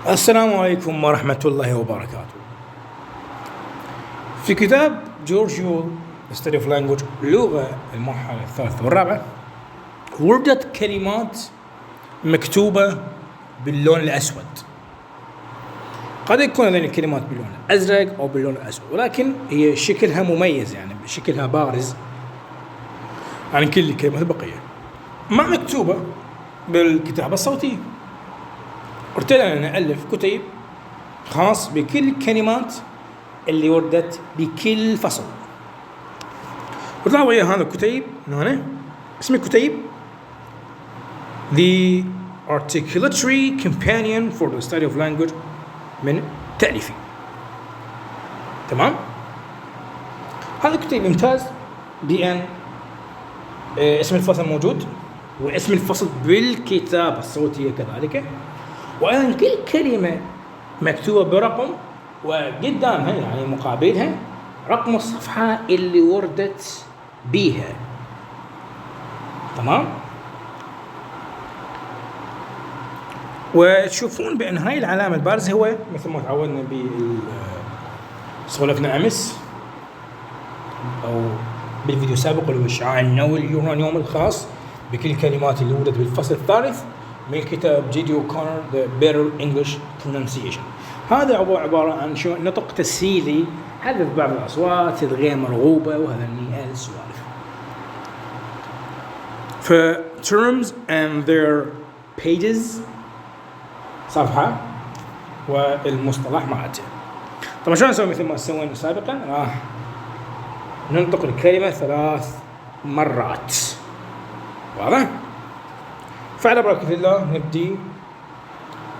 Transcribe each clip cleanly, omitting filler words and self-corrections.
السلام عليكم ورحمة الله وبركاته. في كتاب جورج يول Study of Language اللغة المرحلة الثالثة والرابعة وردت كلمات مكتوبة باللون الأسود. قد يكون هذه الكلمات باللون الأزرق أو باللون الأسود، ولكن هي شكلها مميز، يعني شكلها بارز عن كل الكلمات البقية، ما مكتوبة بالكتابة الصوتية. ارتدينا أن نألف كتيب خاص بكل الكلمات اللي وردت بكل فصل. وطلع ويا هذا الكتيب من هنا، اسم الكتيب The Articulatory Companion for the Study of Language من تأليفي. تمام؟ هذا الكتيب يمتاز بأن اسم الفصل موجود، واسم الفصل بالكتابة الصوتية كذلك، وأيضا كل كلمة مكتوبة برقم، وقدامها يعني مقابلها رقم الصفحة اللي وردت بيها. تمام؟ وتشوفون بأن هاي العلامة البارزة هو مثل ما تعودنا بسولفنا أمس أو بالفيديو السابق اللي هو الشعاع النووي اليورانيوم الخاص بكل الكلمات اللي وردت بالفصل الثالث من كتاب جيديو كونر The Better English Pronunciation. هذا عبارة عن شو نطق تسهيلي، حذف بعض الأصوات الغير مرغوبة وهذا من السوالف. ف terms and their pages صفحة والمصطلح مالته. طبعا شلون نسوي مثل ما سوينا سابقا؟ راح ننطق الكلمة 3 مرات. واضح؟ فعلى بركة الله نبدي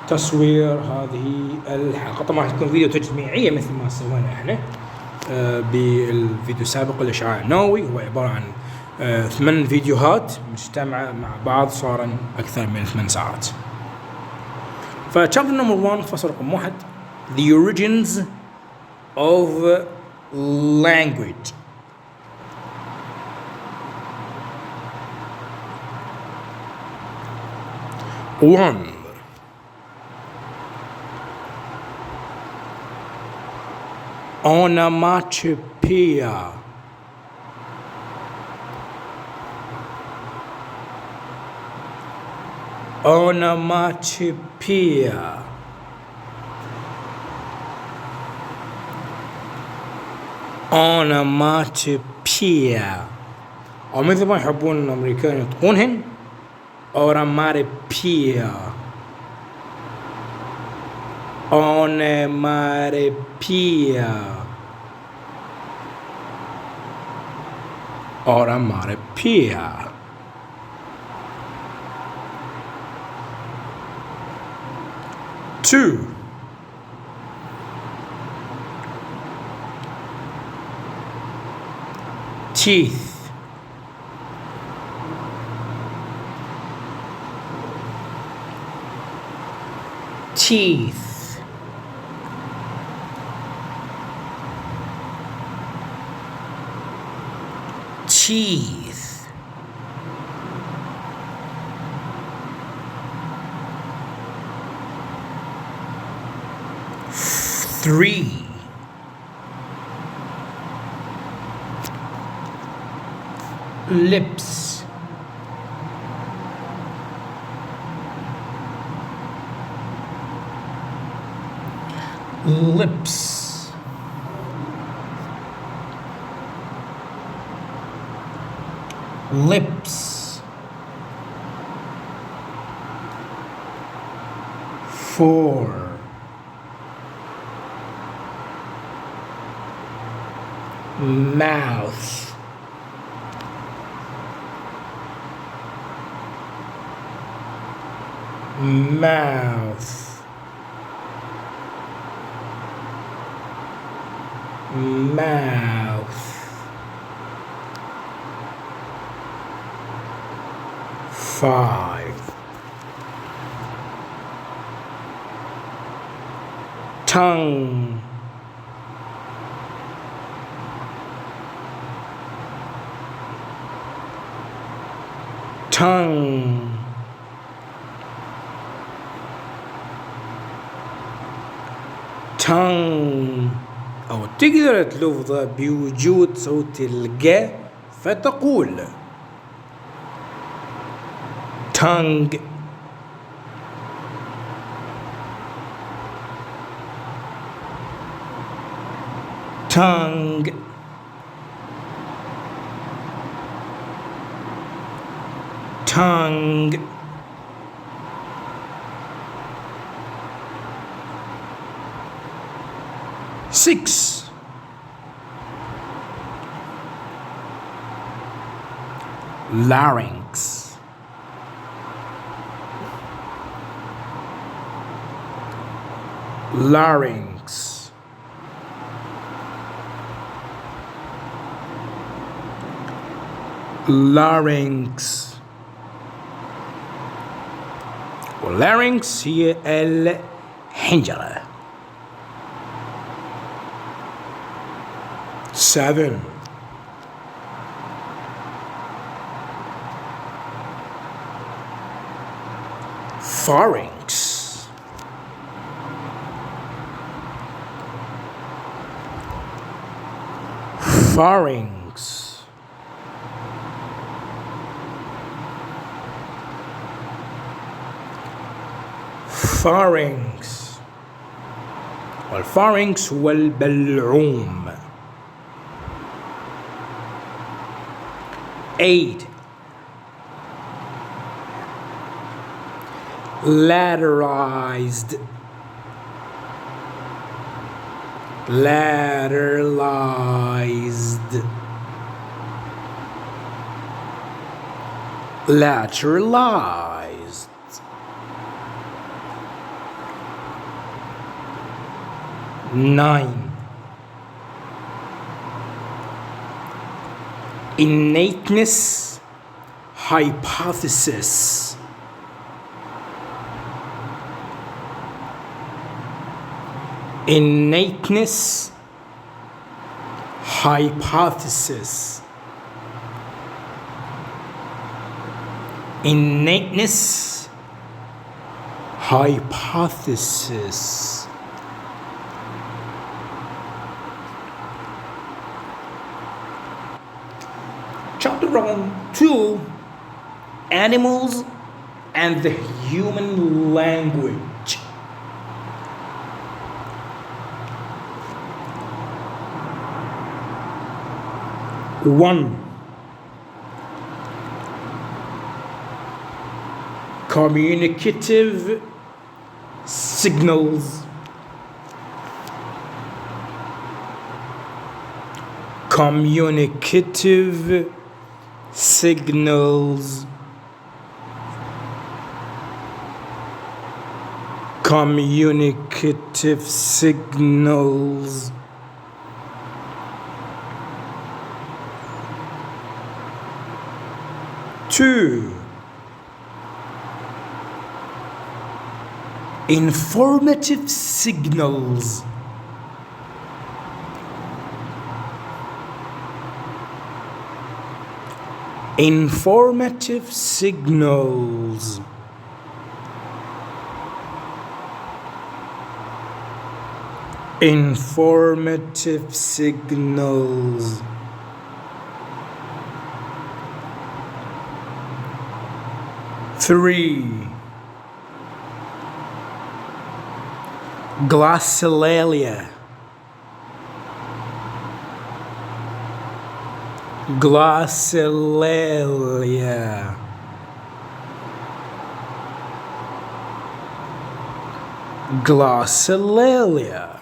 تصوير هذه الحلقة. طبعا تكون فيديو تجميعية مثل ما سوينا احنا بالفيديو السابق الإشعاع النووي، هو عبارة عن 8 فيديوهات مجتمعة مع بعض، صار أكثر من 8 ساعات. فشابتر نمبر 1 فصل رقم 1 The Origins of Language. One, onomatopoeia. Onomatopoeia. Onomatopoeia. أو مثل ما يحبون الأمريكان ينطقونهن onomatopoeia. Onomatopoeia. Onomatopoeia. Two, teeth. Teeth. Teeth. Three, lips. Lips. Lips. Four, mouth. Mouth. Mouth. Five, tongue. Tongue. tongue، أو تقدر تلفظها بوجود صوت الج فتقول tongue. tongue. tongue. Six. Larynx. Larynx. Larynx. واللارynx هي الحنجرة. 7. Pharynx. Pharynx. Pharynx. والفارنكس هو البلعوم. 8. Lateralized. Lateralized. Lateralized. 9. Innateness hypothesis. Innateness hypothesis. Innateness hypothesis. Chapter 2, Animals and the Human Language. One, communicative signals. Communicative signals. Communicative signals. Two, informative signals. Informative signals. Informative signals. Three, glossolalia. Glossolalia. Glossolalia.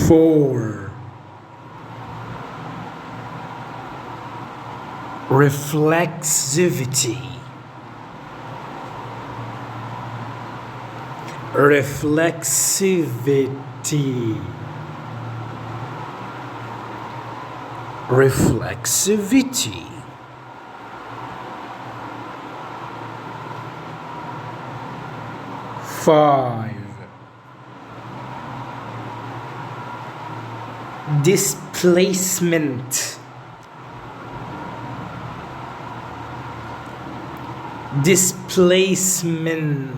Four, reflexivity. Reflexivity. Reflexivity. Five, displacement. Displacement.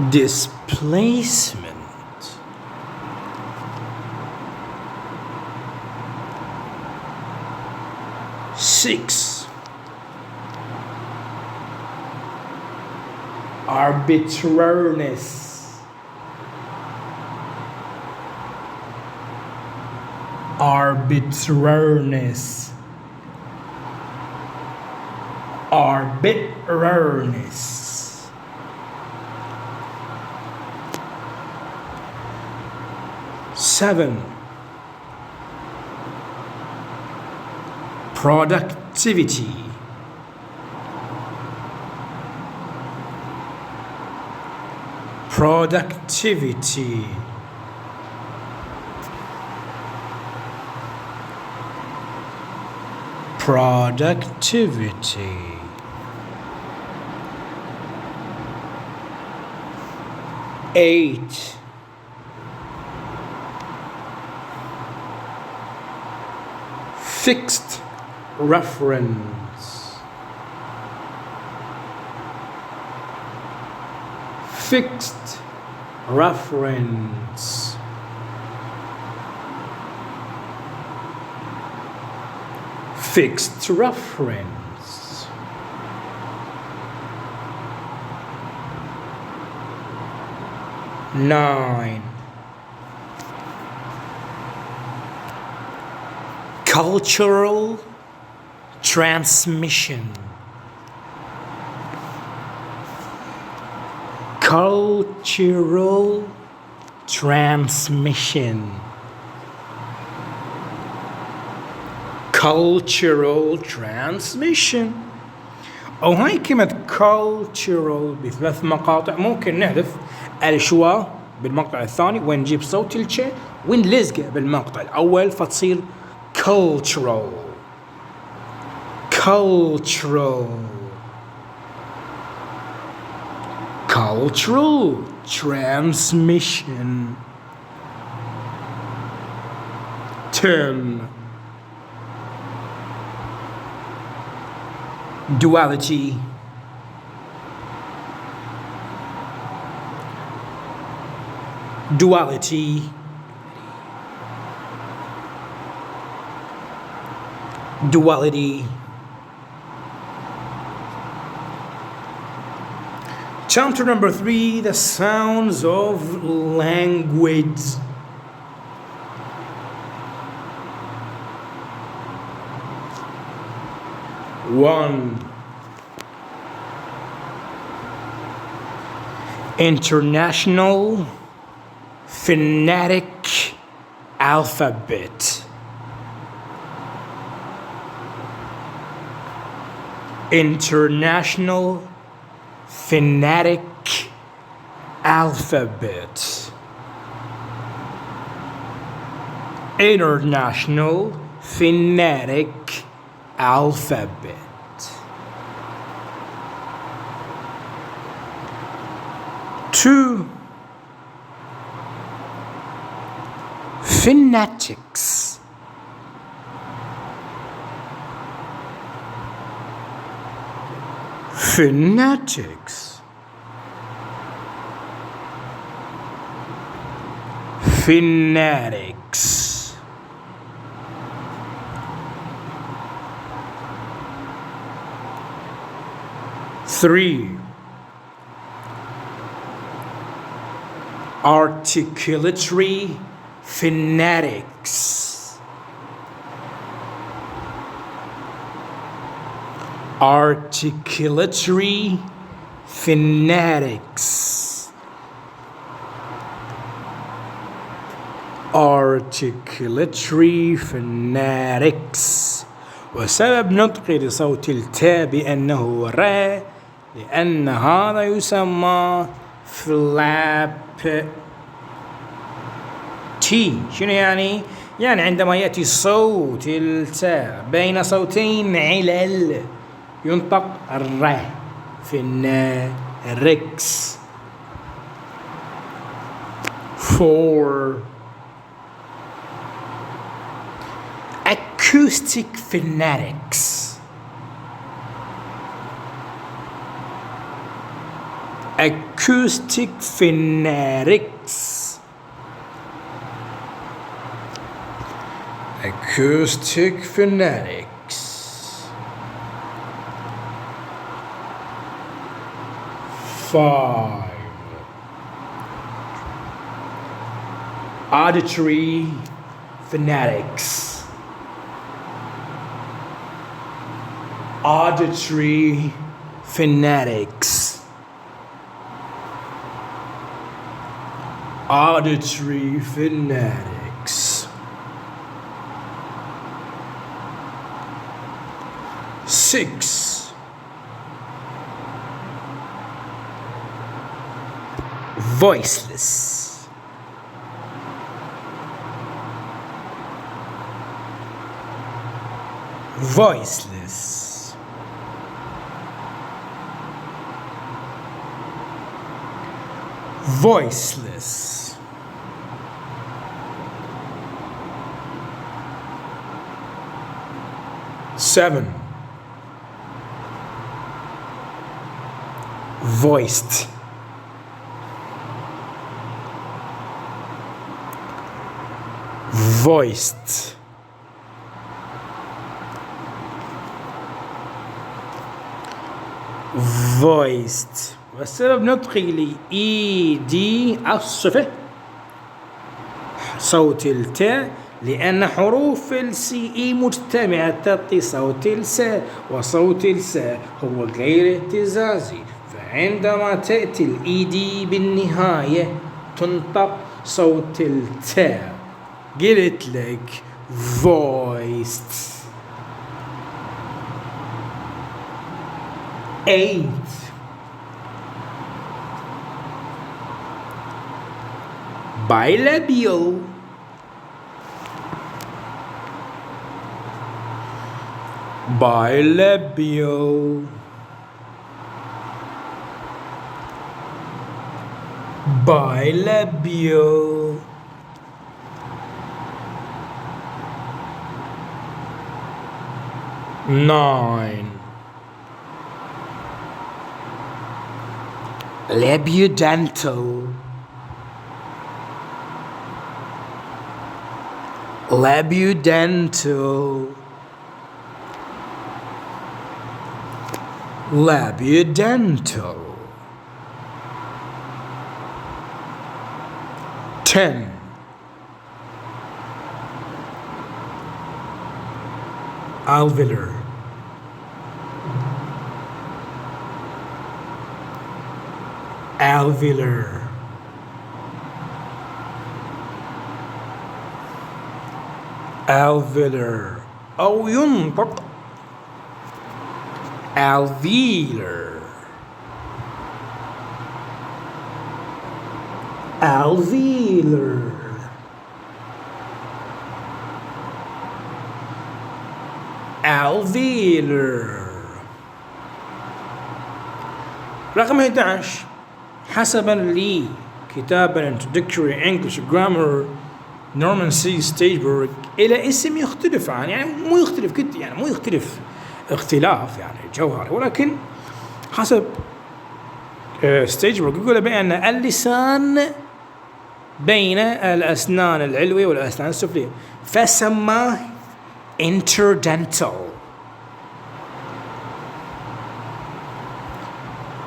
displacement. Six, arbitrariness. Arbitrariness. Arbitrariness. Seven, productivity. Productivity. Productivity. Eight, fixed reference. Fixed reference. Fixed reference. Nine, cultural transmission. Cultural transmission. Cultural transmission. أو هاي كلمة cultural بثلاث مقاطع ممكن نحذف الشوا بالمقطع الثاني ونجيب صوت الش ونلزقه بالمقطع الأول فتصير cultural. Cultural. Cultural transmission. 10, duality. Duality. Duality. Chapter number 3, the sounds of language. One, international phonetic alphabet. International phonetic alphabet. International phonetic alphabet. 2, phonetics. Phonetics. Phonetics. 3, articulatory phonetics. Articulatory phonetics. Articulatory phonetics. وسبب نطقي لصوت التاء بأنه ر لأن هذا يسمى فلاب تي. شنو يعني؟ يعني عندما يأتي صوت التاء بين صوتين علل ينطق الر في الركس. 4, acoustic phonetics. acoustic phonetics. Acoustic phonetics. 5. Auditory phonetics. Auditory phonetics. Auditory phonetics. 6. Voiceless. Voiceless. Voiceless. Seven. Voiced. Voiced. Voiced. والسبب نطقي لي اي دي الصفة صوت التاء لأن حروف السي اي مجتمعة تعطي صوت الساء، وصوت الساء هو غير اهتزازي، فعندما تأتي الاي دي بالنهاية تنطق صوت التاء. قلت لك voiced. 8. Bilabial. Bilabial. Bilabial. 9. Labiodental. Labiodental. Labiodental. 10. Alveolar. Alveolar. Alveolar أو ينطق alveolar. Alveolar. Alveolar. رقم 11 حسبا لكتاب Introductory English Grammar نورمان سي ستيجبرغ إلى اسم يختلف عن يعني مو يختلف يعني مو يختلف اختلاف يعني جوهري، ولكن حسب ستيجبرغ يقول بأن اللسان بين الأسنان العلوية والأسنان السفلية، فسماه interdental.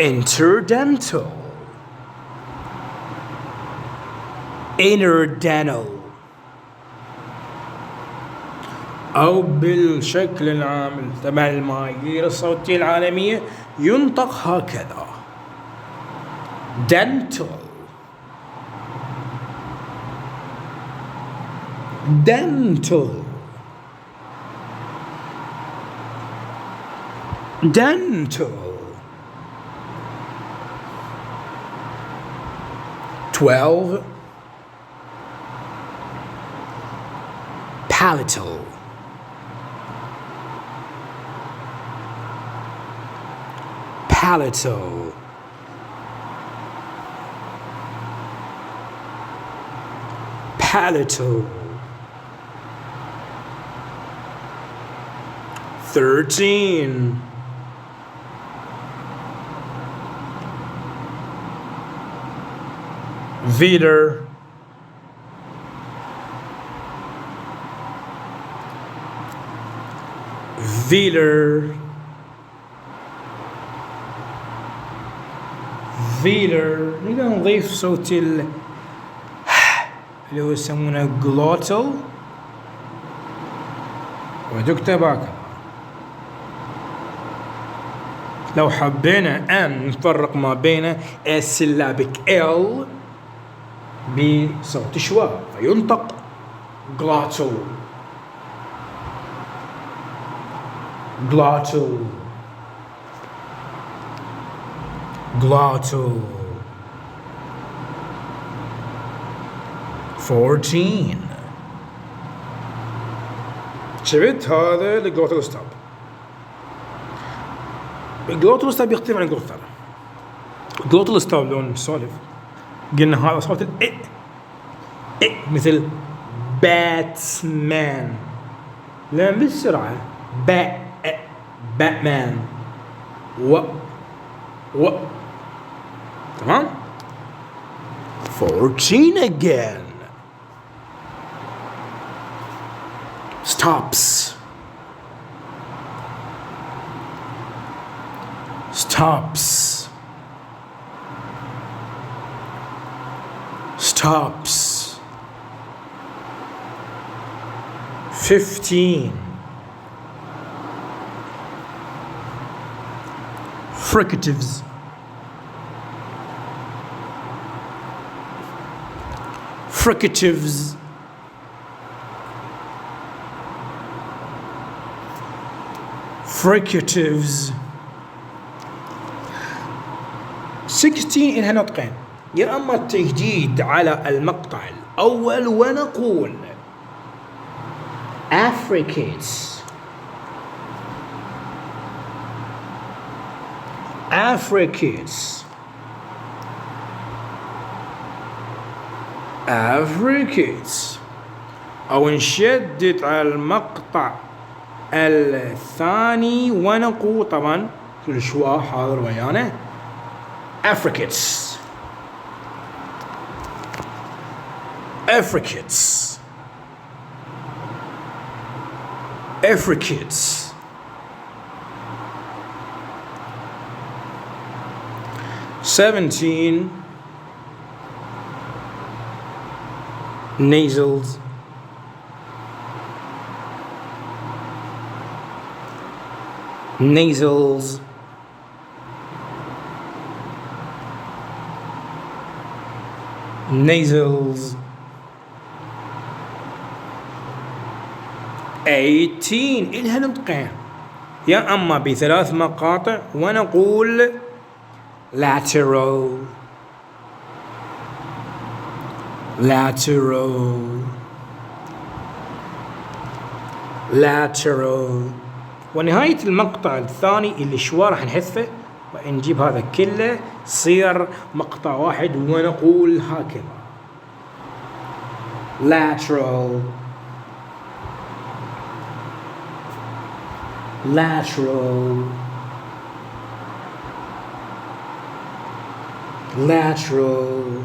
Interdental. Innerdental. أو بالشكل العام تبع المعايير الصوتية العالمية ينطق هكذا dental. Dental. Dental. 12. Palatal. Palatal. Palatal. 13. Wieder. Wieder. Wieder. نقدر نضيف صوت اللي هو يسمونه glottal وتكتب هكذا. لو حبينا أن نفرق ما بين السلابك L بصوت شواء فينطق glottal. glottal. glottal. 14. شفت هذا الجلوتال ستوب. الجلوتال ستوب يختلف عن الجلوتال. الجلوتال ستوب لو نسولف قلنا هذا صوت الإ مثل باتمان لأن بالسرعة باتمان و تمام. 14 again. Stops. Stops. Stops. 15. Fricatives. Fricatives. Fricatives. 16 إنها نطقين، يا أما التجديد على المقطع الأول ونقول Africates. Africates. Africates. أو نشدد على المقطع الثاني ونقول طبعا كل شوي حاضر ويانا Africates. Africates. Africates. Seventeen. Nasals. Nasals. Nasals. 18 إلها نطقين، يا أما بثلاث مقاطع ونقول lateral. lateral. lateral. ونهاية المقطع الثاني اللي شوي راح نحذفه ونجيب هذا كله صير مقطع واحد ونقول هكذا lateral. lateral. lateral.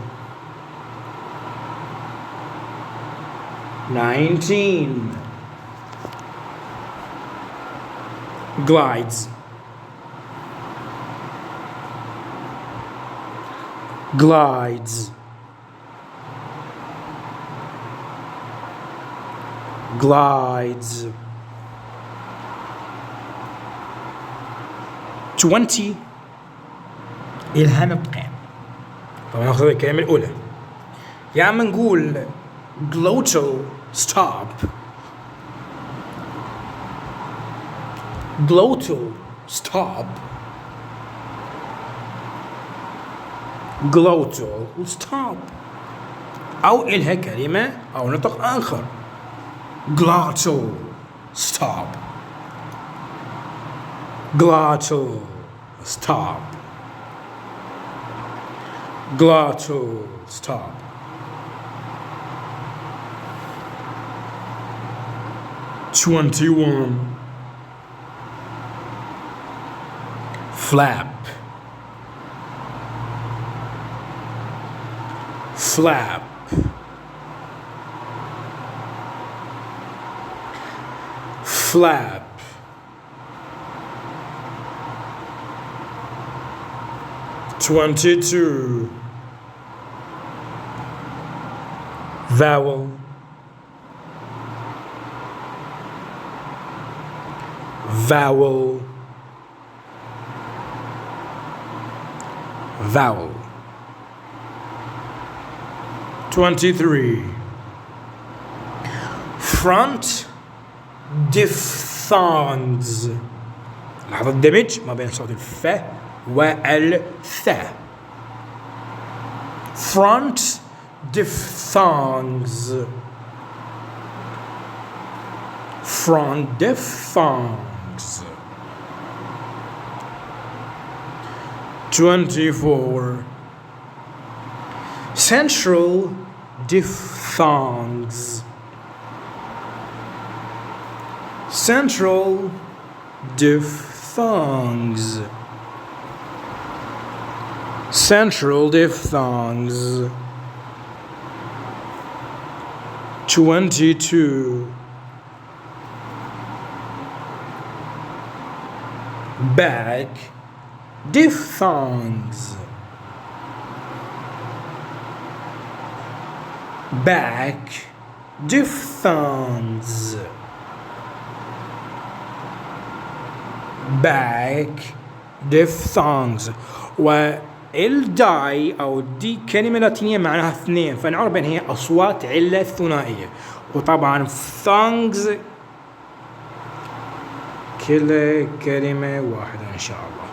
19. Glides. Glides. Glides. 20 إلها نطقين. طبعا ناخذ الكلمة الأولى، يا أما نقول glottal stop. glottal stop. glottal stop. أو إلها كلمة أو نطق آخر glottal stop. glottal stop. glottal stop. 21. Flap. flap, flap, 22, vowel, vowel, vowel. 23, front diphthongs. لاحظ الدمج ما بين صوت الف والث. front diphthongs, front diphthongs. 24, central diphthongs, central diphthongs, central diphthongs. 22, back diphthongs, back diphthongs, back diphthongs. والداي أو دي كلمة لاتينية معناها اثنين، فنعرف بأن هي أصوات علة ثنائية. وطبعا thongs كل كلمة واحدة إن شاء الله.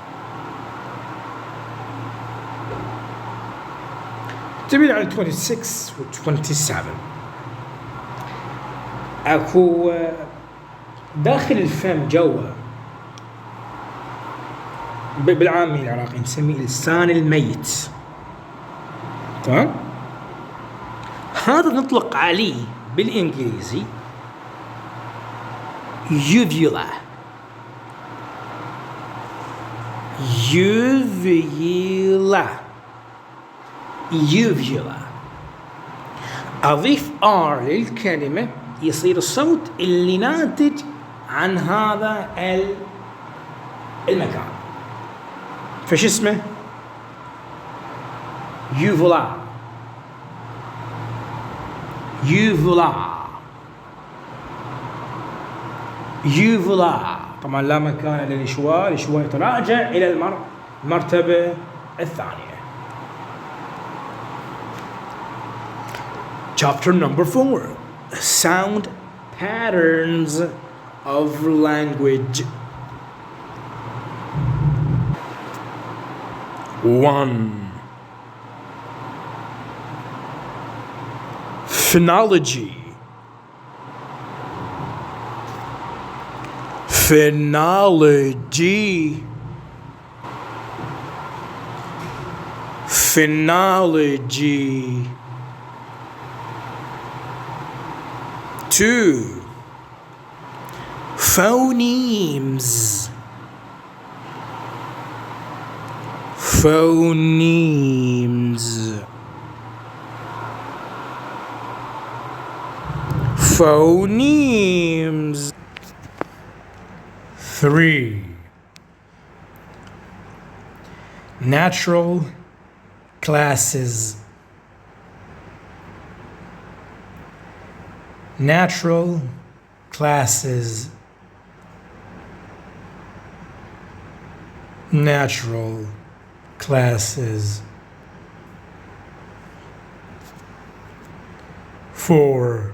تبي على 26 و 27 اكو داخل الفم جوا بالعامي العراقي نسميه لسان الميت. تمام؟ هذا نطلق عليه بالانجليزي uvula، uvula، uvula. أضيف R للكلمة يصير الصوت اللي ناتج عن هذا المكان. فش اسمه؟ uvula، uvula، uvula. طبعا لا مكان للإشواء، الإشواء يتراجع إلى المرتبة الثانية. Chapter number 4, sound patterns of language. 1, phonology, phonology, phonology. 2, phonemes, phonemes, phonemes. 3, natural classes, natural classes, natural classes. 4,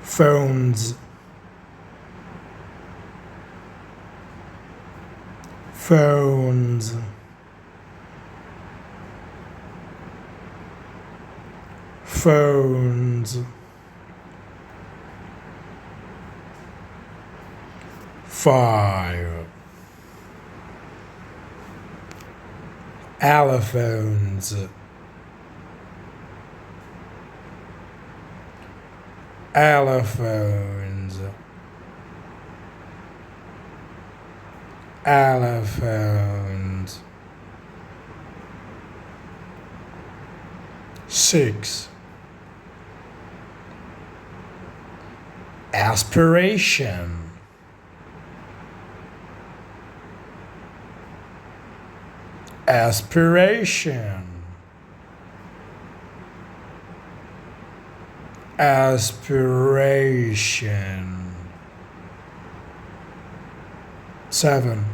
phones, phones. 5, allophones, allophones, allophones. 6. Aspiration. Aspiration. Aspiration. 7.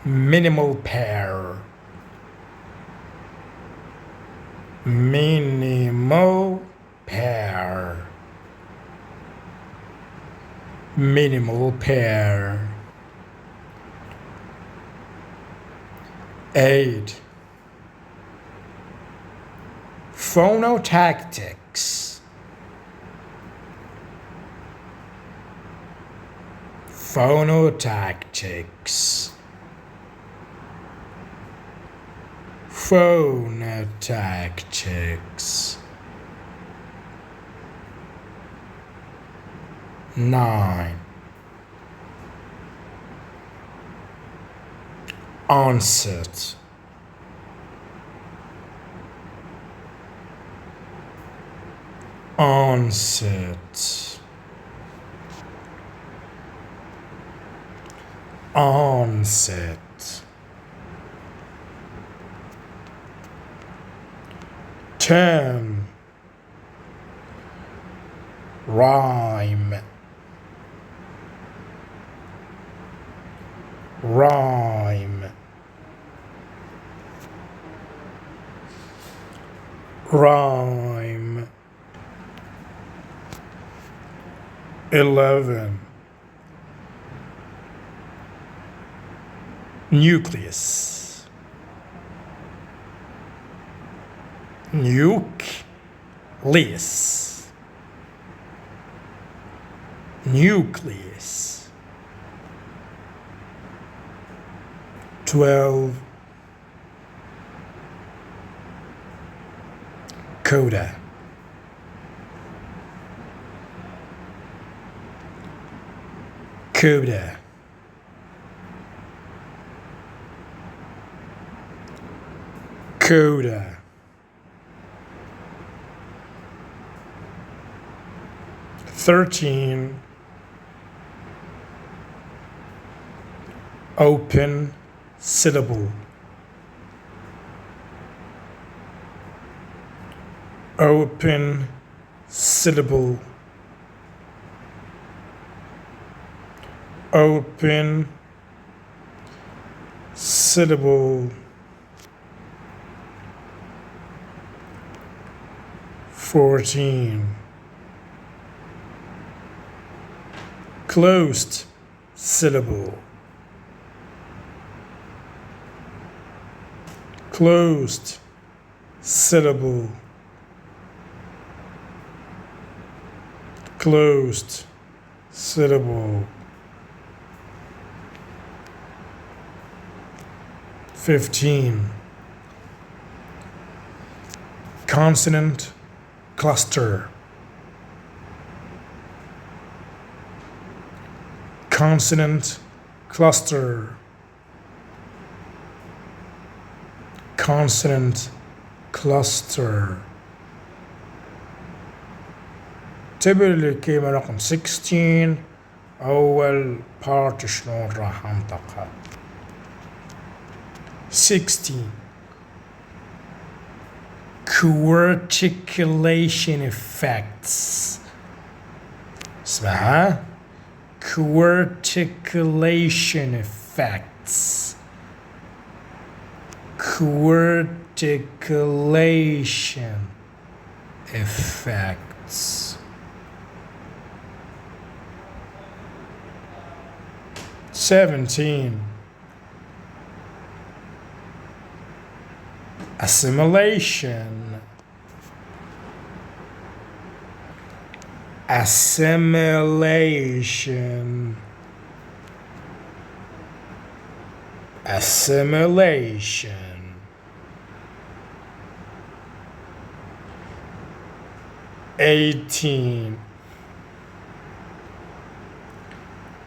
Minimal pair. Minimal pair. Minimal pair. 8. Phonotactics. Phonotactics. Phonotactics. 9. Onset. Onset. Onset. 10. Rhyme. Rhyme. Rhyme. 11. Nucleus. Nucleus. Nucleus. 12. Coda. Coda. Coda. 13. Open syllable. Open syllable. Open syllable. 14. Closed syllable. Closed syllable. Closed syllable. 15. Consonant cluster. Consonant cluster. Consonant cluster. تبع الكلمة رقم 16 أول بارت شلون راح أنطقها. 16. Coarticulation effects. اسمها Coarticulation effects. Coarticulation effects. 17. Assimilation. Assimilation. Assimilation. 18.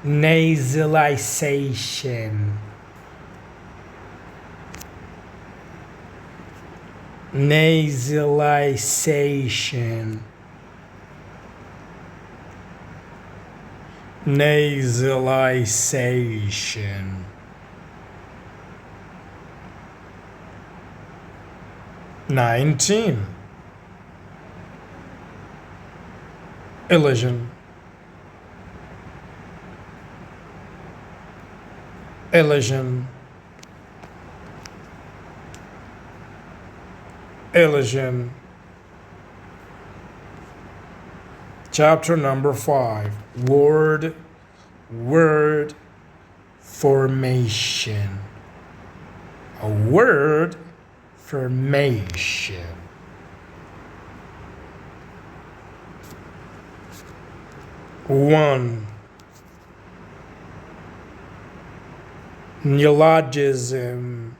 Nasalization. nasalization, nasalization. 19. Elision, elision, elision. Chapter number 5. Word formation. A word formation. One, neologism,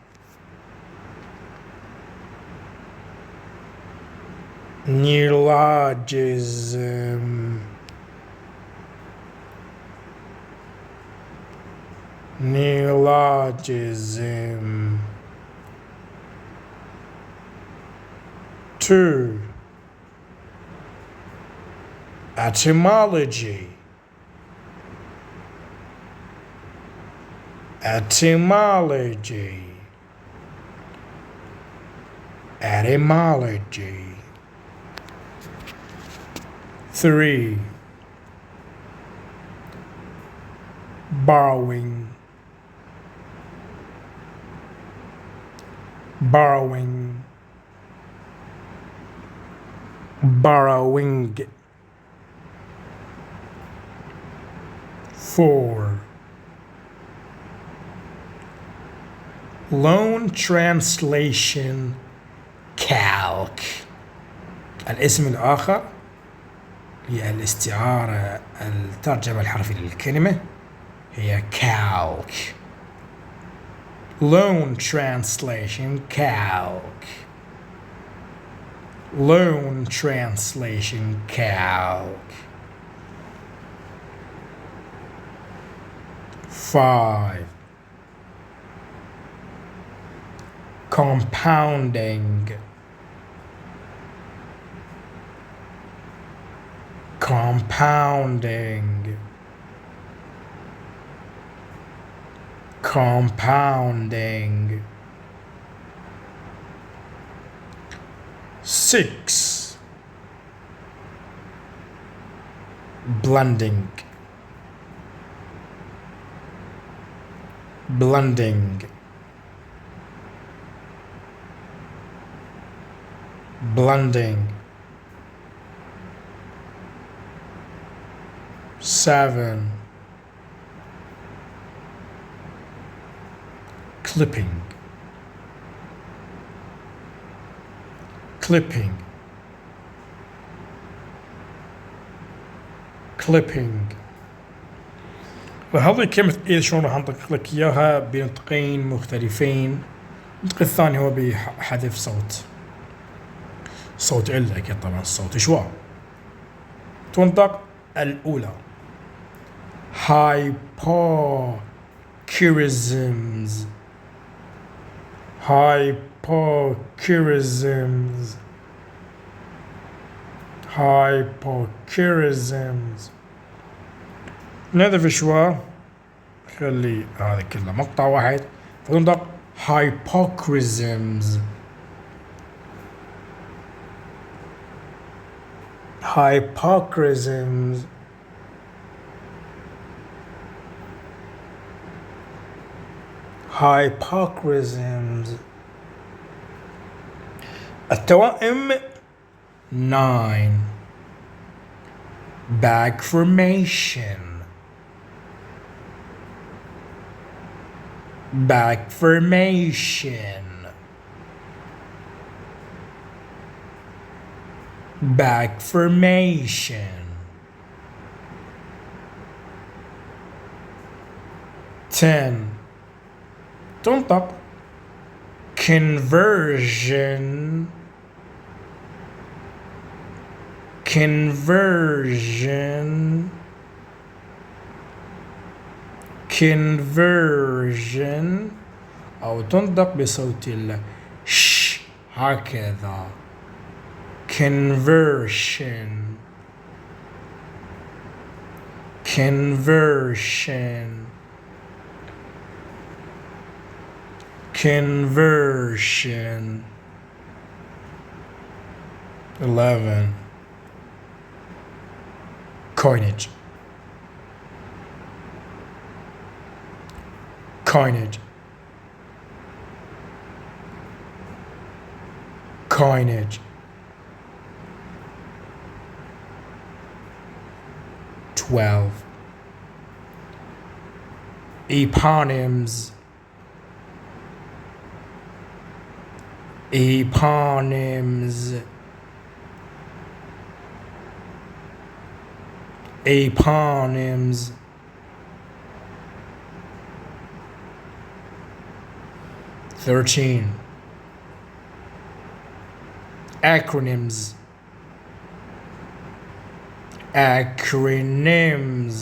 neologism, neologism. 2, etymology, etymology, etymology. 3, borrowing, borrowing, borrowing. 4, loan translation calc. الاسم الآخر هي الاستعارة الترجمة الحرفية للكلمة هي calc. Loan translation calc. Loan translation calc. 5, compounding, compounding, compounding. 6, blending, blending, blending. 7, clipping, clipping, clipping. وهذه كلمة إذا شلون راح نطق لك إياها بنطقين مختلفين. النطق الثاني هو بحذف صوت علة أكيد طبعا الصوت شوا. تنطق الأولى hypocheirisms, hypocheirisms, hypocheirisms. نذف شوى خلي هذا كله مقطع واحد فتنطق hypocheirisms, hypocheirisms. hypocheirisms. التوائم 9, bag formation, bag formation, bag formation. 10, تنطق conversion, conversion, conversion. أو تنطق بصوت ال ش هكذا. conversion conversion conversion. 11. coinage coinage coinage. 12. eponyms eponyms eponyms. 13. acronyms acronyms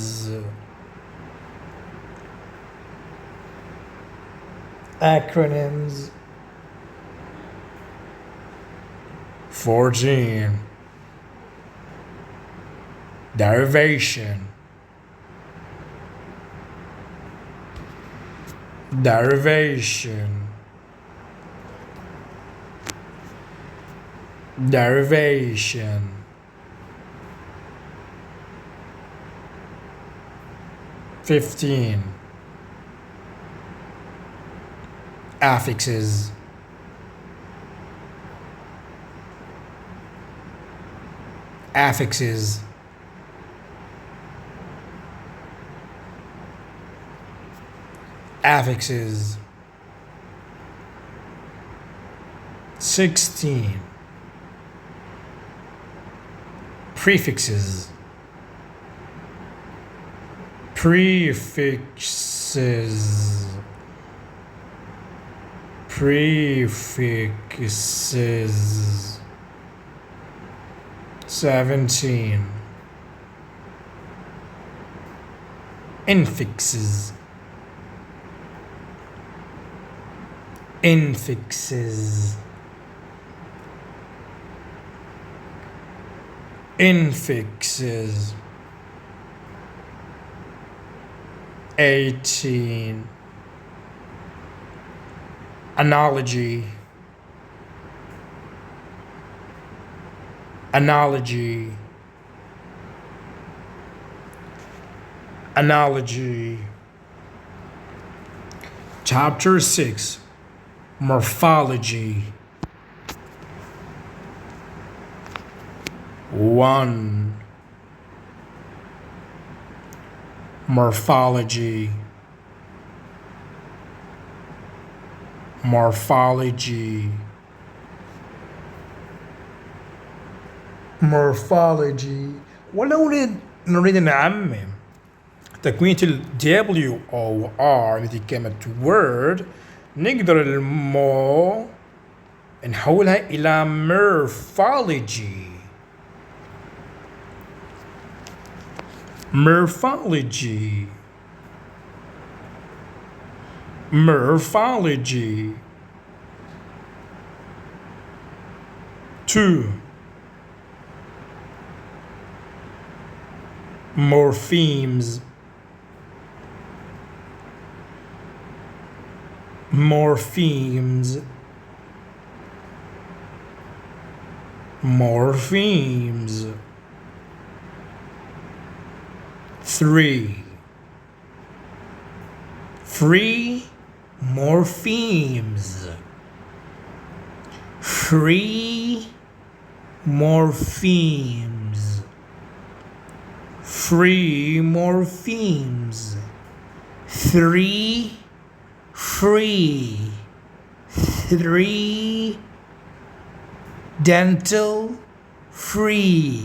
acronyms. 14. derivation derivation derivation. 15. affixes affixes. 16. prefixes prefixes prefixes. 17. infixes infixes infixes. 18. analogy analogy analogy. Chapter 6. morphology. 1. morphology morphology morphology. ولو نريد نعمم تكوينة ال W أو R مثل كلمة word، نقدر المو نحولها إلى morphology morphology morphology. 2. morphemes morphemes morphemes. 3. free morphemes free morphemes free morphemes. 3. free 3. dental free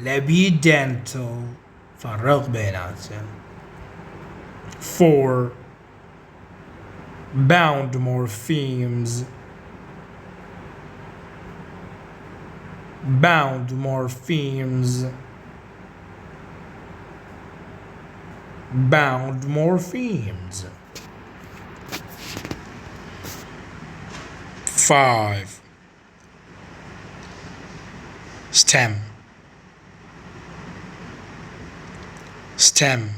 لبي dental فرق بيناتهم. 4. bound morphemes bound morphemes bound morphemes. 5. stem, stem,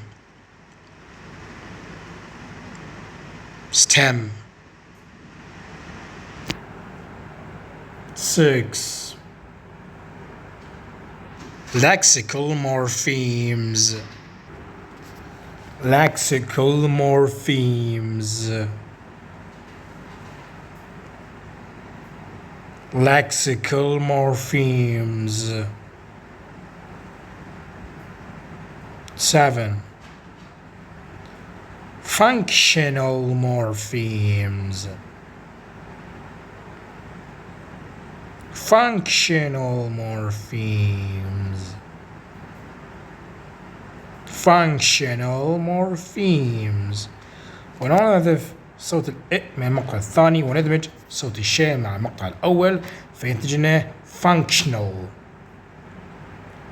stem. 6. Lexical morphemes, lexical morphemes, lexical morphemes. 7. Functional morphemes, functional morphemes, functional morphemes. ونحذف صوت الإ مع المقطع الثاني وندمج صوت الشين مع المقطع الأول فينتج لنا functional,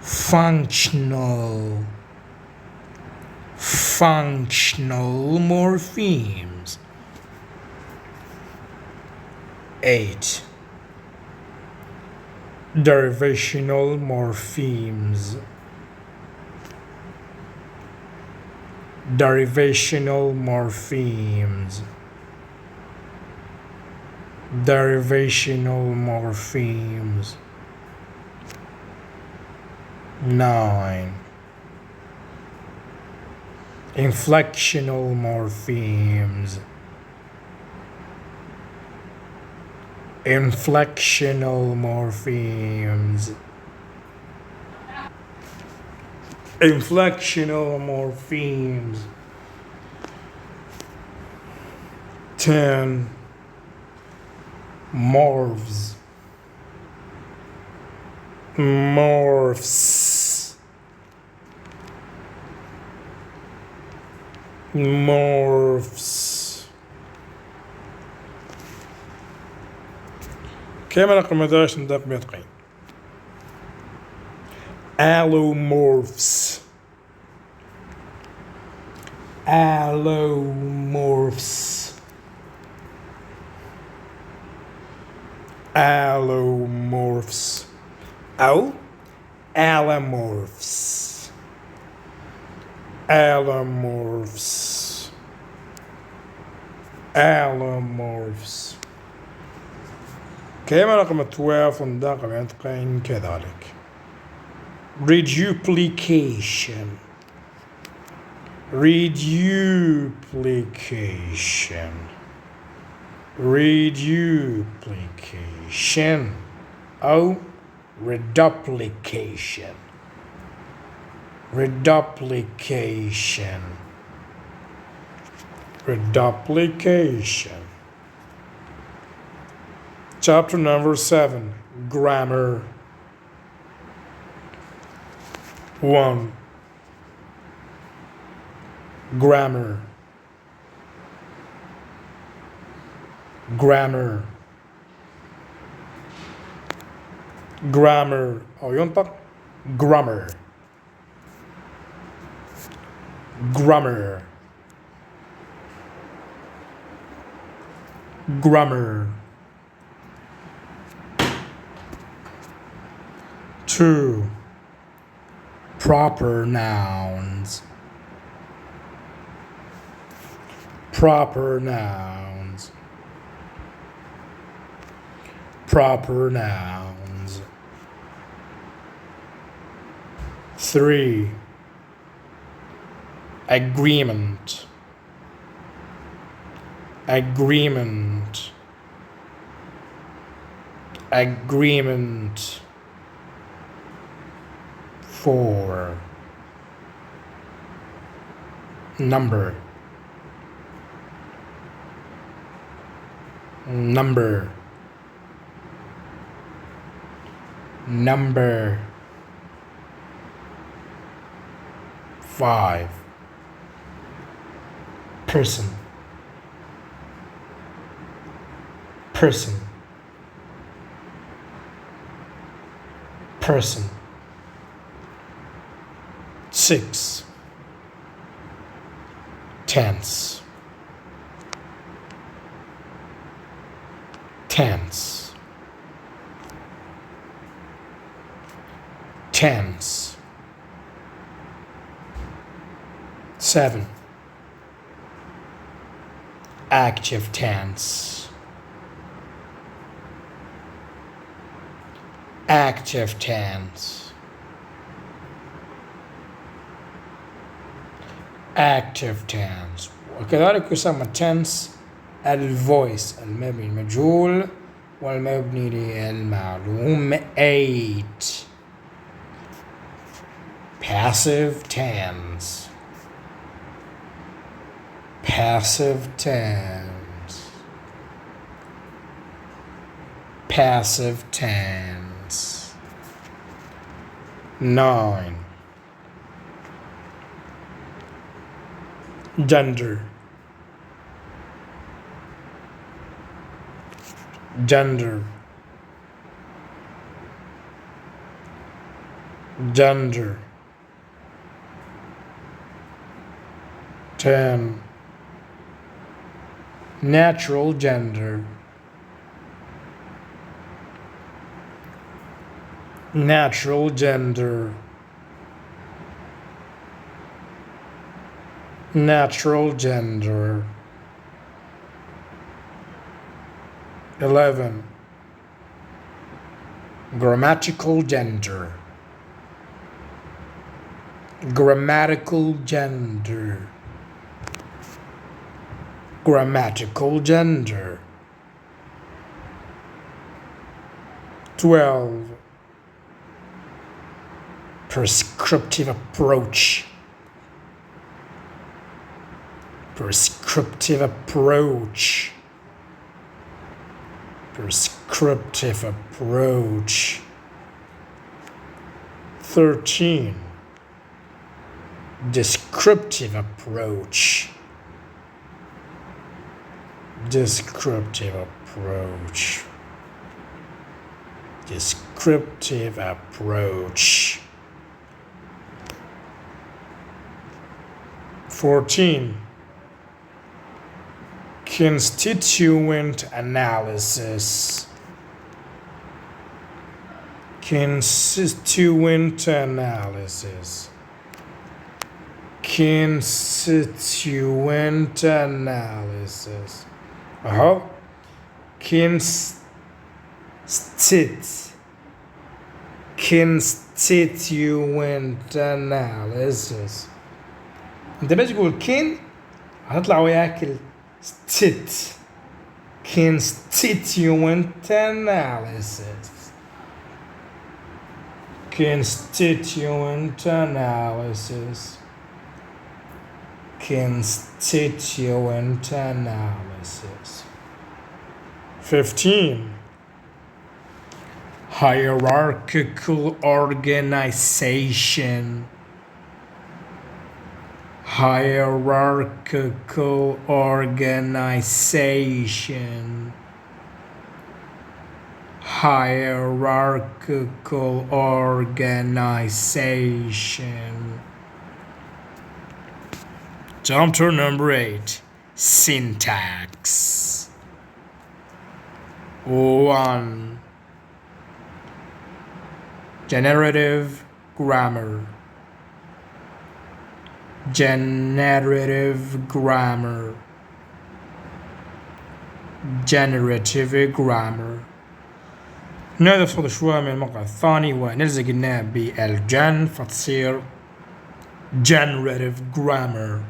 functional, functional morphemes. 8. Derivational morphemes, derivational morphemes, derivational morphemes. 9. Inflectional morphemes, inflectional morphemes, inflectional morphemes. 10. Morphs, morphs, morphs. كما رقم 11 ندق بدقيق. Allomorphs, allomorphs, allomorphs. أو allomorphs, allomorphs, allomorphs. كما رقم 12 ندق بدقيق كذلك. Reduplication, reduplication, reduplication أو reduplication, reduplication, reduplication. Chapter number 7, Grammar. 1. Grammar, grammar, grammar أو ينطق grammar, grammar, grammar. 2. Proper nouns, proper nouns, proper nouns. 3. Agreement, agreement, agreement. 4. Number, number, number. 5. Person, person, person. 6. Tense, tense. tense. 7. Active tense. Active tense. Active tense. وكذلك يسمى tense الفويس المبني المجهول والمبني للمعلوم. 8. Passive tense. Passive tense. Passive tense. 9. Gender. Gender. Gender. 10. Natural gender. Natural gender. Natural gender. 11. Grammatical gender. Grammatical gender. Grammatical gender. 12. Prescriptive approach. Prescriptive approach. Prescriptive approach. 13. Descriptive approach. Descriptive approach. Descriptive approach. 14. Constituent analysis. Constituent analysis. Constituent analysis. Constituent analysis. انت بس تقول كن هتطلع وياك ست. Constituent analysis. Constituent analysis. Constituent analysis. 15. Hierarchical organization. Hierarchical organization. Hierarchical organization. Jump to number 8. Syntax. 1. Generative grammar. Generative grammar. Generative grammar. نحذف شوية من المقطع الثاني ونلزق الناء بالجن فتصير generative grammar.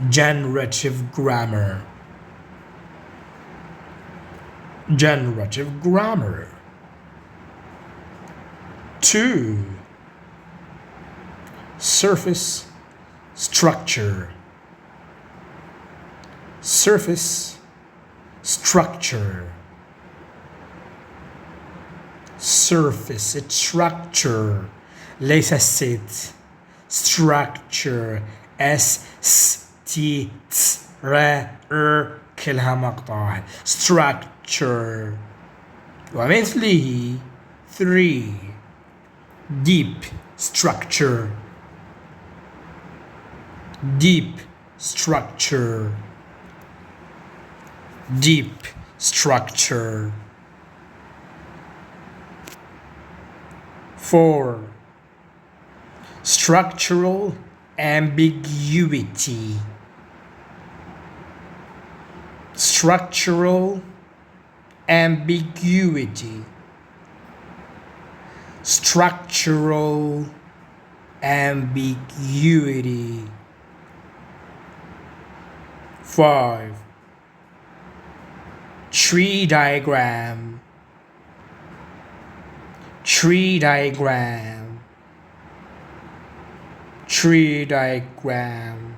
Generative grammar. Generative grammar. 2. Surface structure. Surface structure. Surface structure. ليس ست. Structure. S-T R كلها مقطع. Structure. ومثله 3. Deep structure. Deep structure. Deep structure. 4. Structural ambiguity. Structural ambiguity. Structural ambiguity. 5. Tree diagram. Tree diagram. Tree diagram.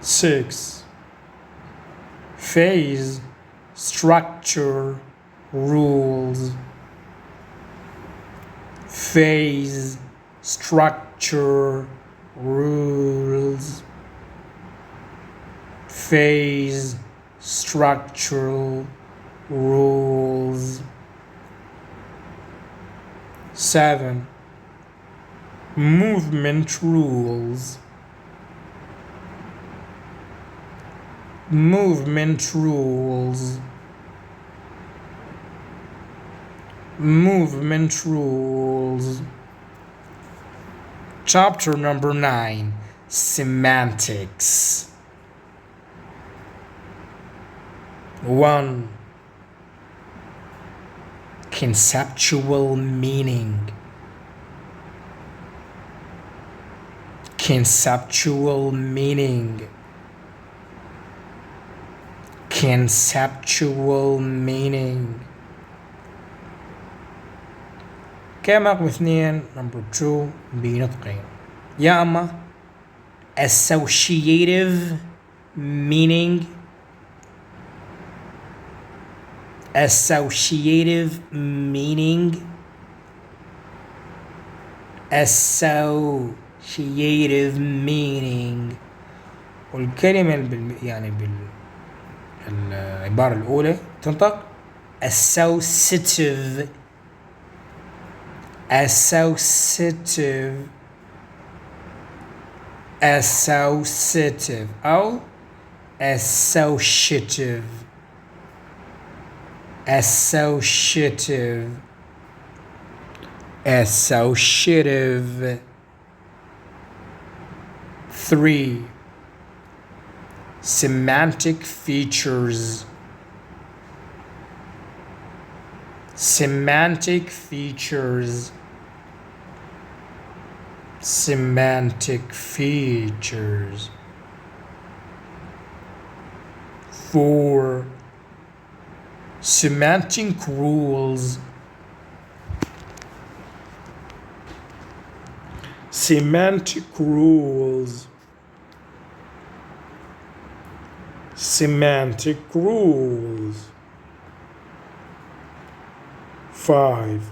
6. Phase structure rules. Phase structure rules. Phase structural rules. 7. Movement rules. Movement rules. Movement rules. Chapter number 9. Semantics. 1. Conceptual meaning. Conceptual meaning. Conceptual meaning. كما رقم 2 number 2 بنطقين. يا أما associative meaning. Associative meaning. Associative meaning. والكلمة يعني بالعبارة الأولى تنطق associative. Associative. Associative أو associative. Associative. Associative. 3. Semantic features. Semantic features. Semantic features. 4. Semantic rules. Semantic rules. Semantic rules. 5.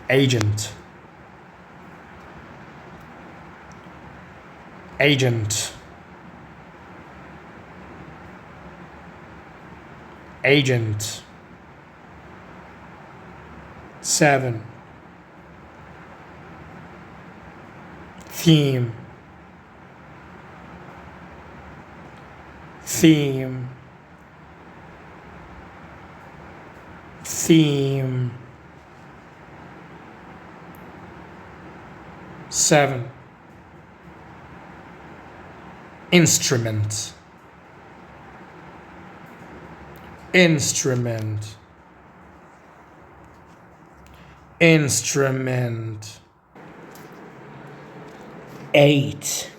Agent. Agent. Agent. 7. Theme. Theme. Theme. 7. Instrument. Instrument. Instrument. 8.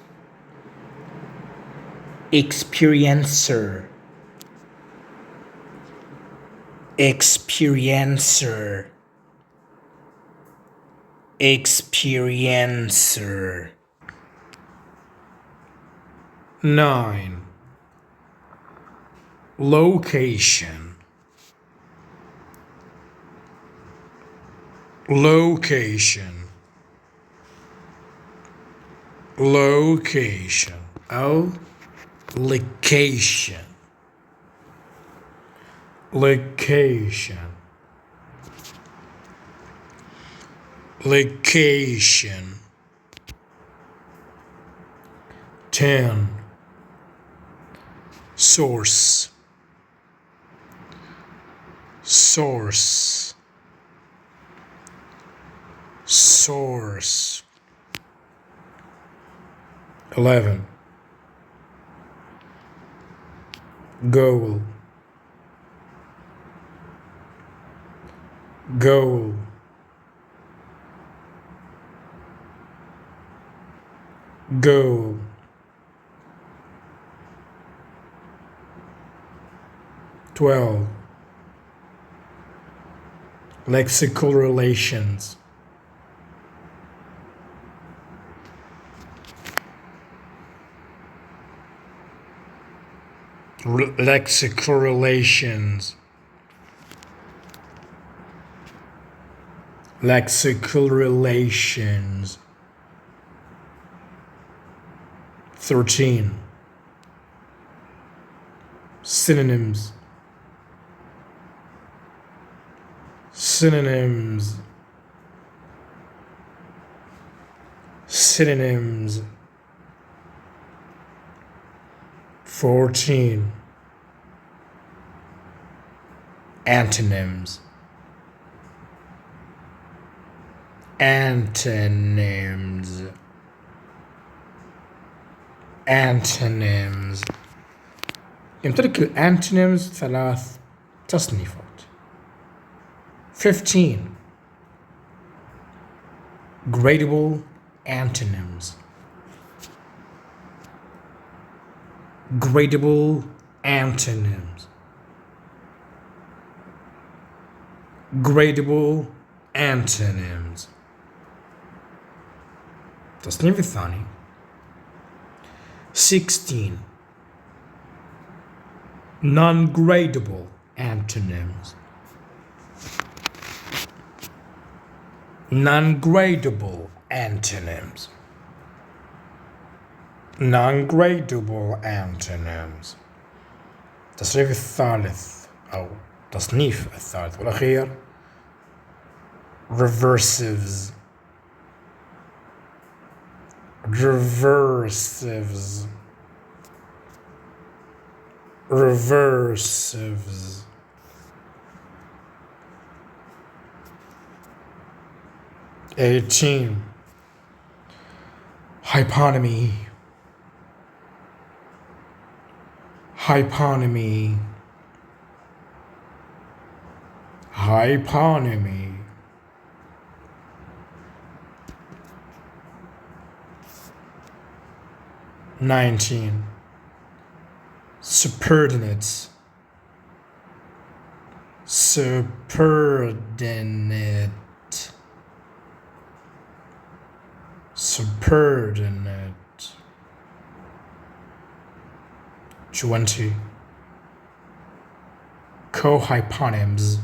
Experiencer. Experiencer. Experiencer. 9. Location. Location. Location. أو location. Location. Location. 10. Source. source, source. 11. Goal, goal. 12. Lexical relations, lexical relations, lexical relations. 13. Synonyms, synonyms, synonyms. 14. Antonyms, antonyms, antonyms. يمتلك الانتونيمز 3 تصنيفات. 15. Gradable antonyms, gradable antonyms, gradable antonyms. التصنيف الثاني. 16. Non-gradable antonyms, non-gradable antonyms, non-gradable antonyms. التصنيف الثالث أو تصنيف الثالث والأخير. Reversives, reversives, reversives. 18. Hyponymy, hyponymy, hyponymy. 19. Subordinates, subordinate, subordinate. 20. Co-hyponyms,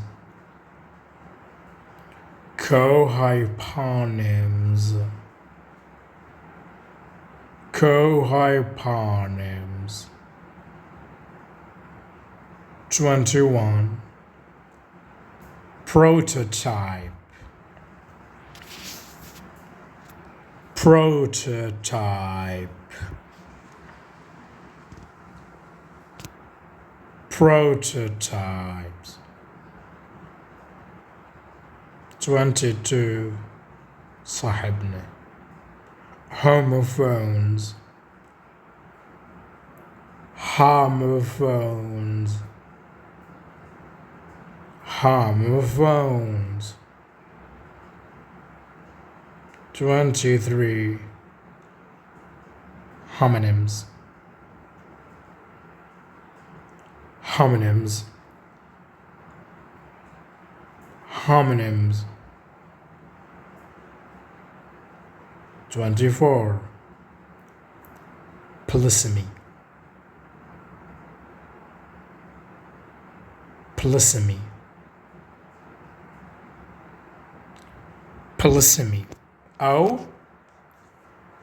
co-hyponyms, co-hyponyms. 21. Prototype, prototype, prototypes. 22. صاحبنا. Homophones, homophones, homophones. 23. Homonyms, homonyms, homonyms. 24. Polysemy, polysemy, polysemy. أو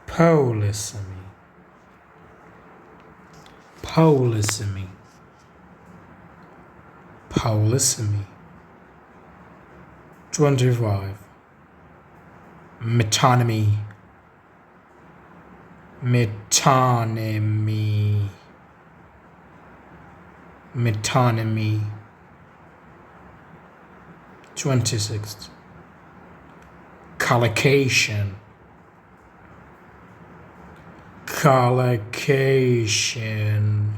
polysemy, polysemy, polysemy. 25. Metonymy, metonymy, metonymy. 26. Collocation. Collocation.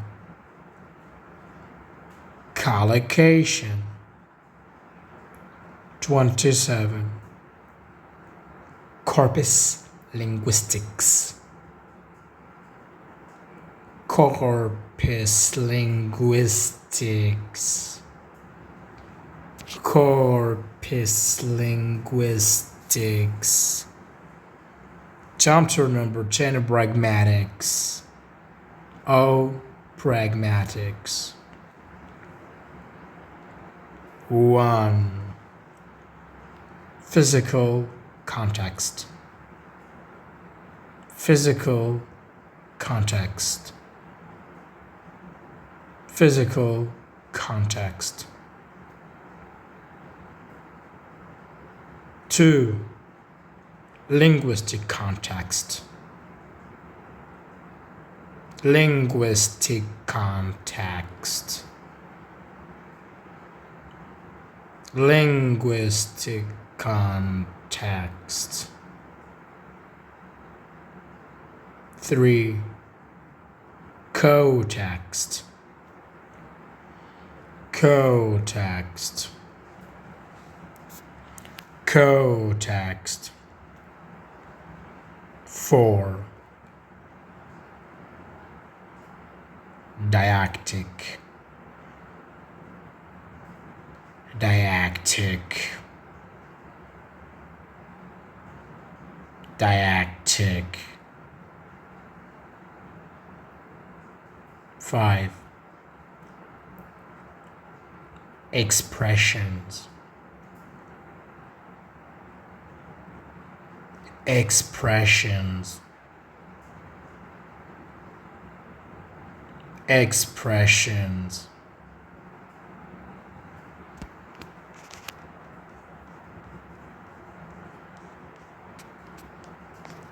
Collocation. 27. Corpus linguistics. Corpus linguistics. Corpus linguistics. Chapter number 10, pragmatics. Pragmatics. 1. Physical context. Physical context. Physical context. 2. Linguistic context. Linguistic context. Linguistic context. 3. Cotext. Cotext. Cotext. 4. Didactic. Didactic. Didactic. 5. Expressions. Expressions. Expressions.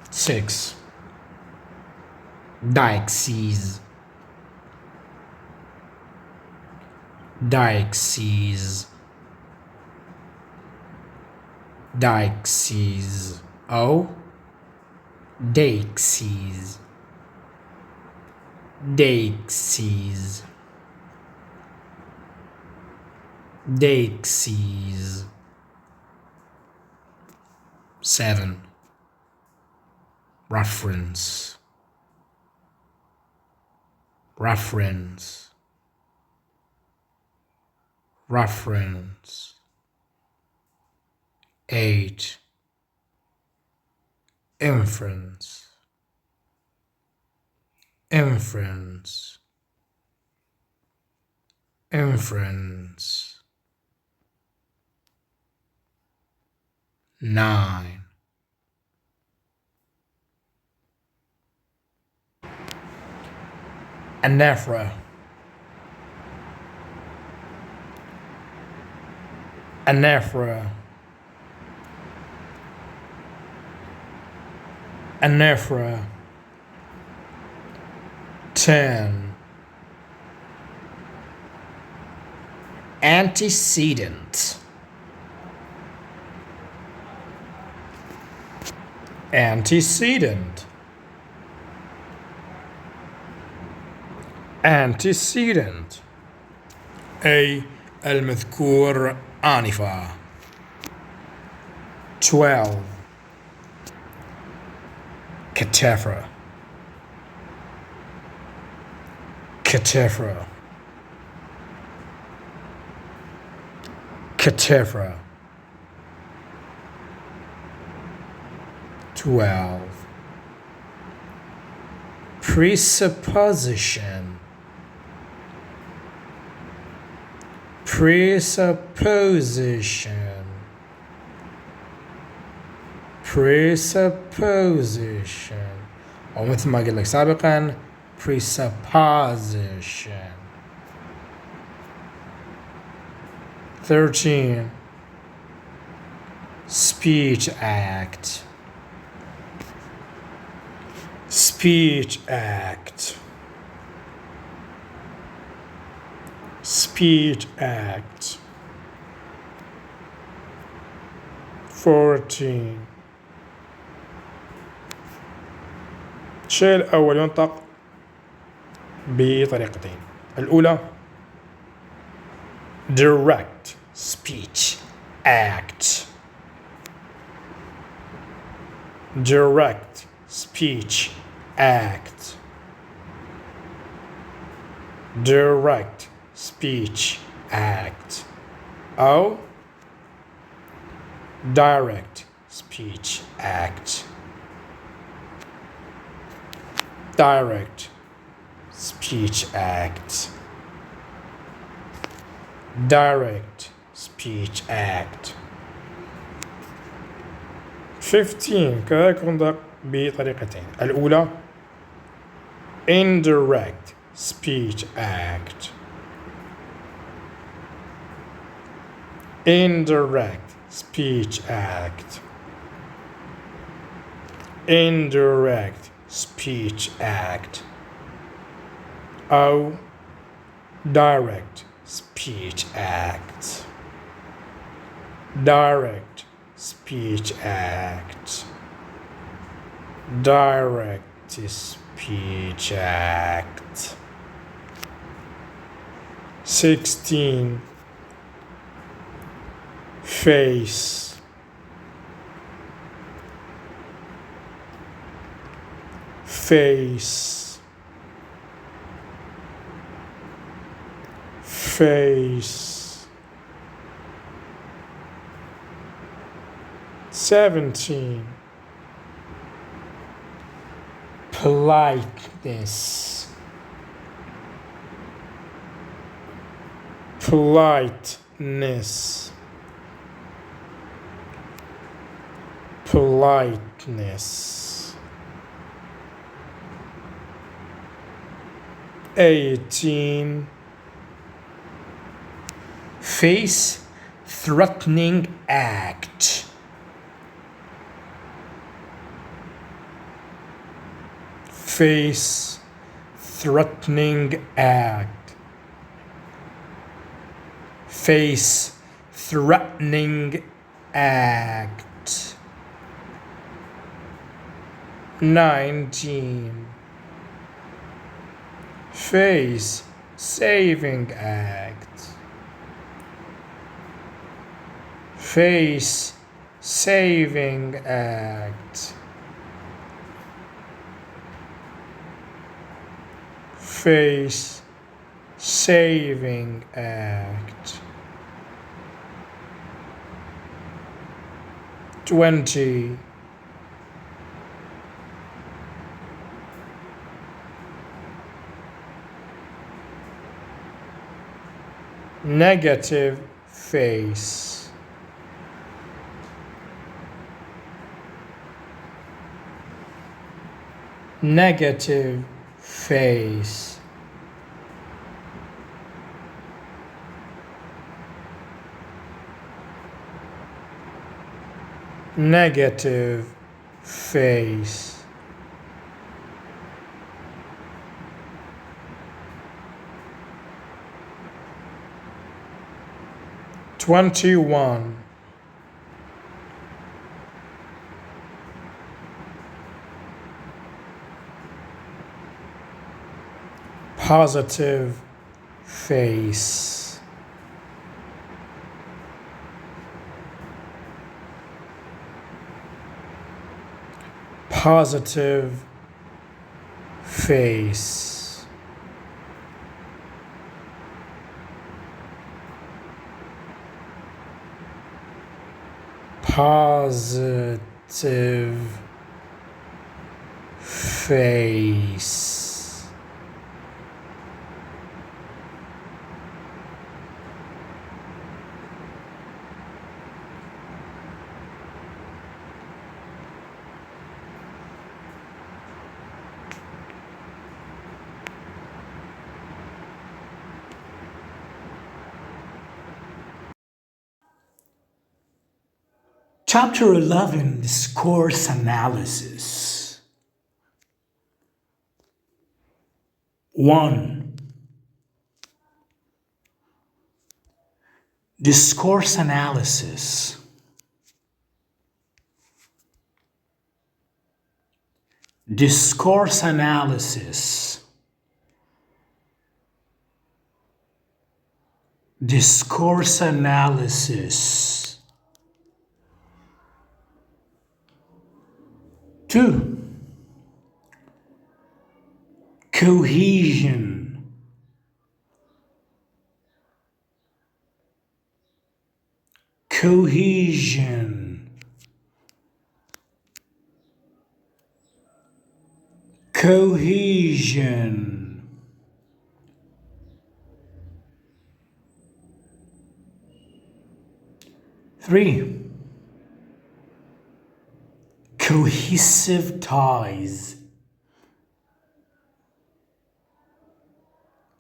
6. Deixis. Deixis. Deixis. Deixis. Deixis. Deixis. 7. Reference. Reference. Reference. 8. Inference. Inference. Inference. 9. Anaphora. Anaphora. Anaphora. 10. Antecedent. Antecedent. Antecedent. أي المذكور آنفا. 12. Cataphra. Cataphra. Cataphra. 12. Presupposition. Presupposition. Presupposition. أو مثل ما قلت لك سابقا presupposition. 13. Speech act. Speech act. Speech act. 14. الشيء الأول ينطق بطريقتين. الأولى direct speech act. direct speech act. direct speech act أو direct speech act. direct speech act. direct speech act. 15 كذلك ينطق بطريقتين. الأولى indirect speech act. indirect speech act. indirect speech act أو direct speech act. direct speech act. direct speech act. 16 face. face. face. 17 politeness. politeness. politeness. 18 face threatening act. face threatening act. face threatening act. 19 face saving act. face saving act. face saving act. 20 negative face. negative face. negative face. Twenty-one positive face. positive face. positive face. Chapter 11, Discourse Analysis. 1. Discourse Analysis. discourse analysis, discourse analysis. 2. Cohesion, cohesion. Cohesion. 3. Cohesive ties,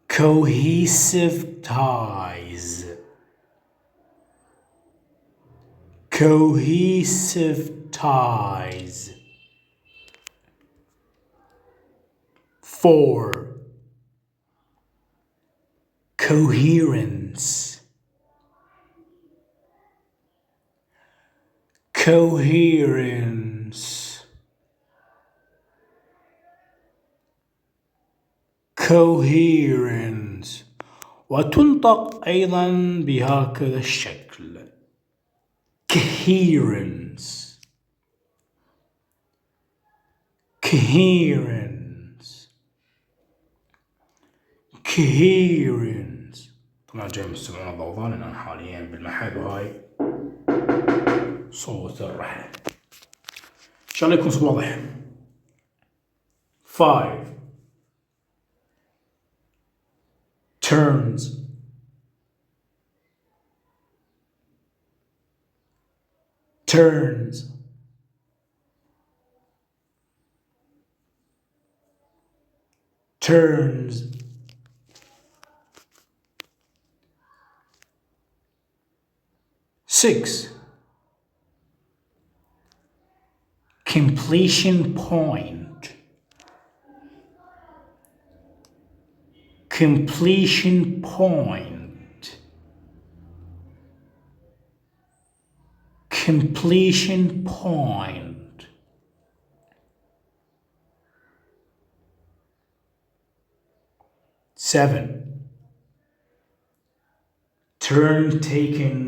cohesive ties, cohesive ties. 4. Coherence, coherence, coherence. وتنطق أيضا بهكذا الشكل coherence, coherence, coherence. طبعا جاي مستمعون الضوضاء لأن أنا حاليا بالمحل وهاي صوت الرحلة. إن شاء الله يكون صوت واضح. 5. Terms, turns, turns. 6. Completion point, completion point, completion point. 7. Turn taken,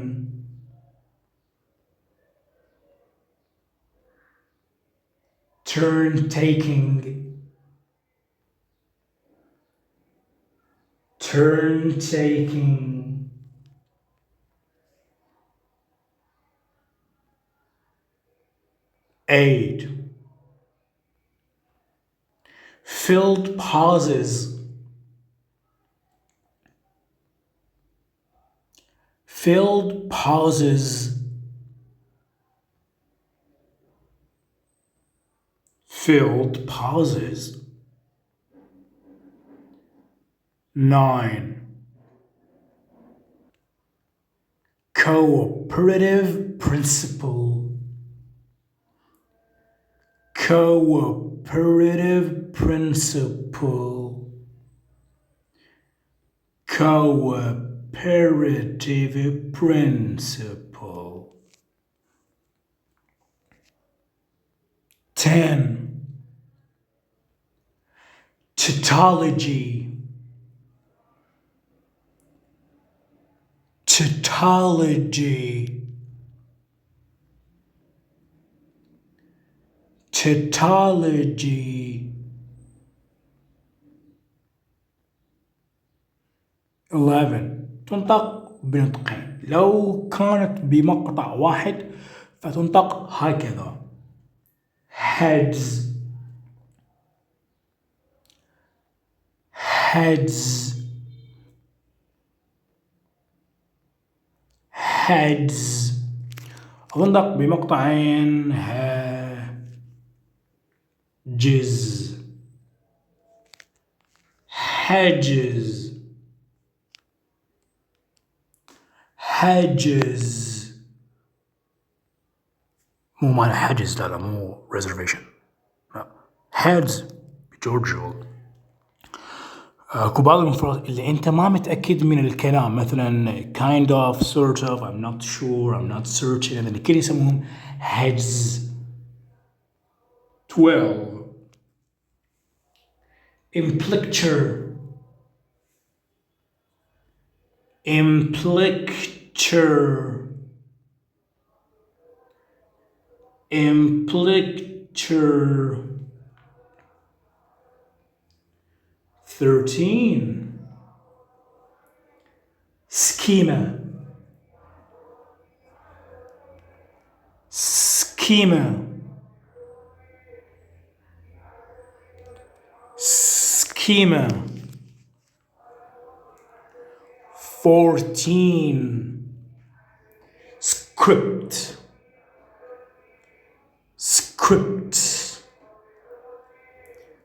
turn taking, turn taking. 8. Filled pauses, filled pauses, filled pauses. 9. Cooperative principle, cooperative principle, cooperative principle. 10. Tautology, tautology, tautology. 11. تنطق بنطقين، لو كانت بمقطع واحد فتنطق هكذا heads, heads, heads. تنطق بمقطعين hedges, hedges, hedges. مو معنى حجز، لا مو reservation، لا heads بجورجيول. اكو بعض المفردات اللي انت ما متاكد من الكلام، مثلا kind of, sort of, I'm not sure, I'm not certain، هذول الكل يسموهم heads. 12. implicture, implicture, implicture. 13. Schema, schema, schema. 14. Script, script,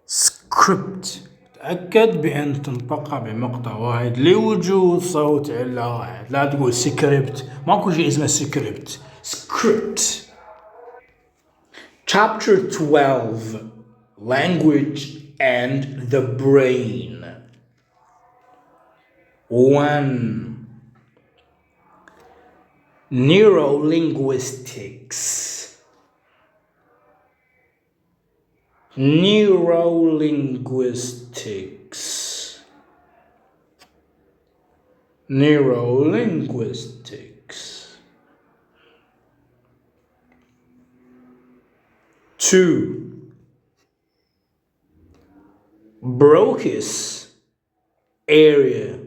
script. تأكد بأن تنطقها بمقطع واحد لوجود صوت إلا واحد. لا تقول سكريبت، ماكو شيء اسمه سكريبت. سكريبت. Chapter 12. Language and the brain. 1. Neurolinguistics. Neurolinguistics. Neurolinguistics. 2. Broca's area.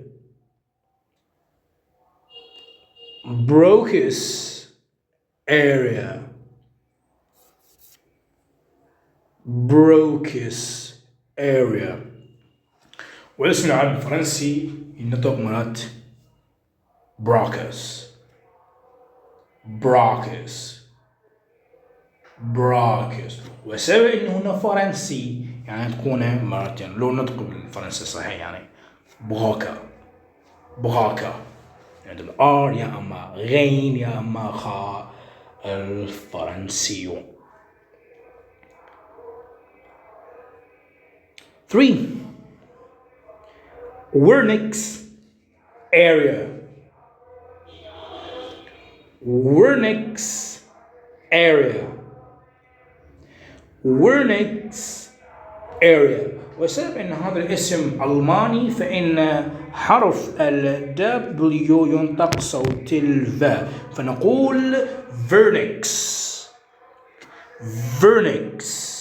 Broca's area. Broca's area. والاسم العربي الفرنسي ينطق مرات Broca's. Broca's. Broca's. وسبب انه هنا فرنسي يعني تكون مرتين لو نطق بالفرنسي صحيح يعني بغاكا بغاكا يعني الار يا اما غين يا اما خاء الفرنسي. 3. Wernicke's area. Wernicke's area. Wernicke's area. وسبب ان هذا الاسم الماني فان حرف ال W ينطق صوت الف فنقول Wernicke's. Wernicke's.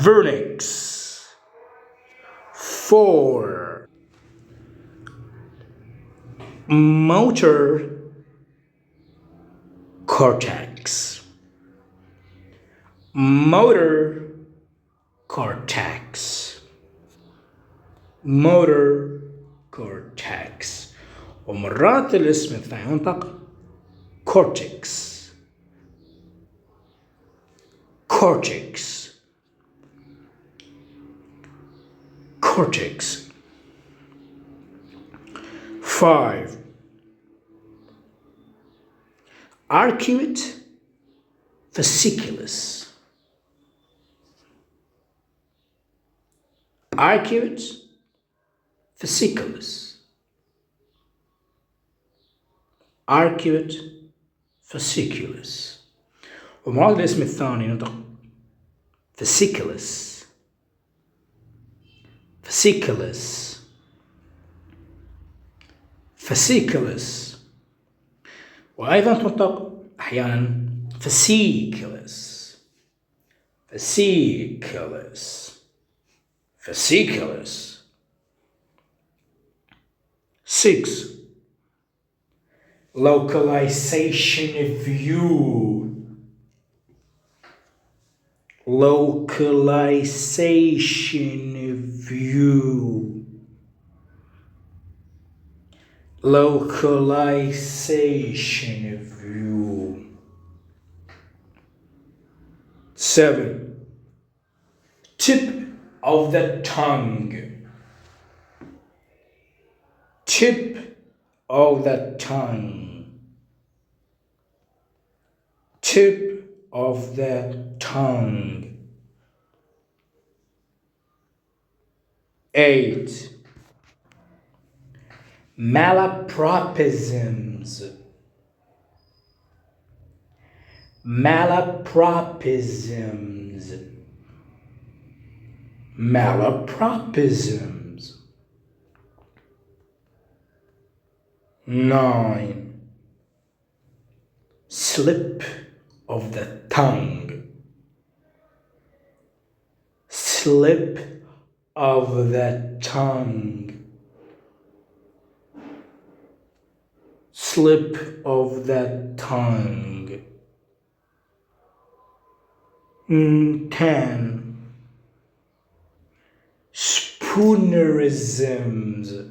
Wernicke's. 4. Motor cortex. Motor cortex. Motor cortex. ومرات الاسم الثاني ينطق cortex. Cortex. Cortex. 5. Arcuate fasciculus. Arcuate fasciculus. Arcuate fasciculus. ومراد الاسم الثاني ينطق fasciculus. Fasciculus. Fasciculus. وأيضا تنطق أحيانا fasciculus. Fasciculus. Fasciculus. 6. Localization view. Localization view. Localization view. 7. Tip of the tongue. Tip of the tongue. Tip of the tongue. 8. Malapropisms. Malapropisms. malapropisms. 9. Slip of the tongue. Slip of the tongue. Slip of the tongue. 10. Spoonerisms.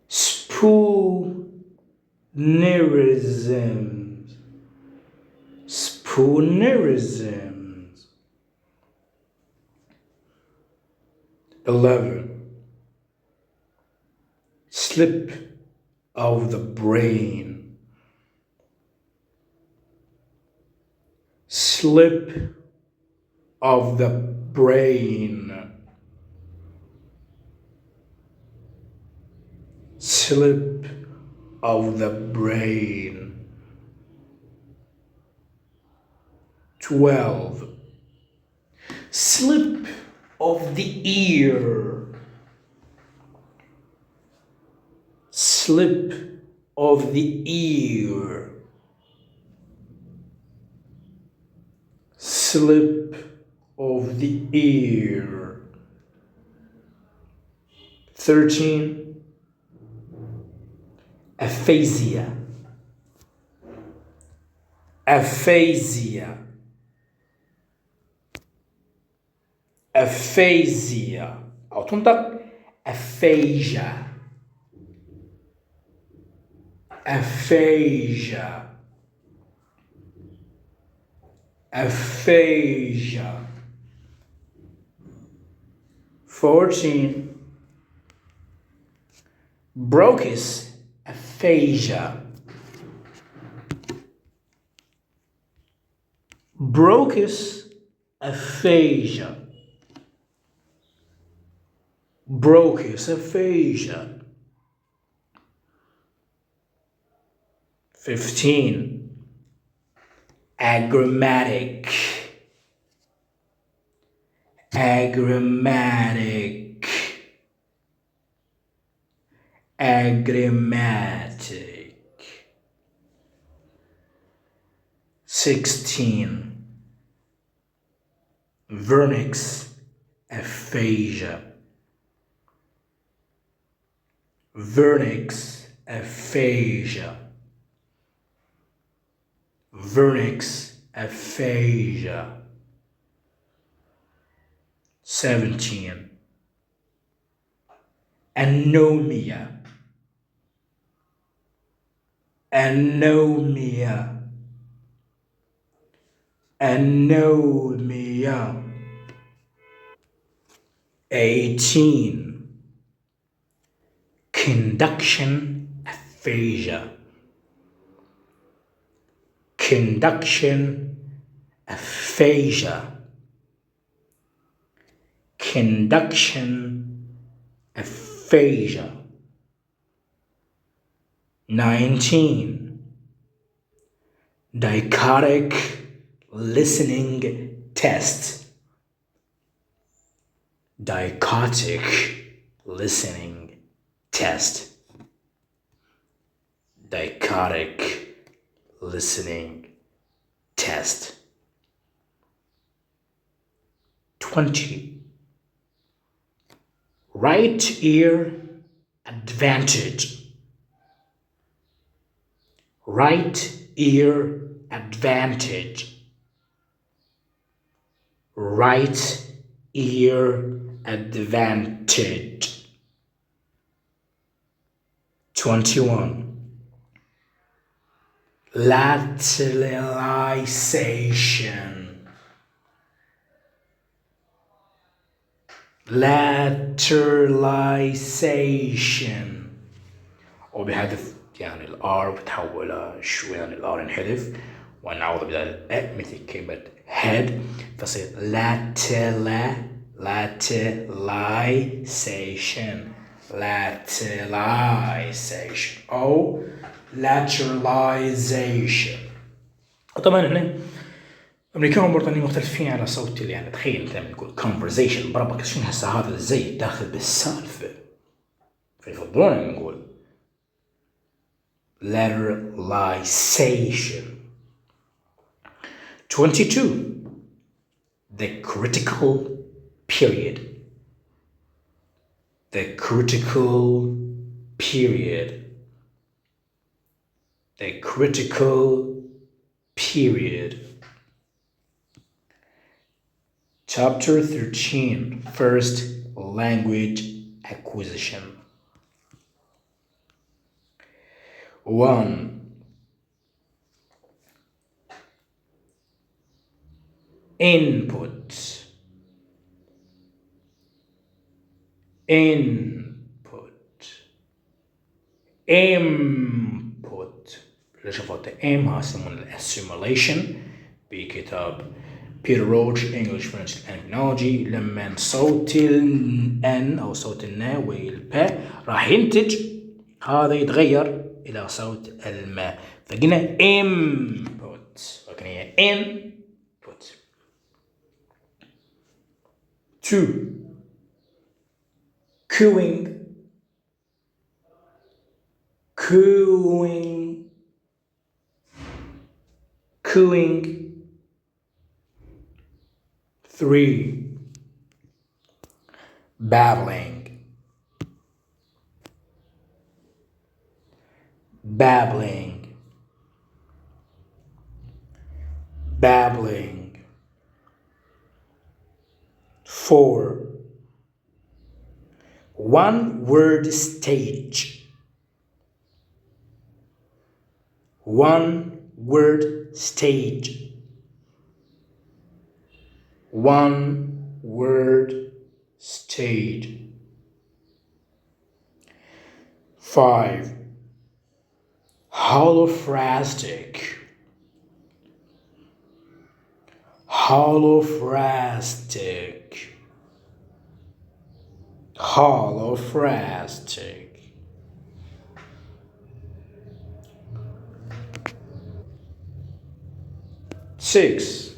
Spoonerisms. Spoonerisms. 11. Slip of the brain. Slip of the brain. Slip of the brain. 12. Slip of the ear. Slip of the ear. Slip of the ear. 13. Aphasia. Aphasia. Aphasia. أو تنطق aphasia. Aphasia. Aphasia. 14. Broca's aphasia. Broca's aphasia. Broca's aphasia. 15. Agrammatic. Agrammatic. Agrammatic. 16. Vernix aphasia. Vernix aphasia. Vernix aphasia. 17. Anomia. Anomia. Anomia. 18. Conduction aphasia. Conduction aphasia. Conduction aphasia. 19. Dichotic listening test. Dichotic listening test. Dichotic listening test. 20. Right ear advantage. Right ear advantage. Right ear advantage. 21. Lateralization. Lateralization. وبهدف يعني الآر بتحولها شوي يعني الآر انحذف ونعوض بدل الأ مثل كلمة head فصير lateralization. Lateralization أو lateralization. طبعا احنا الأمريكان والبريطانيين مختلفين على صوت يعني تخيل أنت لما تقول conversation بربك شنو هسه هذا الزي داخل بالسالفة فيفضلون نقول lateralization. 22 the critical period. The critical period. The critical period. Chapter 13 First language acquisition. 1 input. input اللي شفته ام ها يسمونه الاسيميليشن بكتاب بيتر روتش English French Terminology. لما صوت الان او صوت النا والبا راح ينتج هذا يتغير الى صوت الماء فقلنا input لكن هي input. 2 cooing. 3 babbling. 4 one word stage. 1 word stage. 1 word stage. 5 holophrastic. Holophrastic. 6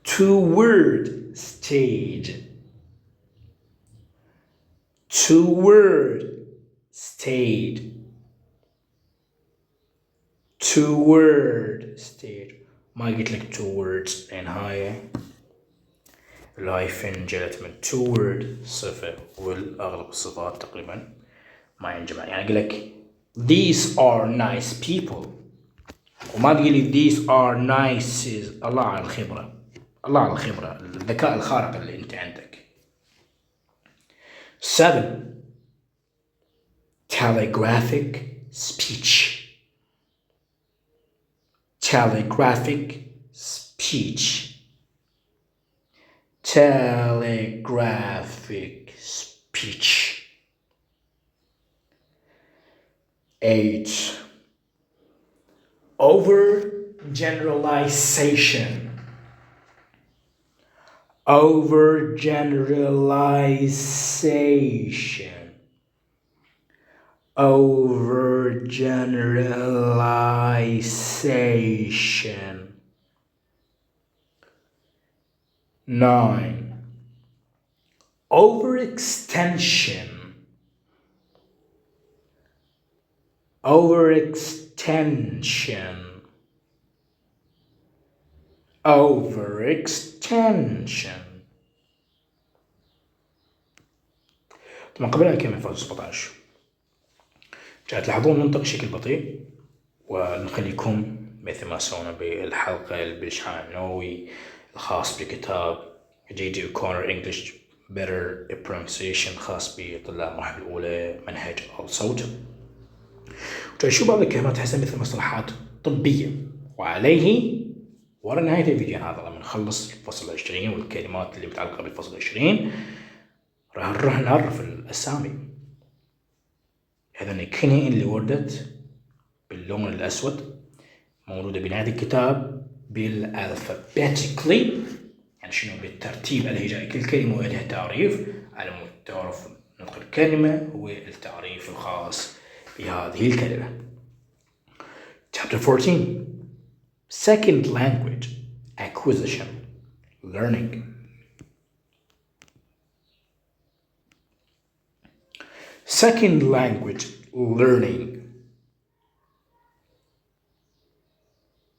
2-word stage. 2-word stage. 2-word stage. ما قلت لك 2 words لأن هاي الهايفن جلت من 2 word صفة والأغلب الصفات تقريبا ما ينجمع يعني أقول لك these are nice people وما تقول لي these are nice. الله على الخبرة الذكاء الخارق اللي أنت عندك. 7 telegraphic speech. Telegraphic speech. Telegraphic speech. 8 overgeneralization. Overgeneralization. Overgeneralization. 9 overextension. Overextension. Overextension. طبعا قبل أن نكمل فاز 17 جاء تلاحظون ننطق بشكل بطيء ونخليكم مثل ما سوينا بالحلقة بالإشعاع النووي الخاص بكتاب فيديو كورنر إنجليش better pronunciation خاص بطلاب المرحلة الأولى منهج الصوت. وشوف بعض الكلمات تحسها مثل مصطلحات طبية وعليه ورا نهاية الفيديو هذا لما نخلص الفصل 20 والكلمات اللي متعلقة بالفصل 20 راح نروح نعرف الأسامي. هذا الكلمة اللي وردت باللون الأسود موجودة بنهاية الكتاب بالalphabetically يعني شنو بالترتيب الهجائي. كل كلمة ولها تعريف على مود تعرف نطق الكلمة هو التعريف الخاص بهذه الكلمة. Chapter 14 second language acquisition learning. Second language learning.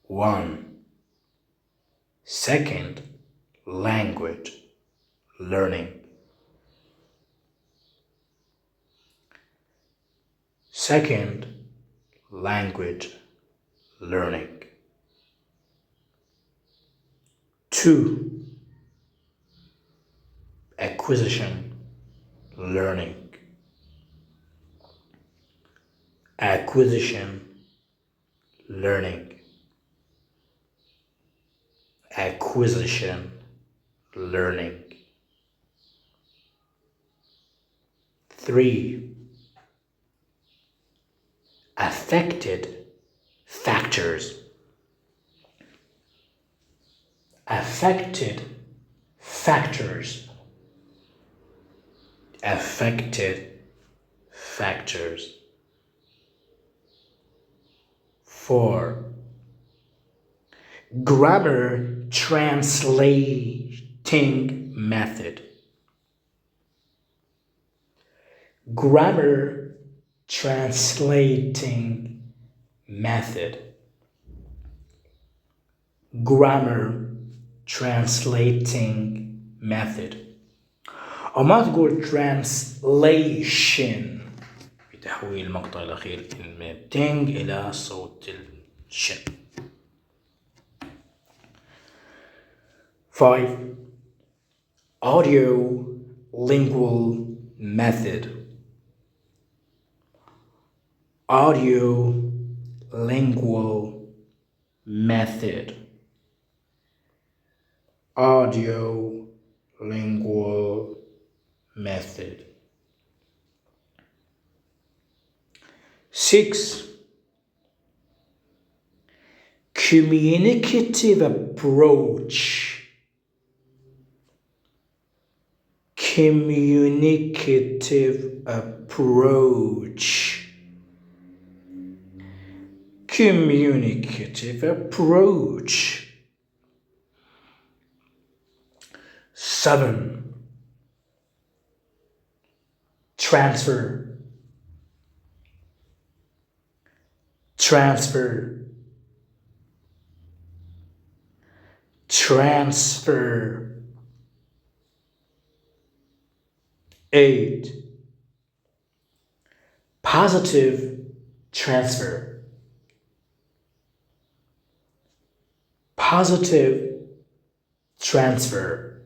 1. Second language learning. Second language learning. 2. Acquisition learning. Acquisition learning. Acquisition learning. 3. Affected factors. Affected factors. Affected factors. 4. Grammar translating method. Grammar translating method. Grammar translating method. أو ما تقول translation بتحويل المقطع الأخير من تنج إلى صوت الشن. 5. Audio lingual method. Audio lingual method. Audio lingual method. 6. Communicative approach. Communicative approach. Communicative approach. 7. Transfer. Transfer. Transfer. 8. Positive transfer. Positive transfer.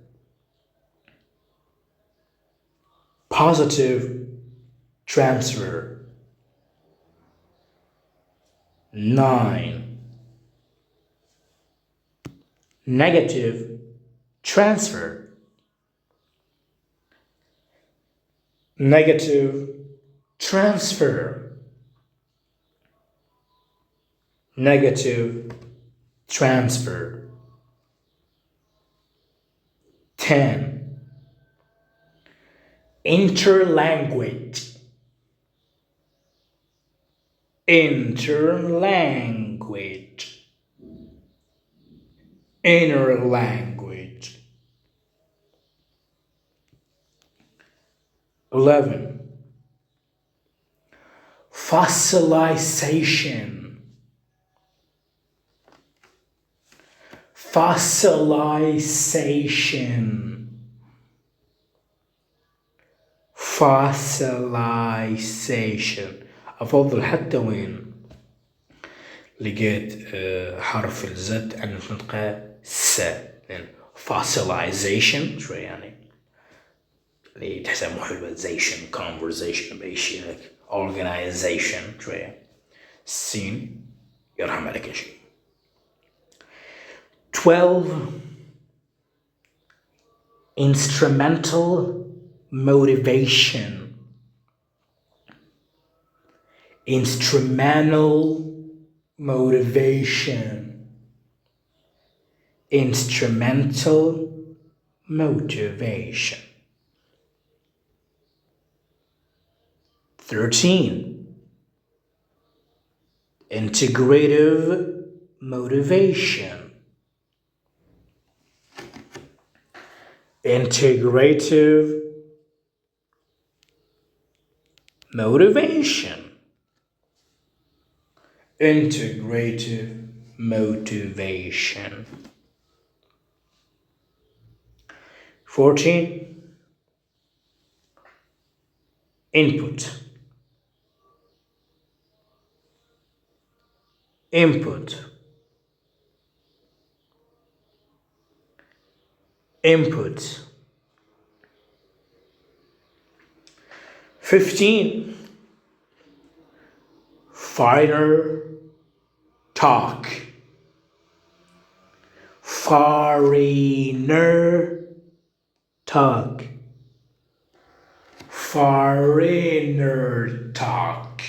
Positive transfer. 9. Negative transfer. Negative transfer. Negative transfer. 10. Interlanguage. Interlanguage. Interlanguage. 11. Fossilization. Fossilization. Fossilization. أفضل حتى وين لقيت حرف الزد عند نطقه س، لأن fossilization شوي يعني تحسها مو حلوة. زيشن conversation بأي شيء هيك. organization شوية. السين يرحم عليك شيء. 12. Instrumental motivation. Instrumental motivation. Instrumental motivation. 13. Integrative motivation. Integrative motivation. Integrative motivation. 14. Input. Input. Input. 15. Finer talk. Foreigner talk. Foreigner talk.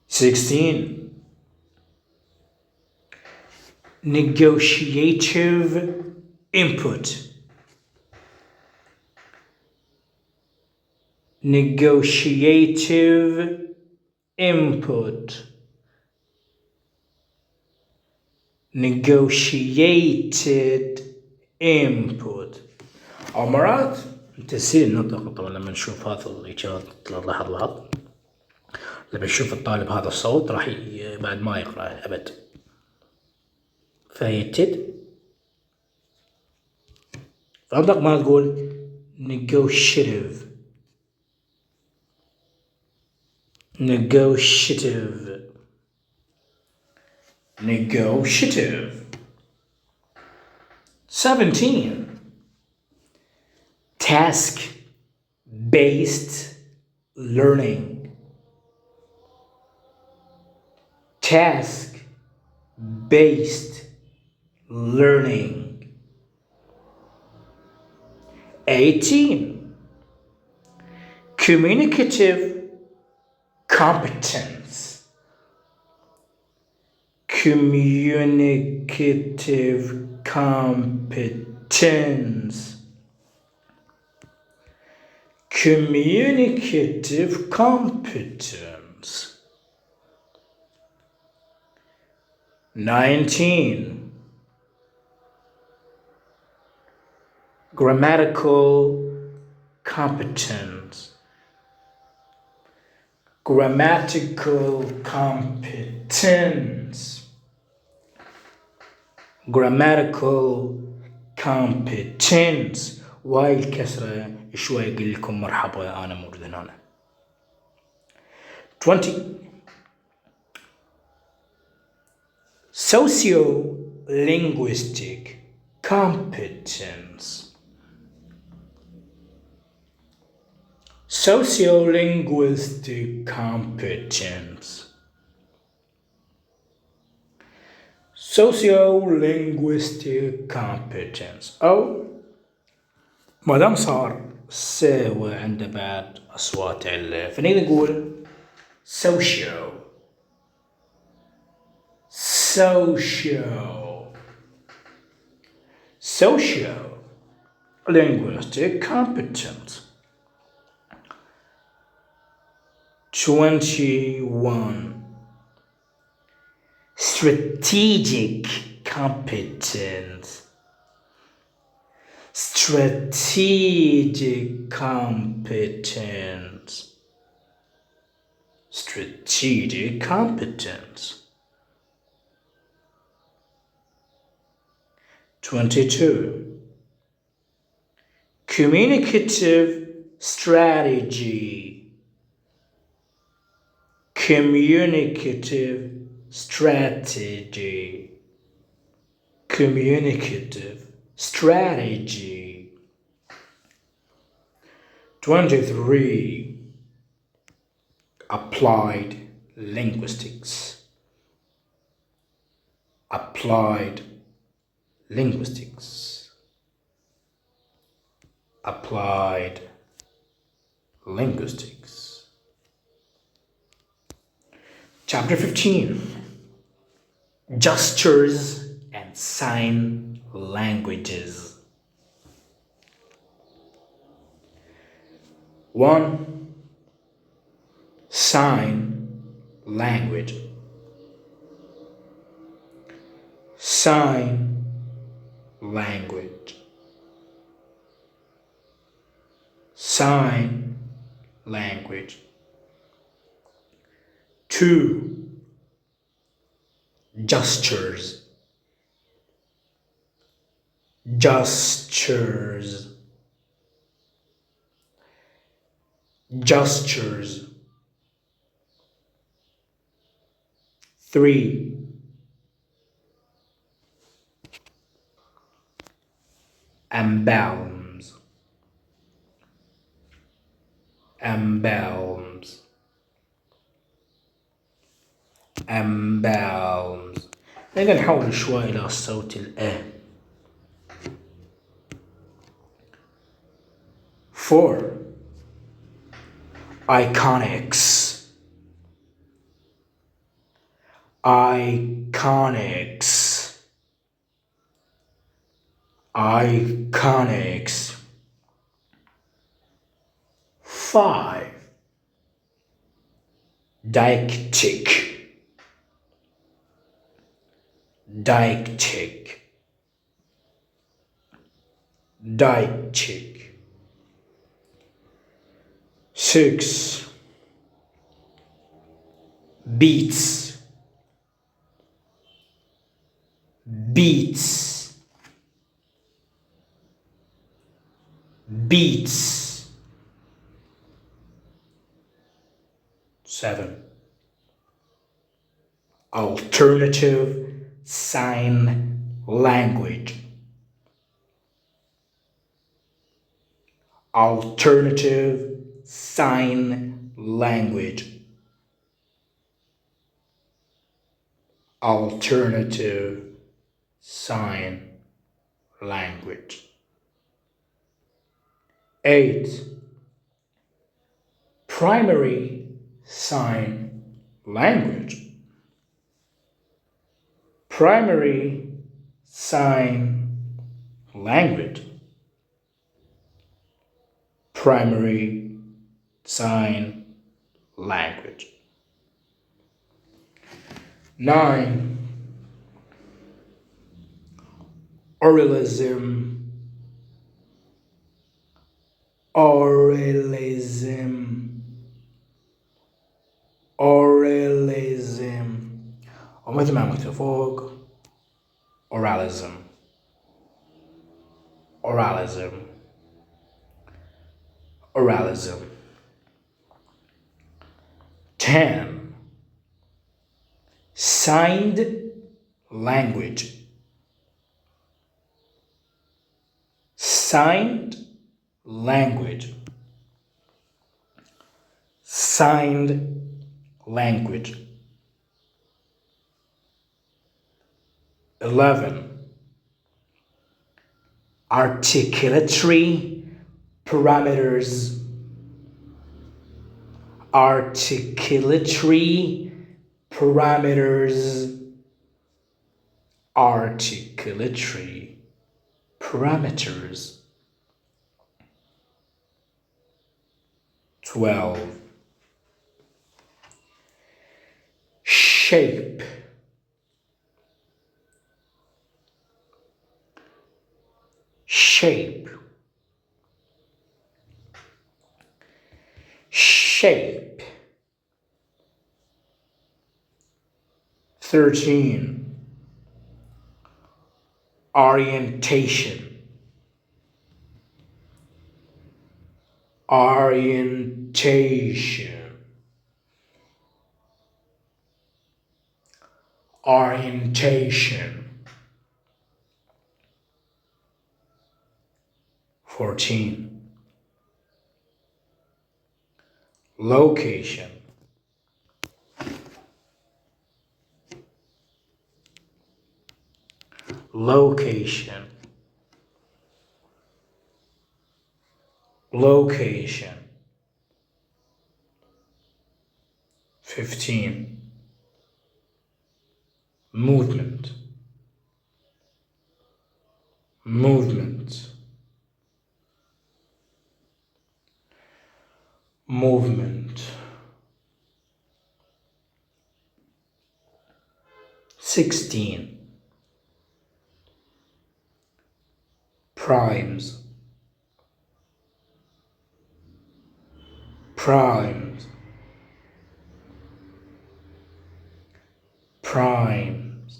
16. Negotiative input. Negotiative input. Negotiated input. أو مرات تسهيل النطق. طبعا لما نشوف هذا الإجابات لاحظ لما يشوف الطالب هذا الصوت راح بعد ما يقرأ أبد. فيتد فأنطق ما تقول negotiative. Negotiative. Negotiative. 17. Task-based learning. Task-based learning. 18. Communicative competence. Communicative competence. Communicative competence. 19. Grammatical competence. Grammatical competence. Grammatical competence. واي الكسرة شوي أقول لكم مرحبا أنا موجود هنا. 20. Sociolinguistic competence. Sociolinguistic competence. Sociolinguistic competence. أو ما دام صار سوى عنده بعد أصوات علة فنقدر نقول socio. Sociolinguistic competence. 21. Strategic competence. Strategic competence. Strategic competence. 22. Communicative strategy. Communicative strategy. Communicative strategy. 23. Applied linguistics. Applied linguistics. Applied linguistics. Chapter 15. Gestures and sign languages. 1. Sign language. sign language, sign language. 2. Gestures, gestures, gestures. 3. Emblems, emblems, emblems. نقدر نحول شوي إلى الصوت الأ. 4. Iconics, iconics, iconics. 5. Dictic, dictic, dictic. 6. Beats, beats, beats. 7. Alternative sign language, alternative sign language, alternative sign language. 8. Primary sign language, primary sign language, primary sign language. 9. Oralism, oralism, oralism. ومثل ما مكتوب فوق oralism, oralism, oralism. 10. Signed language, signed language, signed language. 11. Articulatory parameters, articulatory parameters, articulatory parameters. 12. Shape, shape, shape. 13. Orientation, orientation, orientation. 14. Location, location, location. 15. Movement, movement, movement. 16. primes, primes, primes.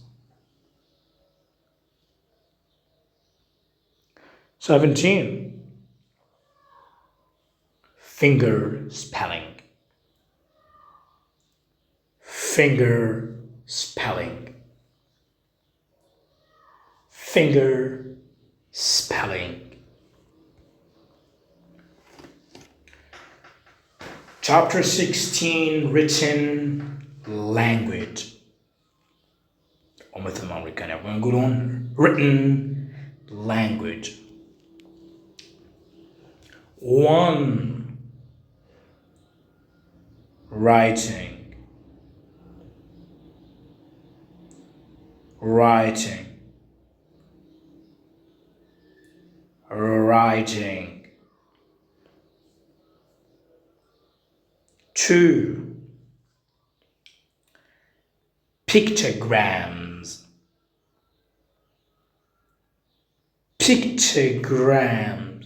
17. Finger spelling, finger spelling, finger spelling. Chapter 16, written language. أو مثل ما كانوا يقولون written language. 1. Writing, writing, writing. 2. Pictograms, pictograms,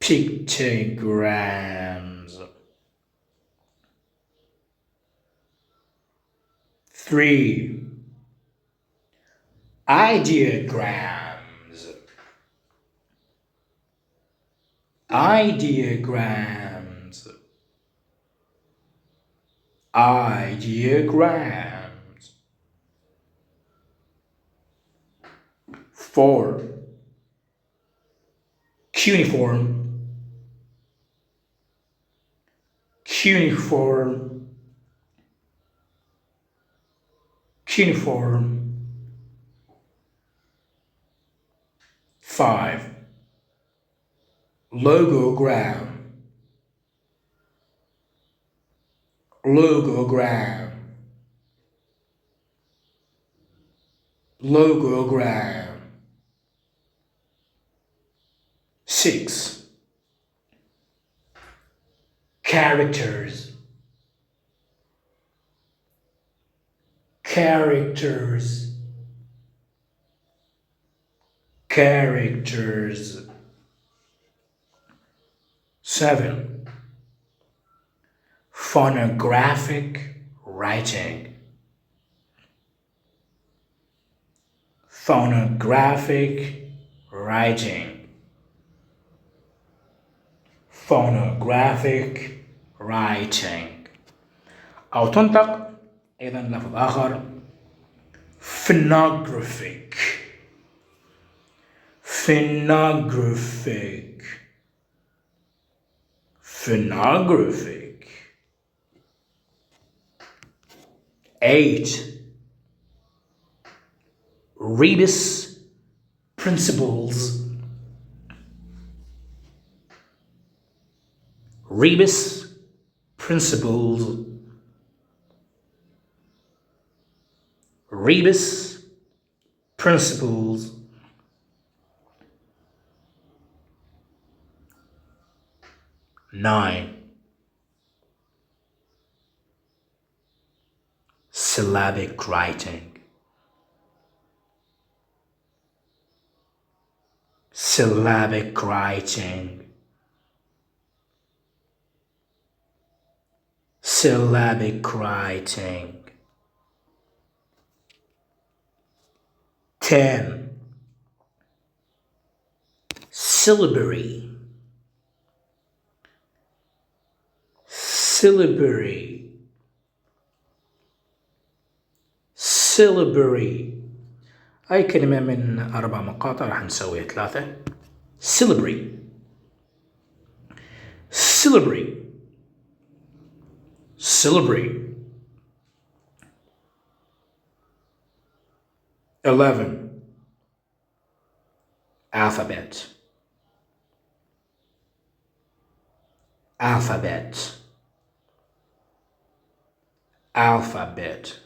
pictograms. 3. Ideograms, ideograms, ideograms. 4. Cuneiform, cuneiform, cuneiform. 5. Logogram, logogram, logogram. 6. Characters, characters, characters. 7. Phonographic writing, phonographic writing, phonographic writing. أو تنطق أيضا لفظ آخر phonographic, phonographic, phonographic. 8. Rebus principles, rebus principles, rebus principles. 9. Syllabic writing, syllabic writing, syllabic writing. 10. Syllabary, syllabary, syllabary. أي كلمة من 4 مقاطع راح نسويها 3. syllabary, syllabary, syllabary. 11. Alphabet, alphabet, alphabet.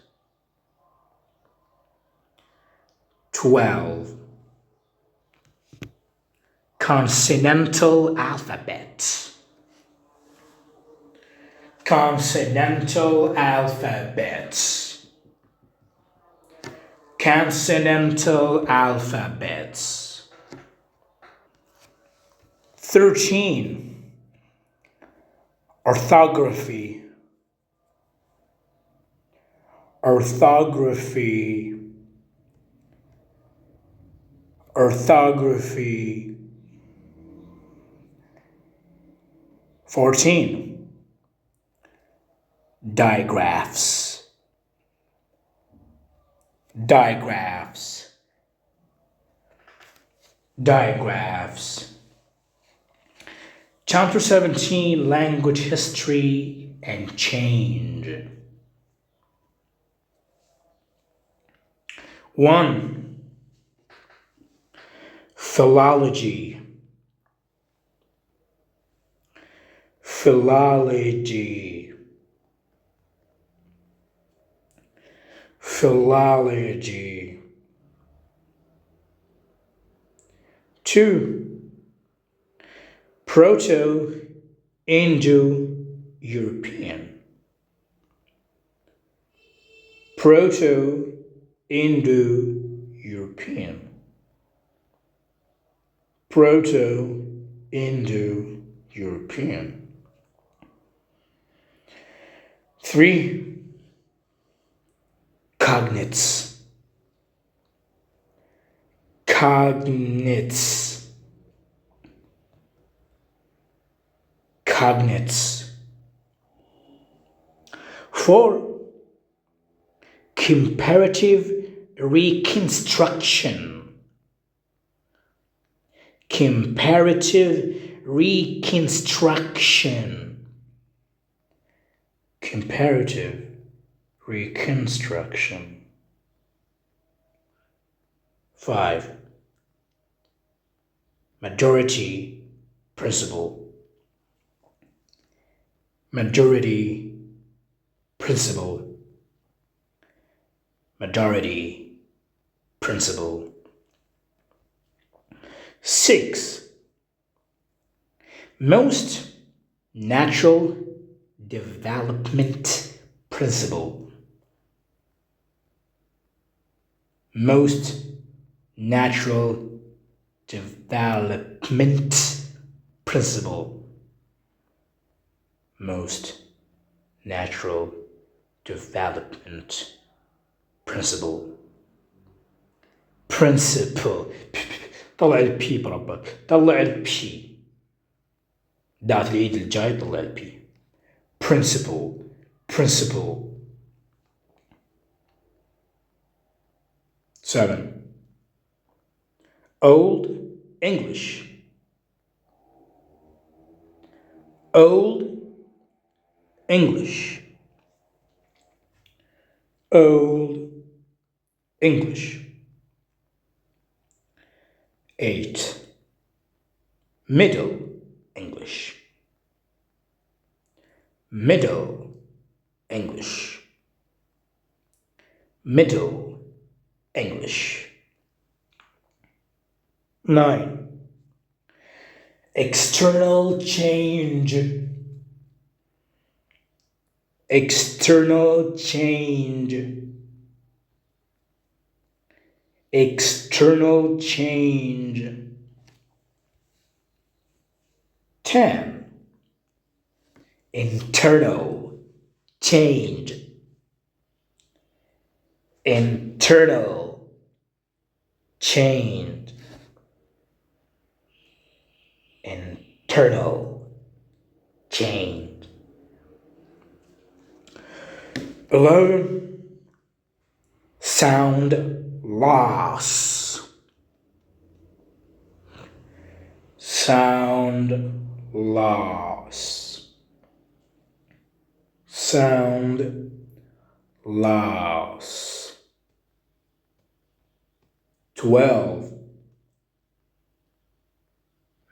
12. Consonantal alphabet, consonantal alphabet, consonantal alphabets. 13. Orthography. Orthography. Orthography. 14. Digraphs. Digraphs. Digraphs. Chapter 17, Language History and Change. 1. Philology. Philology. Philology. 2. Proto-Indo-European. Proto-Indo-European. Proto-Indo-European. 3. Cognates. Cognates. Cognates. 4. Comparative reconstruction. Comparative reconstruction. Comparative reconstruction. 5. Majority principle. Majority principle. Majority principle. 6. Most natural development principle. Most natural development principle. Most natural development principle. Principle. طلع البي بربك. طلع البي. دعت الإيد الجاي طلع البي. Principle. Principle. 7. Old English. Old English. Old English. 8. Middle English. Middle English. Middle English. 9. External change. External change. External change. 10. Internal change. Internal change. Internal change. 11. Sound loss. Sound loss. Sound loss. 12.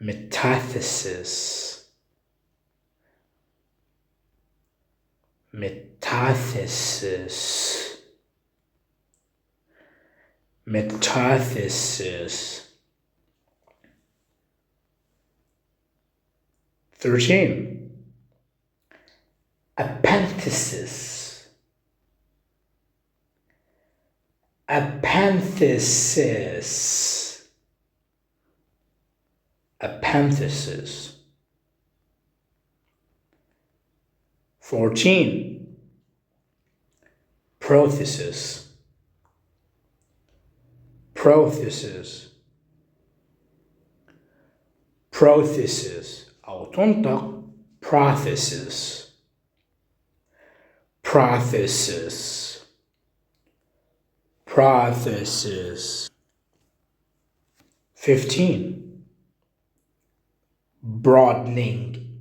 Metathesis. Metathesis. Metathesis. 13. Epenthesis. Epenthesis. Epenthesis. 14. Prothesis. Prothesis. Prothesis أو تنطق prothesis. Prothesis. Prothesis. 15. Broadening.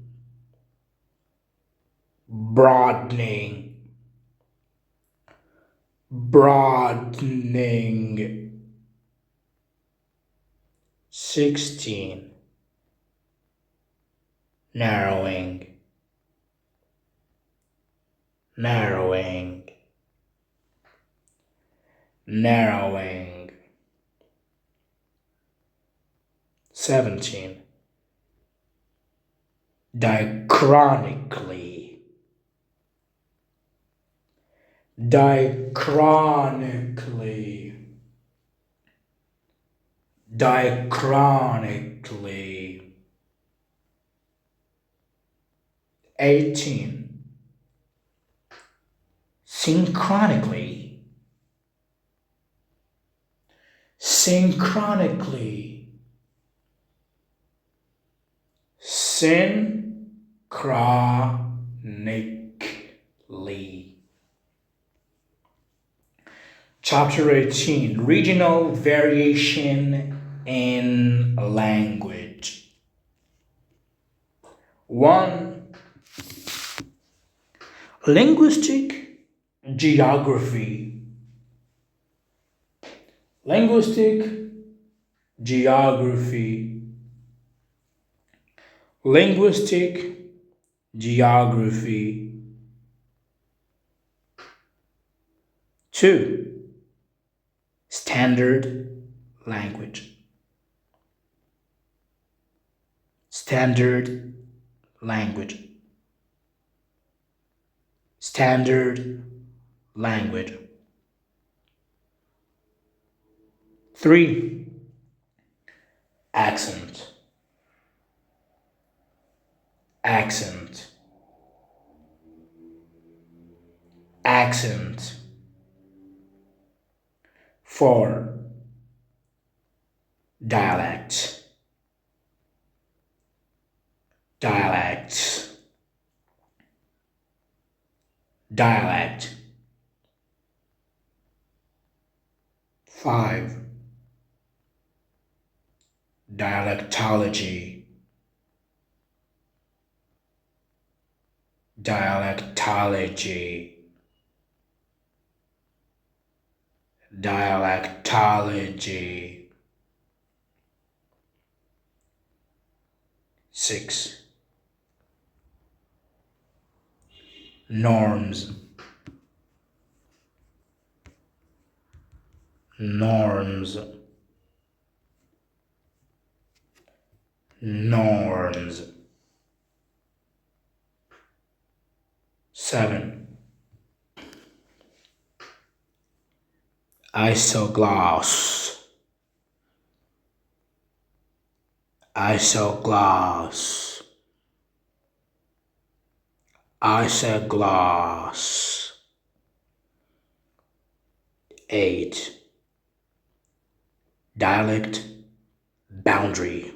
Broadening. Broadening. 16. Narrowing. Narrowing. Narrowing. 17. Diachronically. Diachronically. Diachronically. 18. Synchronically. Synchronically. Synchronically. Chapter 18. Regional variation in language. 1. Linguistic geography. Linguistic geography. Linguistic geography. 2. Standard language. Standard language. Standard language. 3. Accent. Accent. Accent. 4. Dialect. Dialect. Dialect. 5. Dialectology. Dialectology. Dialectology. 6. Norms. Norms. Norms. 7. Isogloss. Isogloss. Isogloss. 8. Dialect boundary.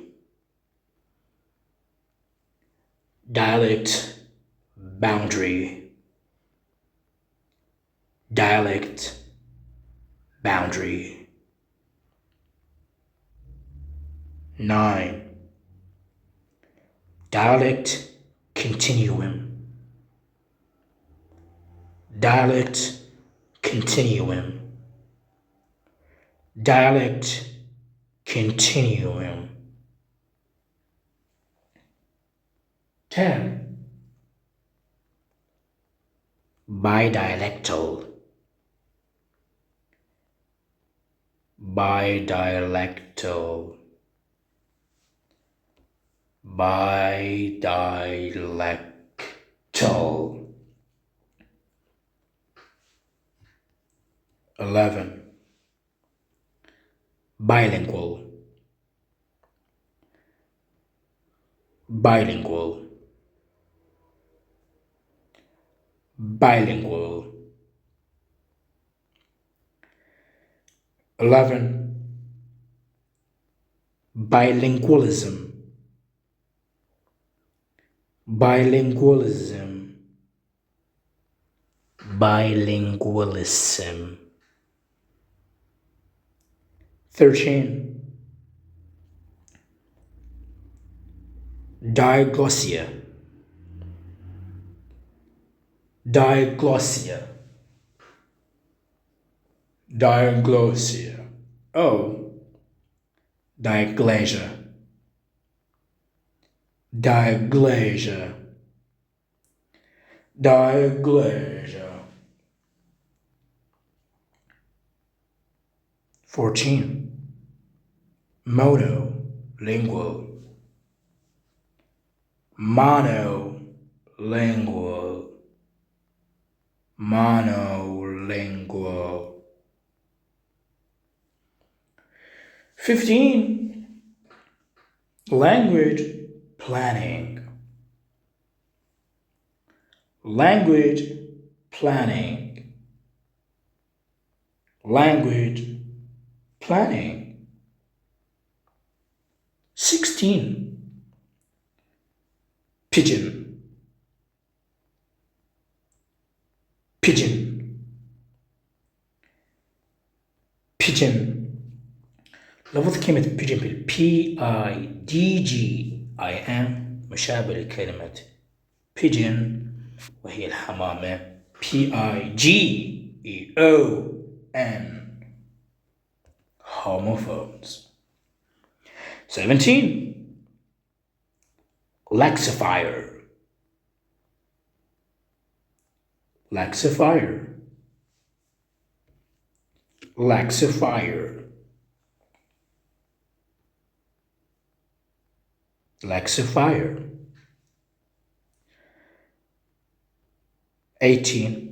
Dialect boundary. Dialect boundary. 9. Dialect continuum. Dialect continuum. Dialect continuum. 10. Bidialectal. Bidialectal. Bidialectal. 11. bilingual, bilingual, bilingual. 11. Bilingualism, bilingualism, bilingualism. 13. Diglossia, diglossia, diglossia. O. Diglasia, diglasia, diglasia. 14. Monolingual, monolingual, monolingual. 15. Language planning, language planning, language planning. 16. Pigeon, pigeon, pigeon. لفظ كلمة pigeon PIDGIN مشابه لكلمة pigeon وهي الحمامة PIGEON. Homophones. 17. Lexifier, lexifier, lexifier, lexifier. 18.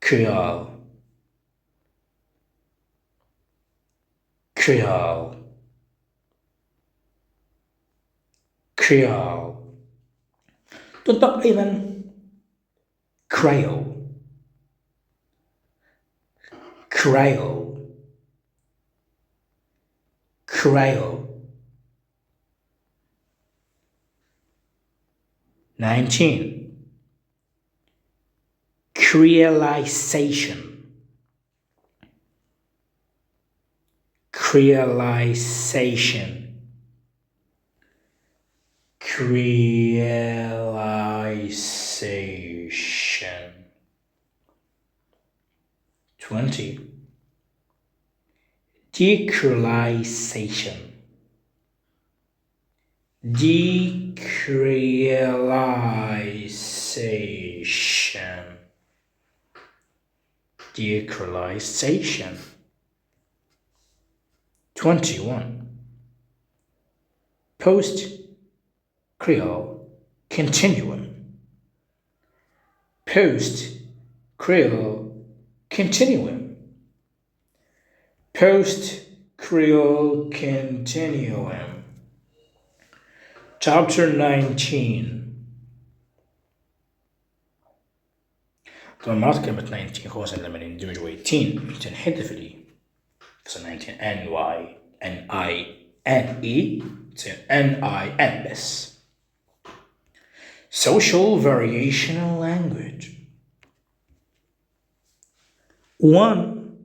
Creole, Creole, Creole. تنطق أيضا Creole, Creole, Creole. 19. Creolization, creolization, creolization. 20. Decreolization, decreolization, decreolization. 21. Post-Creole continuum, post-Creole continuum, post-Creole continuum. Chapter 19. طبعا مرات كلمة 19 خصوصا لما يندمجوا 18 تنحذف لي. فصل 19 NY NINE تصير NIN بس. Social variational language. 1.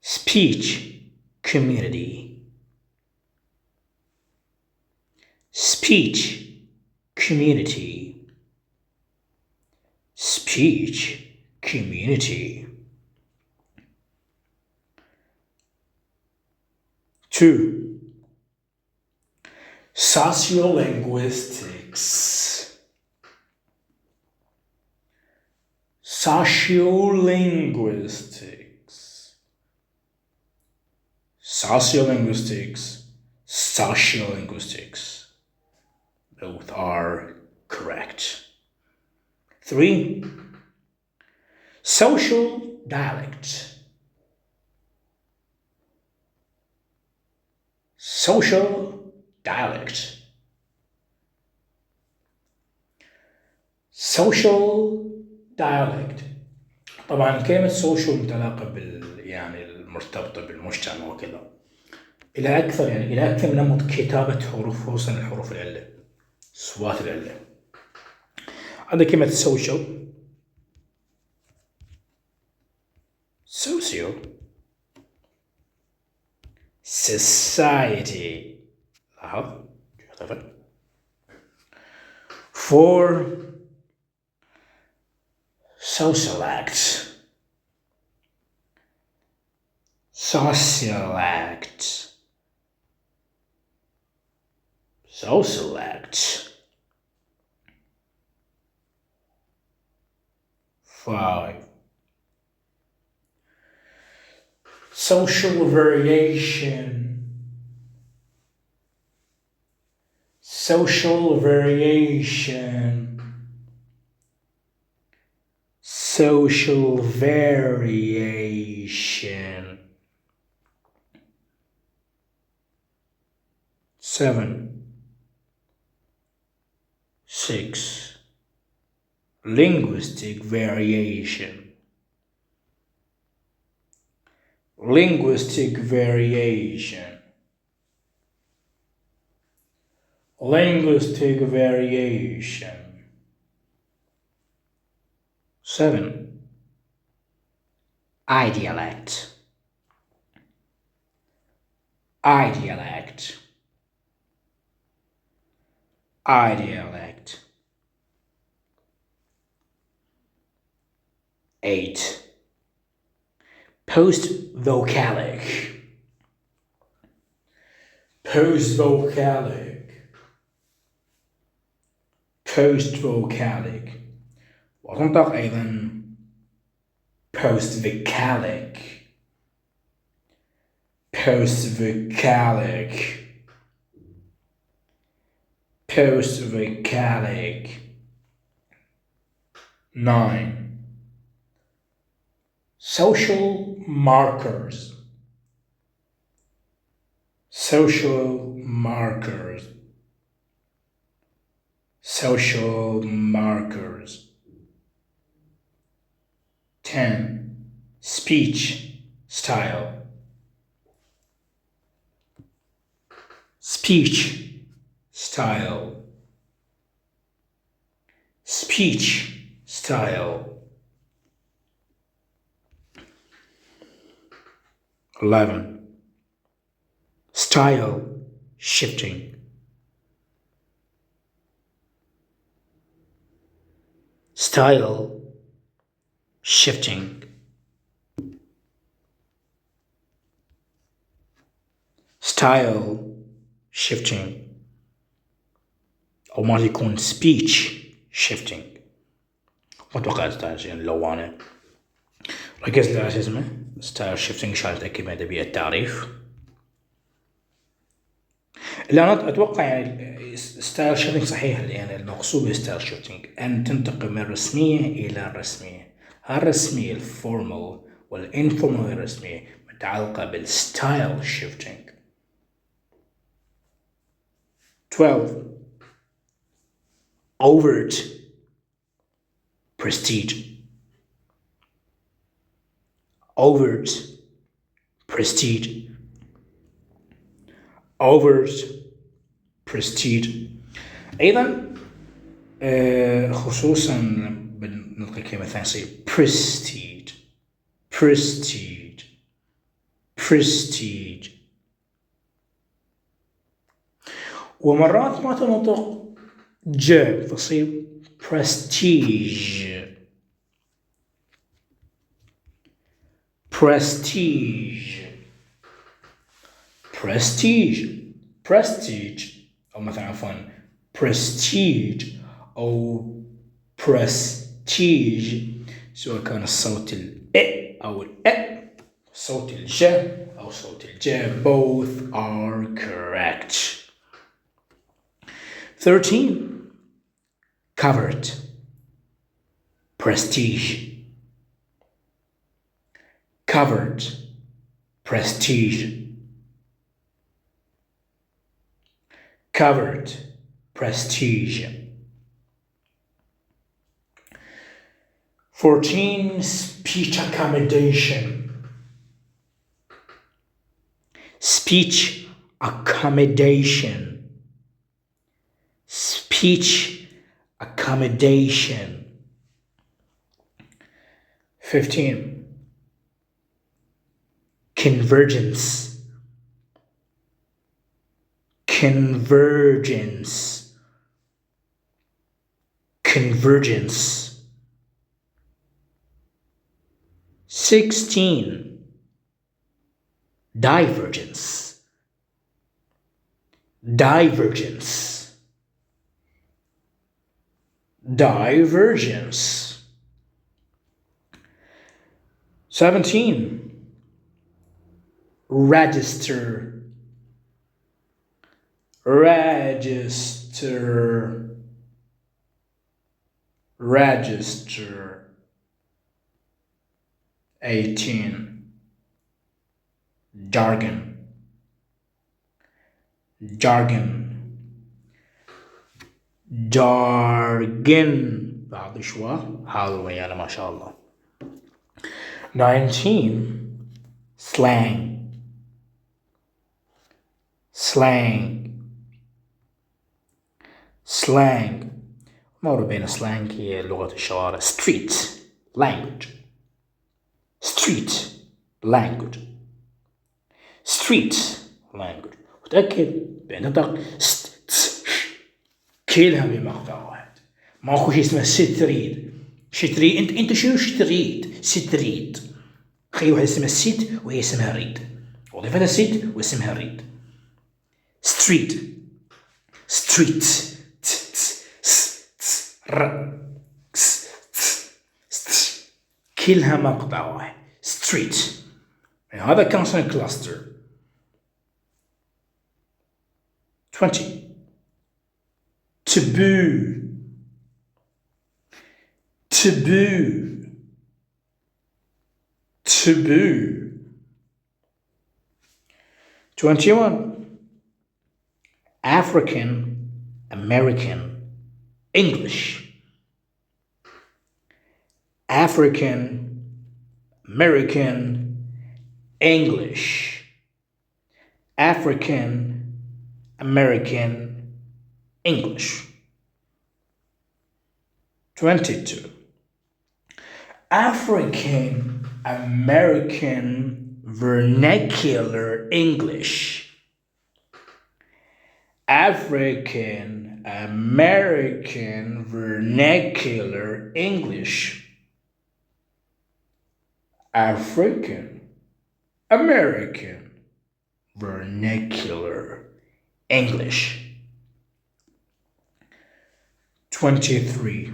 Speech community, speech community, speech community. 2. Sociolinguistics, sociolinguistics, sociolinguistics, sociolinguistics. Both are correct. 3. Social dialect, social dialect. social dialect. طبعا كلمة social متعلقة يعني المرتبطة بالمجتمع وكذا. إلى أكثر من نمط كتابة حروف، خصوصا الحروف العلة، صوات العلة. عندك كلمة social، socio، society. لاحظ يختلف. for social act، social act، social act. 5 social variation، social variation، social variation. 7 6 linguistic variation، linguistic variation، linguistic variation. 7 idialect، idialect، idialect. 8 post-vocalic، post-vocalic، post-vocalic. وتنطق أيضا post-vocalic، post-vocalic، post-vocalic. 9 social markers، social markers، social markers. 10 speech style، speech style، speech style. 11 style shifting، style shifting. style shifting، أو ما يكون speech shifting. ما أتوقع ستايل يعني لو أنا ركزت على شو اسمه ستايل شيفتنج عشان أتأكد من أدبية التعريف. اللي أنا أتوقع يعني ستايل شيفتنج صحيح، يعني المقصود بالستايل شيفتنج أن تنتقل من الرسمية إلى الرسمية. الرسمية الفورمال والانفورمال الرسمية متعلقة بالستايل شيفتنج. 12 overt prestige، overt prestige، overt prestige. أيضا خصوصا بنلقي كلمة ثانية prestige، prestige، prestige. ومرات ما تنطق ج تصير prestige، prestige، prestige، prestige. أو مثلا عفوا prestige أو prestige، سواء كان الصوت ال أو ال صوت الج أو صوت الج. both are correct. 13 covered prestige، covered prestige. covered, prestige. 14, speech accommodation. Speech accommodation. Speech accommodation. 15, convergence. Convergence. Convergence. 16, divergence. Divergence. Divergence. 17, register. Register. Register. 18, jargon. Jargon. jargon. بعد شوي هذا ويانا ما شاء الله. 19, slang. Slang. Slang. ما بين slang هي لغة الشوارع. Street language. Street language. Street language. وتأكد بأن تنطق كلها بمقطع واحد. ماكو شيء اسمه ستريد. شتريد انت شنو شتريد؟ ستريد. خلي واحد اسمها ست وهي اسمها ريد. وظيفتها ست واسمها ريد. Street. Street. كلها مقطع واحد. Street. يعني هذا consonant cluster. 20, taboo. Taboo. Taboo. 21, African American English. African American English. African American English. 22, African American Vernacular English. African American Vernacular English. African American Vernacular English. 23,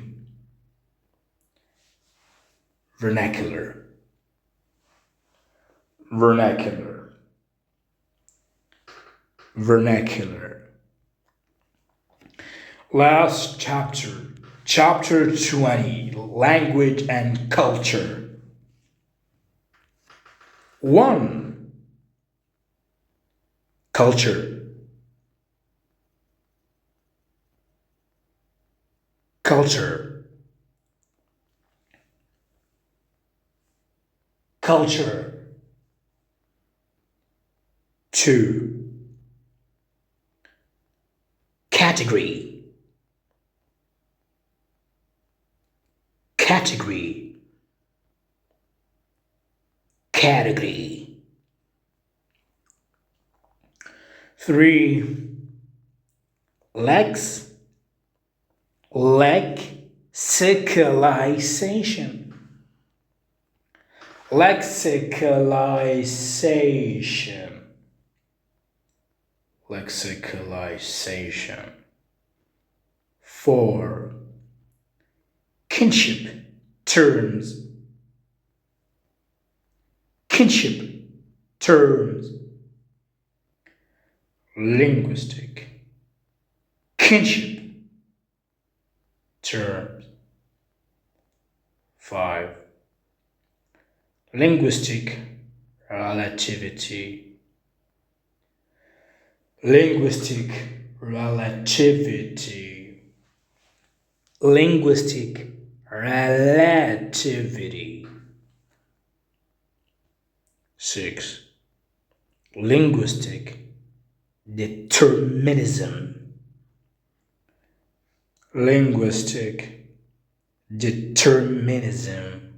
vernacular. Vernacular. Vernacular. Last chapter, chapter 20, language and culture. 1, culture. Culture. Culture. 2, category. Category. Category. 3, lex. Lexicalization. Lexicalization. Lexicalization. 4, kinship terms. Kinship terms. Linguistic. Kinship terms. 5, linguistic relativity. Linguistic relativity, linguistic relativity. 6. Linguistic determinism, linguistic determinism,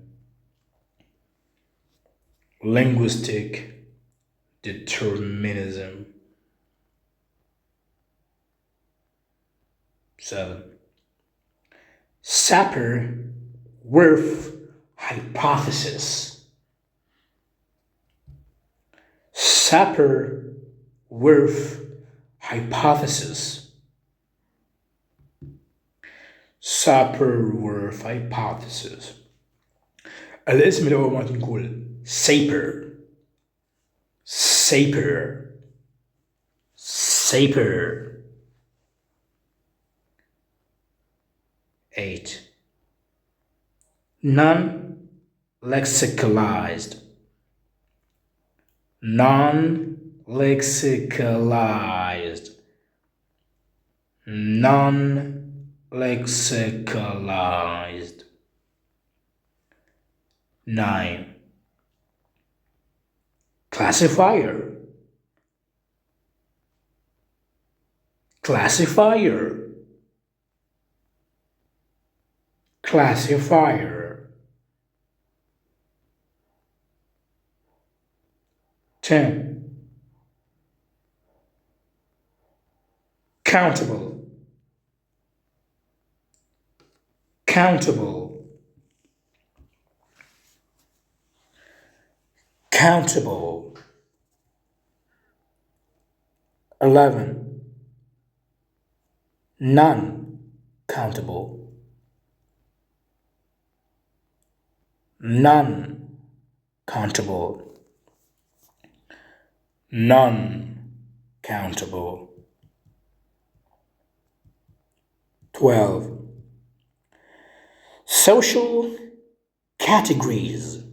linguistic determinism. 7. Sapir-Whorf hypothesis, Sapir-Whorf hypothesis, Sapir-Whorf hypothesis. الاسم اللي هو ما نقول Sapir, Sapir, Sapir. 8. Non-lexicalized, non-lexicalized, non-lexicalized. 9. Classifier, classifier, classifier. 10. Countable, countable, countable. 11. Non-countable, non-countable, non-countable. 12. Social categories,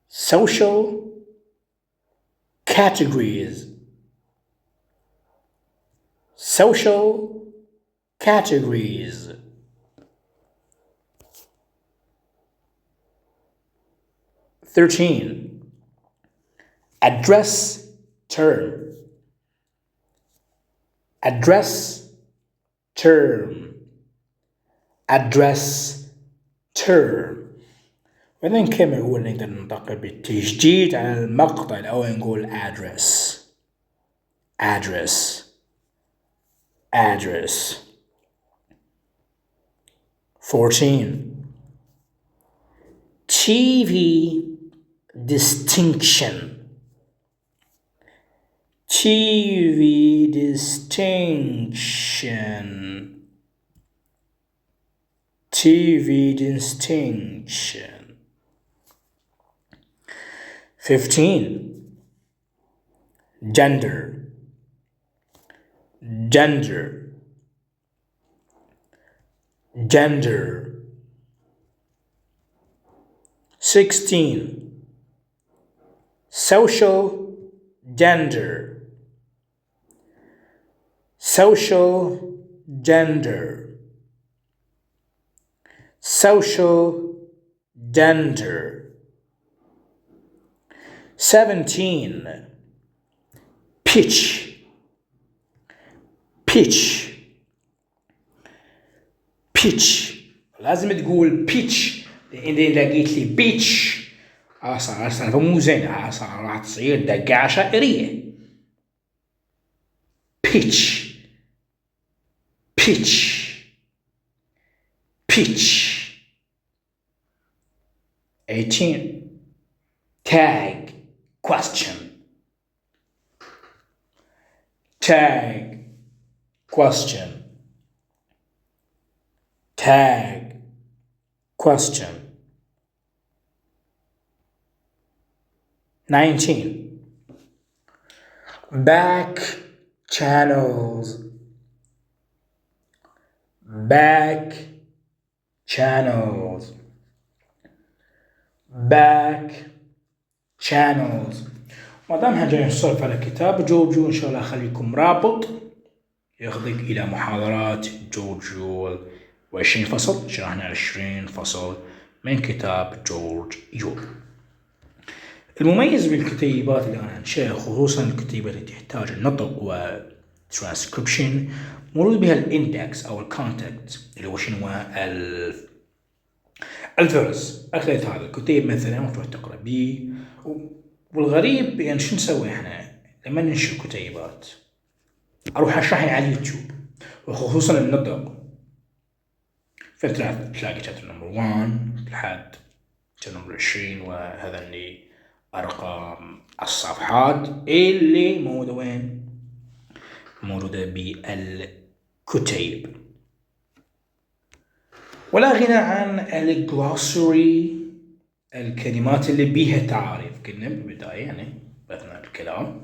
social categories, social categories. 13. Address term, address term, address term. وإذا نكمل نقول نقدر ننتقل بالتشديد على المقطع الأول نقول address, address, address. 14. TV distinction, TV distinction, TV distinction. 15. Gender, gender, gender. 16. Social gender, social gender, social gender. 17. Pitch, pitch, pitch. لازم تقول pitch لأن إذا قلت لي pitch صار مو زين، صار راح تصير دقة عشائرية. pitch, pitch, pitch. 18. Tag, question, tag, question, tag, question. 19. Back channels, back channels, back channels. ما دام جاي نسولف على كتاب جورج إن شاء الله أخليكم رابط ياخذك إلى محاضرات جورج يول و20 فصل. شرحنا 20 فصل من كتاب جورج يول. المميز بالكتيبات اللي أنا أنشأها خصوصا الكتيبة التي تحتاج النطق وترانسكريبشن مرود بها الاندكس أو الكونتاكت اللي هو شنو الفرز. أخذت هذا الكتيب مثلا وتروح تقرأ بيه. والغريب يعني شو نسوي احنا لما ننشر كتيبات؟ أروح أشرحها على اليوتيوب وخصوصا النطق، فتلاقي شابتر نمبر 1 لحد شابتر نمبر 20 وهذا اللي أرقام الصفحات اللي موجودة وين؟ موجودة بالكتيب. ولا غنى عن الجلوسري، الكلمات اللي بيها تعاريف. قلنا بالبداية يعني بأثناء الكلام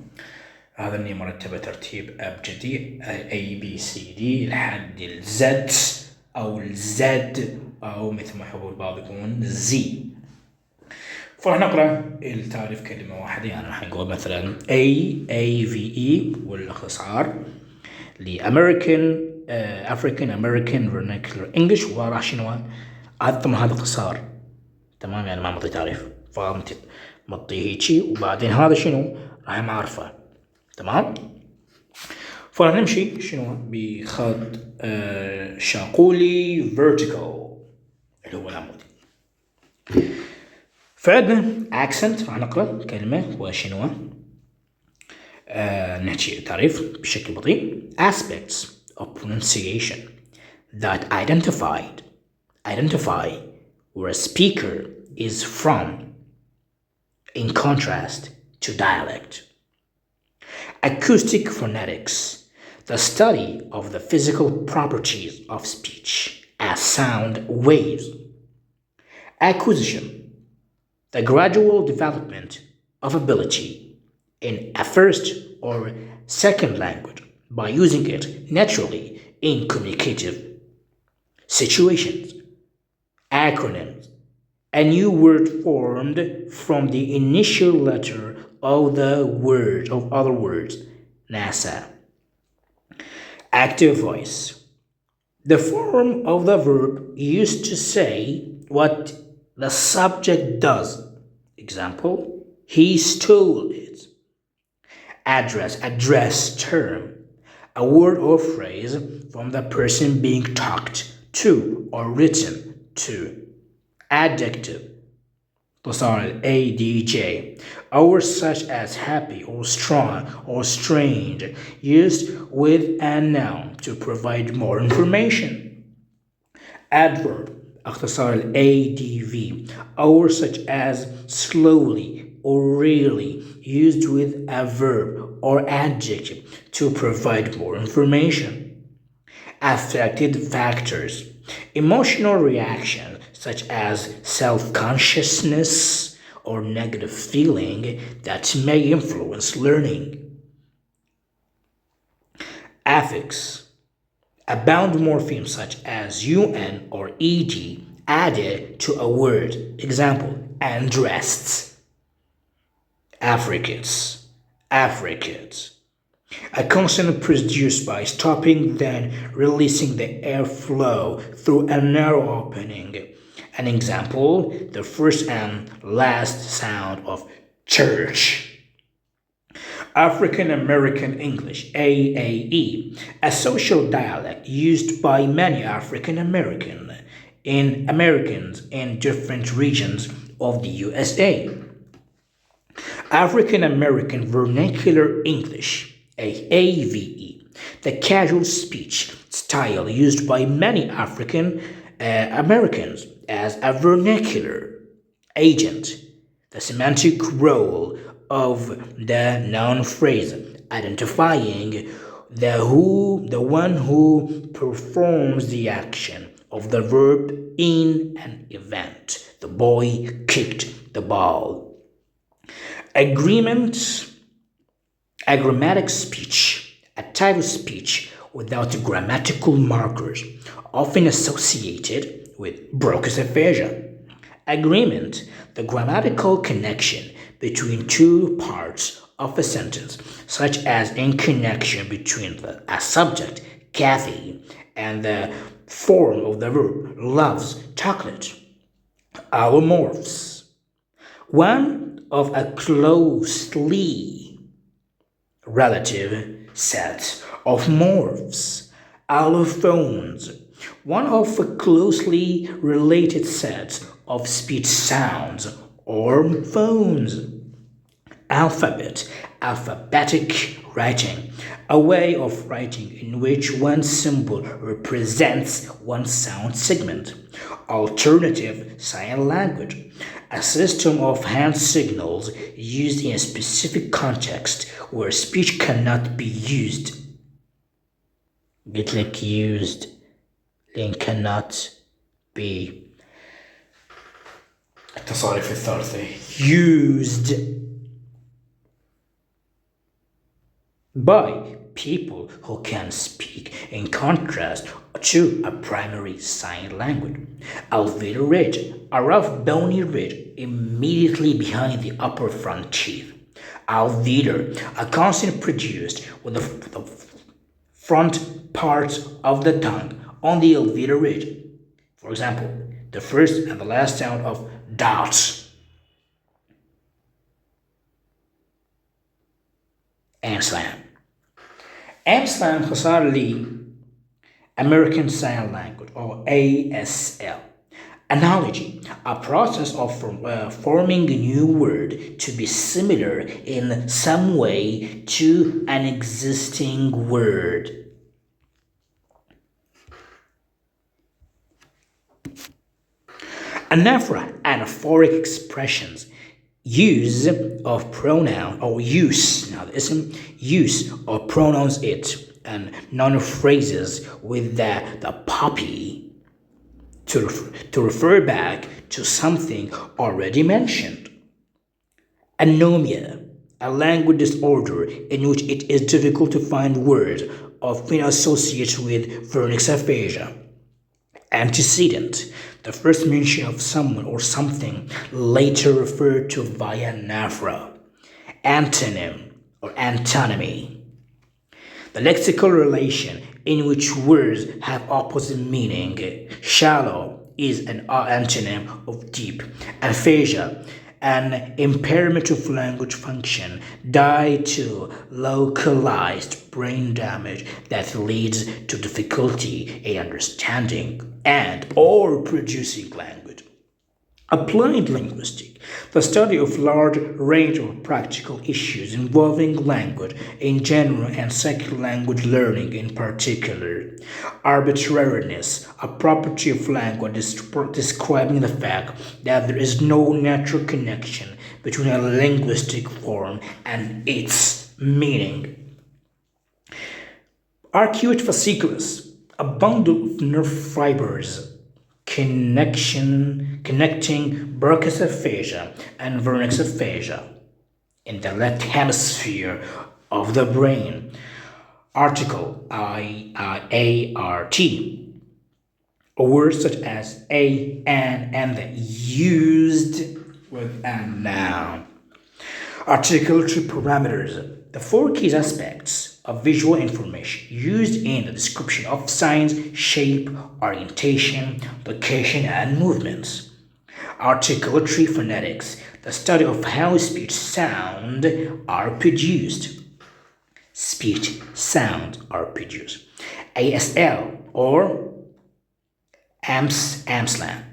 هذا اللي مرتبة ترتيب أبجدي A B C D لحد الZ أو الزد أو مثل ما يحبوا البعض يقولون Z. فراح نقرأ التعريف كلمة واحدة. يعني راح نقول مثلا AVE والاختصار لأمريكان African American Vernacular English، وراح شنو هذا اختصار تمام. يعني ما معطي تعريف فمعطيه هيجي وبعدين هذا شنو راح معرفه تمام. فراح نمشي شنو بخط شاقولي vertical اللي هو العمودي. فعندنا accent راح نقرأ كلمة وشنو نحكي تعريف بشكل بطيء. aspects of pronunciation that identify where a speaker is from in contrast to dialect. Acoustic phonetics, the study of the physical properties of speech as sound waves. Acquisition, the gradual development of ability in a first or second language by using it naturally in communicative situations. Acronyms, a new word formed from the initial letter of other words. NASA. Active voice, the form of the verb used to say what the subject does. Example, he stole it. Address term, a word or phrase from the person being talked to or written to. Adjective, ADJ, a word such as happy or strong or strange used with a noun to provide more information. Adverb, ADV, a word such as slowly or rarely used with a verb or adjective to provide more information. Affected factors, emotional reaction such as self-consciousness or negative feeling that may influence learning. Affix, a bound morpheme such as UN or ED added to a word. Example, undressed. Affricates, a consonant produced by stopping then releasing the airflow through a narrow opening. An example, the first and last sound of church. African American English, AAE, a social dialect used by many African Americans in different regions of the USA. African American Vernacular English, AVE, the casual speech style used by many African Americans as a vernacular agent. The semantic role of the noun phrase identifying the one who performs the action of the verb in an event. The boy kicked the ball. Agrammatic speech, a type of speech without grammatical markers, often associated with Broca's aphasia. Agreement, the grammatical connection between two parts of a sentence, such as in connection between a subject, Kathy, and the form of the verb, loves chocolate. Allomorphs. One of a closely relative set of morphs. Allophones. One of a closely related set of speech sounds or phones. Alphabet. Alphabetic writing, a way of writing in which one symbol represents one sound segment. Alternative sign language, a system of hand signals used in a specific context where speech cannot be used. Get like used, then cannot be. التصاريف الثالثة used by people who can speak, in contrast to a primary sign language. Alveolar ridge, a rough bony ridge immediately behind the upper front teeth. Alveolar, a consonant produced with the front part of the tongue on the alveolar ridge. For example, the first and the last sound of dot. And slam. AMSLAN اختصار ل American Sign Language or ASL. Analogy, a process of forming a new word to be similar in some way to an existing word. Anaphoric expressions, use of pronoun or use of pronouns it, and non-phrases with the puppy to refer back to something already mentioned. Anomia, a language disorder in which it is difficult to find words often associated with pharynx aphasia. Antecedent, the first mention of someone or something later referred to via anaphora. Antonym or antonymy, the lexical relation in which words have opposite meaning. Shallow is an antonym of deep. Aphasia, an impairment of language function due to localized brain damage that leads to difficulty in understanding and or producing language. Applied linguistics, the study of large range of practical issues involving language in general and second language learning in particular. Arbitrariness, a property of language describing the fact that there is no natural connection between a linguistic form and its meaning. Arcuate fasciculus, a bundle of nerve fibers connecting brachysaphasia and pharynx aphasia in the left hemisphere of the brain. Article IART, words such as a, an, and the used with a noun. Articulatory parameters, the four key aspects of visual information used in the description of signs, shape, orientation, location, and movements. Articulatory phonetics, the study of how speech sounds are produced. Speech sounds are produced. ASL or AMSLAN,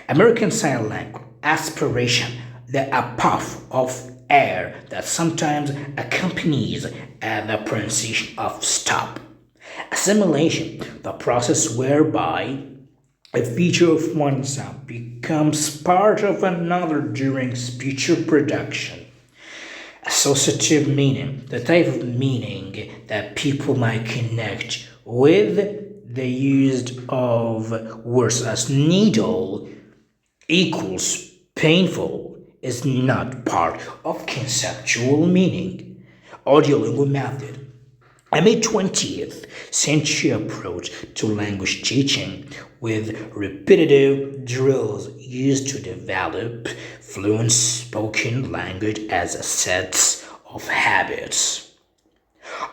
American Sign Language, aspiration, a puff of air that sometimes accompanies the pronunciation of stop. Assimilation, the process whereby a feature of one sound becomes part of another during speech production. Associative meaning, the type of meaning that people might connect with the use of words as needle equals painful is not part of conceptual meaning. Audiolingual method, a mid-20th century approach to language teaching with repetitive drills used to develop fluent spoken language as a set of habits.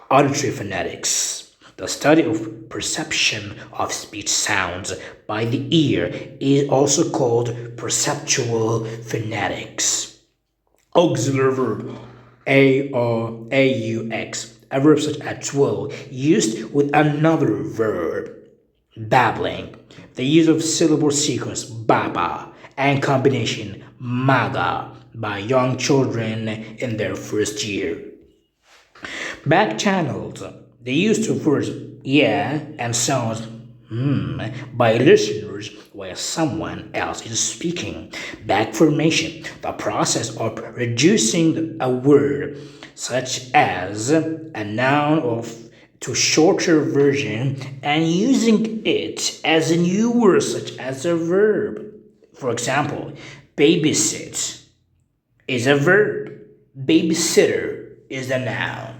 Auditory phonetics, the study of perception of speech sounds by the ear, is also called perceptual phonetics. Auxiliary verb, aux, a verb such as will, used with another verb. Babbling, the use of syllable sequence baba and combination maga by young children in their first year. Back channels, the use of words yeah and sounds by listeners while someone else is speaking. Back formation, the process of reducing a word such as a noun to shorter version and using it as a new word such as a verb. For example, babysit is a verb, babysitter is a noun.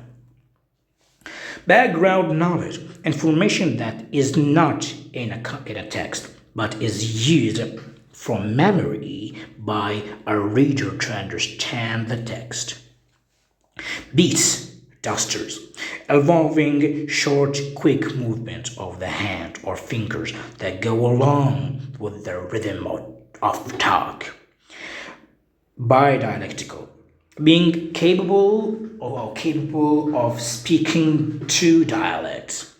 Background knowledge, information that is not in a text but is used from memory by a reader to understand the text. Beats, dusters, involving short, quick movements of the hand or fingers that go along with the rhythm of talk. Bidialectical, being capable of speaking two dialects.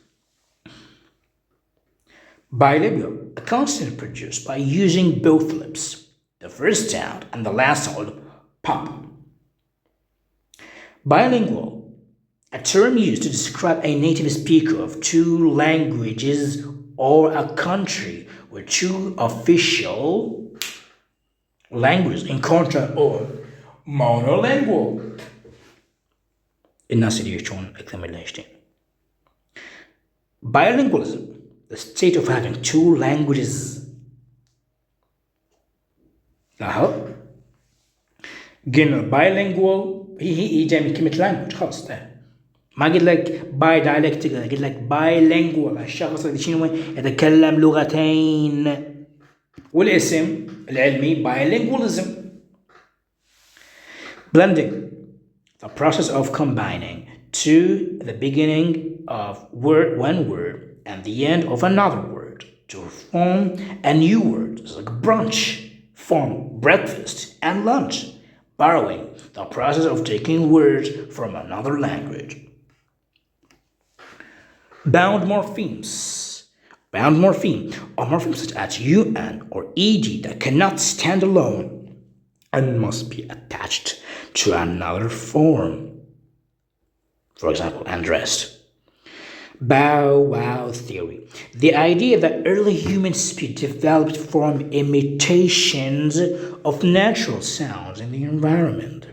Bilingual, a consonant produced by using both lips, the first sound and the last sound pop. Bilingual, a term used to describe a native speaker of two languages or a country with two official languages, in contrast, or monolingual. الناس اللي يحجون أكثر من لهجتين. Bilingualism, the state of having two languages. لاحظ قلنا bilingual هي جاي من كلمة language خلاص ده. ما قلت لك bidialectical، قلت لك bilingual، الشخص اللي شنو يتكلم لغتين، والاسم العلمي bilingualism. Blending, the process of combining to the beginning of one word and the end of another word to form a new word. It's like brunch, form breakfast and lunch. Borrowing, the process of taking words from another language. Bound morphemes. Bound morpheme are morphemes such as un or ed that cannot stand alone and must be attached to another form. For example, undressed. Bow wow theory, the idea that early human speech developed from imitations of natural sounds in the environment.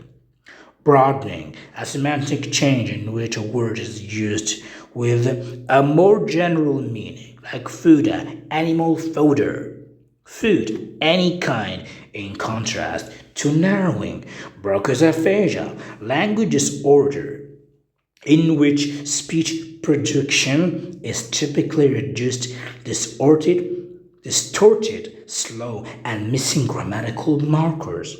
Broadening, a semantic change in which a word is used with a more general meaning, like food, animal fodder, food, any kind, in contrast to narrowing, Broca's aphasia, language disorder, in which speech production is typically reduced, distorted, slow, and missing grammatical markers.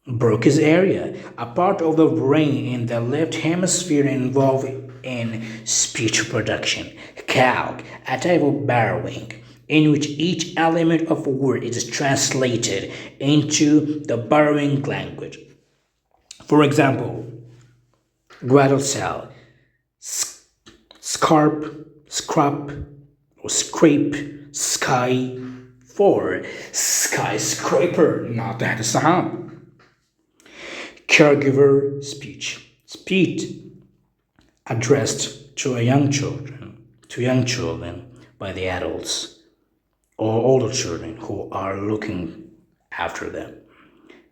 Broca's area, a part of the brain in the left hemisphere involved in speech production. Calc, a type of borrowing, in which each element of a word is translated into the borrowing language. For example, Guadal cell, scarp, scrap, or scrape, sky, for skyscraper, not that sound. Caregiver speech, speech addressed to young children by the adults or older children who are looking after them.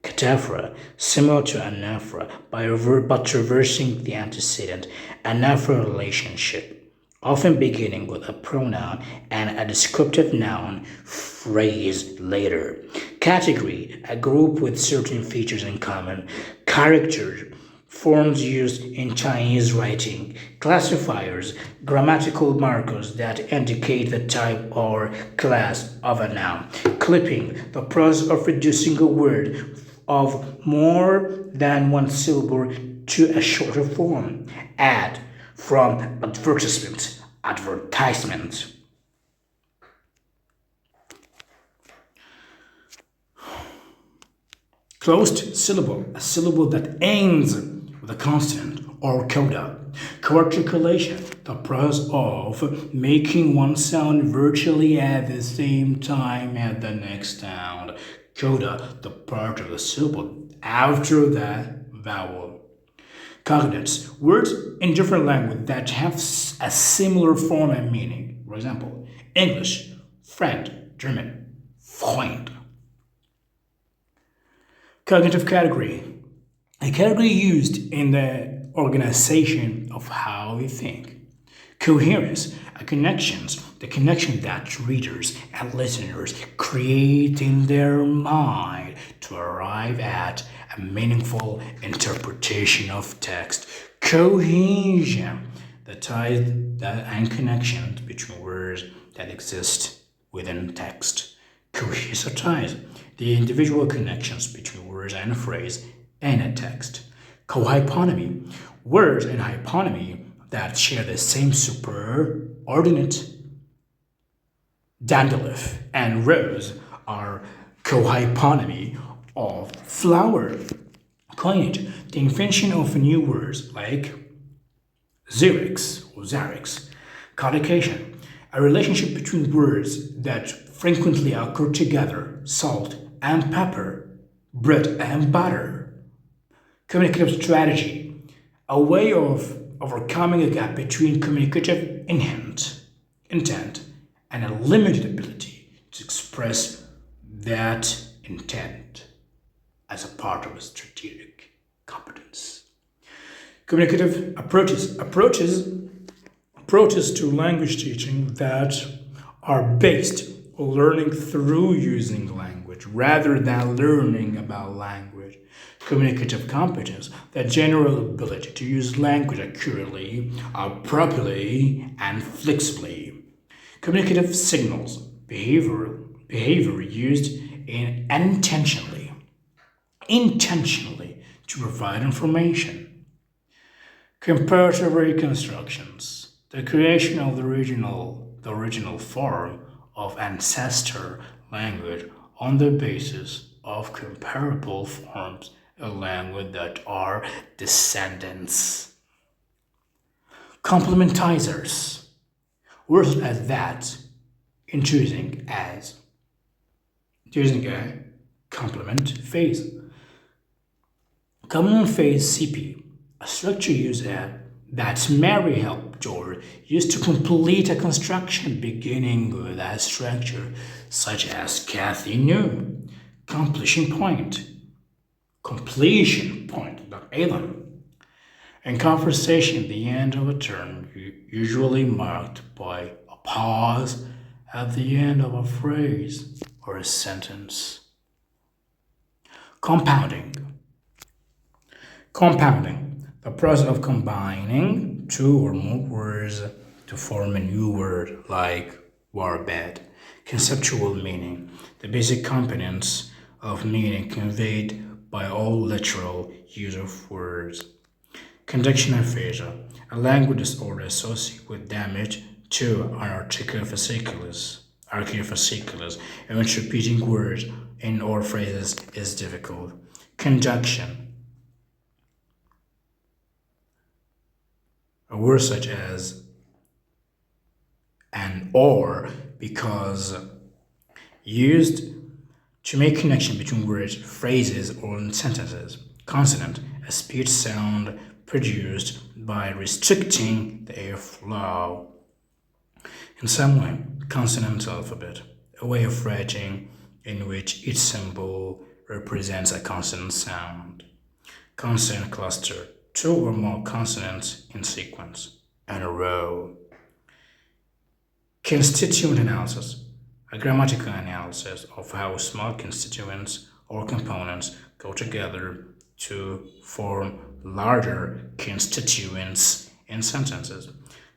Cataphora, similar to anaphora, but reversing the antecedent anaphora relationship, often beginning with a pronoun and a descriptive noun phrase later. Category, a group with certain features in common. Character, forms used in Chinese writing. Classifiers, grammatical markers that indicate the type or class of a noun. Clipping, the process of reducing a word of more than one syllable to a shorter form. Ad, from advertisement, advertisement. Closed syllable, a syllable that ends with a consonant or coda. Co-articulation, the process of making one sound virtually at the same time as the next sound. Coda, the part of the syllable after that vowel. Cognates, words in different languages that have a similar form and meaning. For example, English, friend, German, Freund. Cognitive category, a category used in the organization of how we think. Coherence, the connection that readers and listeners create in their mind to arrive at a meaningful interpretation of text. Cohesion, the ties and connections between words that exist within text. Cohesive ties, the individual connections between words and a phrase in a text. Cohyponymy, words in hyponymy that share the same superordinate. Dandelion and rose are cohyponymy of flower. Coinage, the invention of new words like Xerox or Xerox. Collocation, a relationship between words that frequently occur together, salt and pepper, bread and butter. Communicative strategy, a way of overcoming a gap between communicative intent and a limited ability to express that intent as a part of a strategic competence. Communicative approaches to language teaching that are based on learning through using language rather than learning about language. Communicative competence, the general ability to use language accurately, appropriately, and flexibly. Communicative signals, behavior used intentionally to provide information. Comparative reconstructions, the creation of the original form of ancestor language on the basis of comparable forms of language that are descendants. Complementizers, words as that, using a complement phase. Complement phase CP, a structure used that Mary helped George used to complete a construction beginning with a structure such as Kathy knew. Completion point, not Alan. In conversation, the end of a term usually marked by a pause at the end of a phrase or a sentence. Compounding, the process of combining two or more words to form a new word like warbed. Conceptual meaning, the basic components of meaning conveyed by all literal use of words. Conduction aphasia, a language disorder associated with damage to an articular fasciculus, in which repeating words in or phrases is difficult. Conjunction, a word such as an or because used to make connection between words, phrases, or sentences. Consonant, a speech sound produced by restricting the airflow in some way. Consonant alphabet, a way of writing in which each symbol represents a consonant sound. Consonant cluster, two or more consonants in sequence, in a row. Constituent analysis, a grammatical analysis of how small constituents or components go together to form larger constituents in sentences.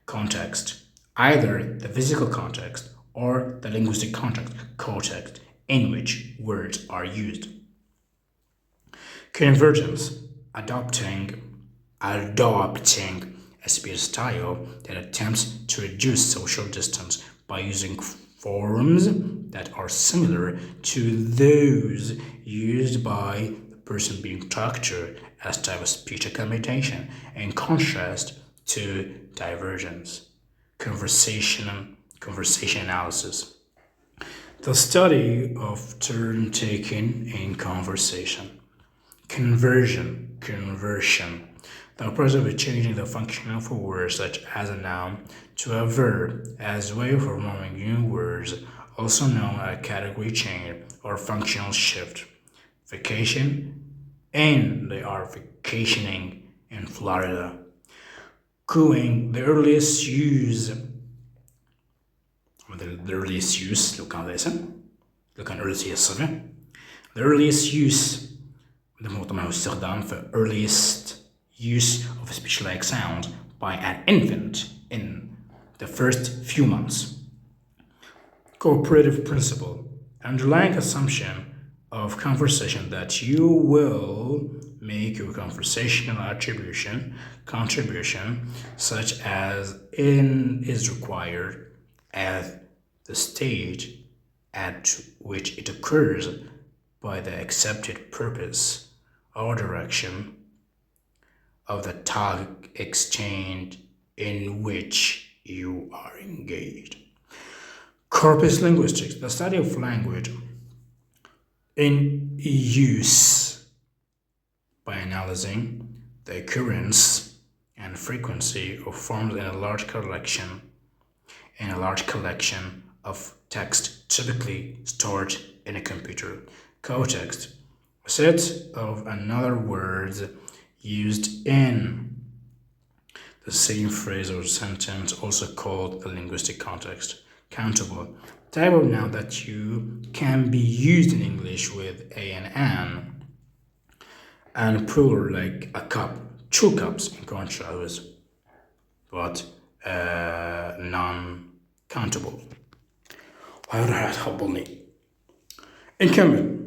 Context, either the physical context or the linguistic context in which words are used. Convergence, adopting adopting a speech style that attempts to reduce social distance by using forms that are similar to those used by the person being talked to as type of speech accommodation, in contrast to divergence. Conversation analysis. The study of turn taking in conversation. Conversion. The process of changing the function of a word such as a noun to a verb as a way of forming new words, also known as category change or functional shift. Vacation, and they are vacationing in Florida. Cooing, the earliest use لو كان اسم لو كان earliest هي الصفة. The earliest use طبعا استخدام for earliest use of a speech-like sound by an infant in the first few months. Cooperative principle, underlying assumption of conversation that you will make your conversational contribution such as is required at the stage at which it occurs by the accepted purpose or direction of the talk exchange in which you are engaged. Corpus linguistics, the study of language in use by analyzing the occurrence and frequency of forms in a large collection of text typically stored in a computer. Context, a set of another words used in the same phrase or sentence, also called the linguistic context. Countable, type of noun that you can be used in English with a and an, and plural like a cup, 2 cups in contrast, but non-countable. وهي راح تخبلني. نكمل.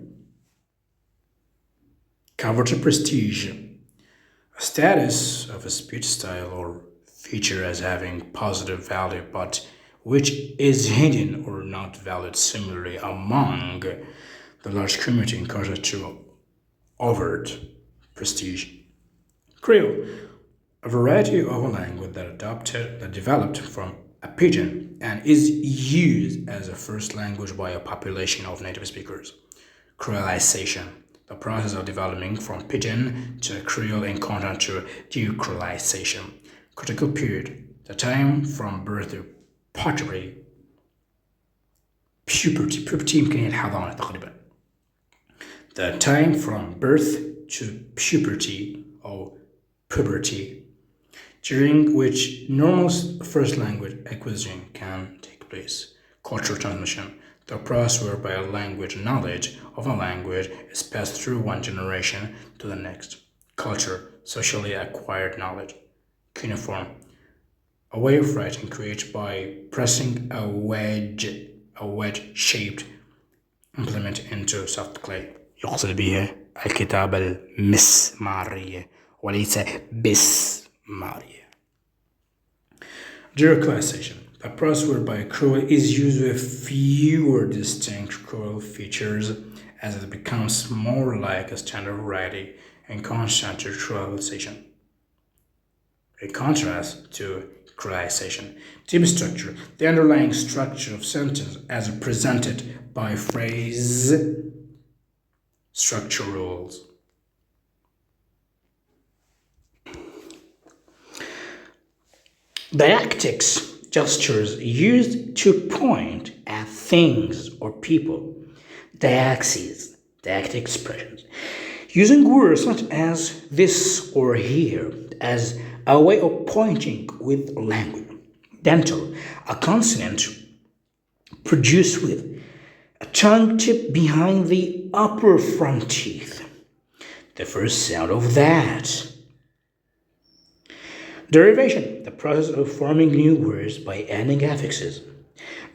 Coveted prestige, a status of a speech style or feature as having positive value but which is hidden or not valued similarly among the large community in contrast to overt prestige. Creole, a variety of a language that developed from a pidgin and is used as a first language by a population of native speakers. Creolization, the process of developing from pidgin to Creole in contrast to decreolization. Critical period, the time from birth to puberty يمكن هي الحضانة تقريبا. The time from birth to puberty or puberty, during which normal first language acquisition can take place. Cultural transmission, the process whereby a language knowledge of a language is passed through one generation to the next. Culture, socially acquired knowledge. Cuneiform, a way of writing created by pressing a wedge-shaped implement into soft clay. يقصد بها الكتابة المسمارية وليس بسمارية. Decreolization, a process whereby Creole is used with fewer distinct Creole features as it becomes more like a standard writing in contrast to Creolization. In contrast to Creolization, type structure, the underlying structure of sentence as presented by phrase structure rules. Diacritics, gestures used to point at things or people. Diaxes, diacritic expressions, using words such as this or here as a way of pointing with language. Dental, a consonant produced with a tongue tip behind the upper front teeth. The first sound of that. Derivation, the process of forming new words by adding affixes.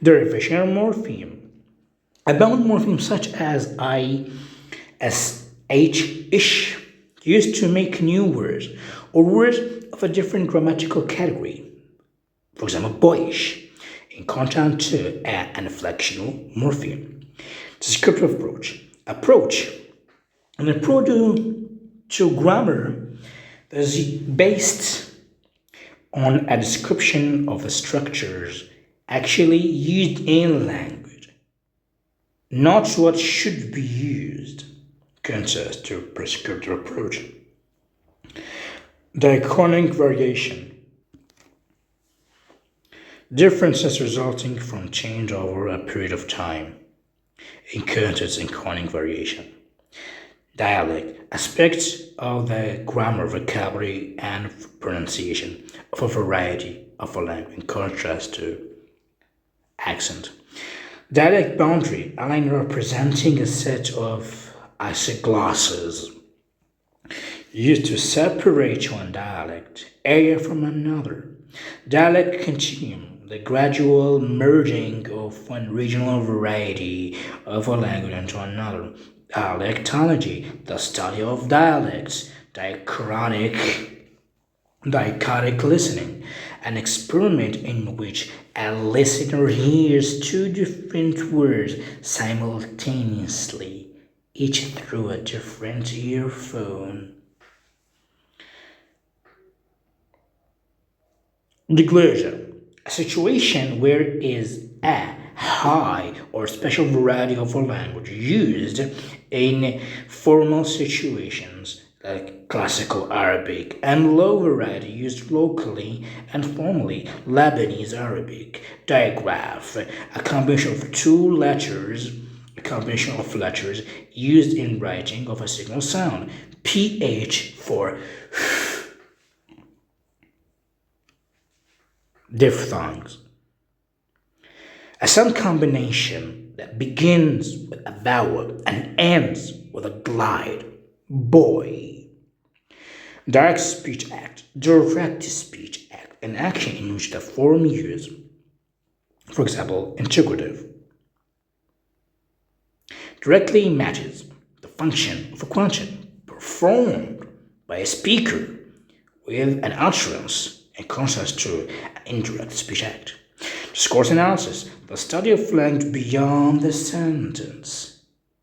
Derivation morpheme, a bound morpheme such as I, S, H, ish, used to make new words, or words of a different grammatical category. For example, boyish, in contrast to an inflectional morpheme. Descriptive approach. An approach to grammar that is based on a description of the structures actually used in language, not what should be used. Contrast to prescriptive approach. Diachronic variation. Differences resulting from change over a period of time. Encounters in chronic variation. Dialect. Aspects of the grammar, vocabulary, and pronunciation of a variety of a language in contrast to accent. Dialect boundary. A line representing a set of isoglosses used to separate one dialect area from another. Dialect continuum, the gradual merging of one regional variety of a language into another. Dialectology, the study of dialects. Dichotic listening, an experiment in which a listener hears two different words simultaneously, each through a different earphone. Diglosia, a situation where is a high or special variety of a language used in formal situations like classical Arabic, and low variety used locally and formally Lebanese Arabic. Digraph, a combination of letters used in writing of a single sound. PH for diphthongs. A sound combination that begins with a vowel and ends with a glide. Boy. Direct speech act. Direct speech act, an action in which the form used, for example, interrogative, directly matches the function of a question performed by a speaker with an utterance in contrast to an indirect speech act. Discourse analysis, the study of language beyond the sentence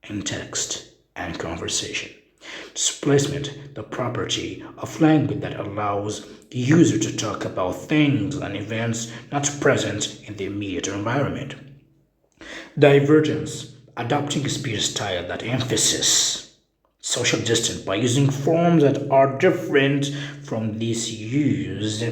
in text and conversation. Displacement, the property of language that allows the user to talk about things and events not present in the immediate environment. Divergence, adopting a speech style that emphasizes social distance by using forms that are different from these used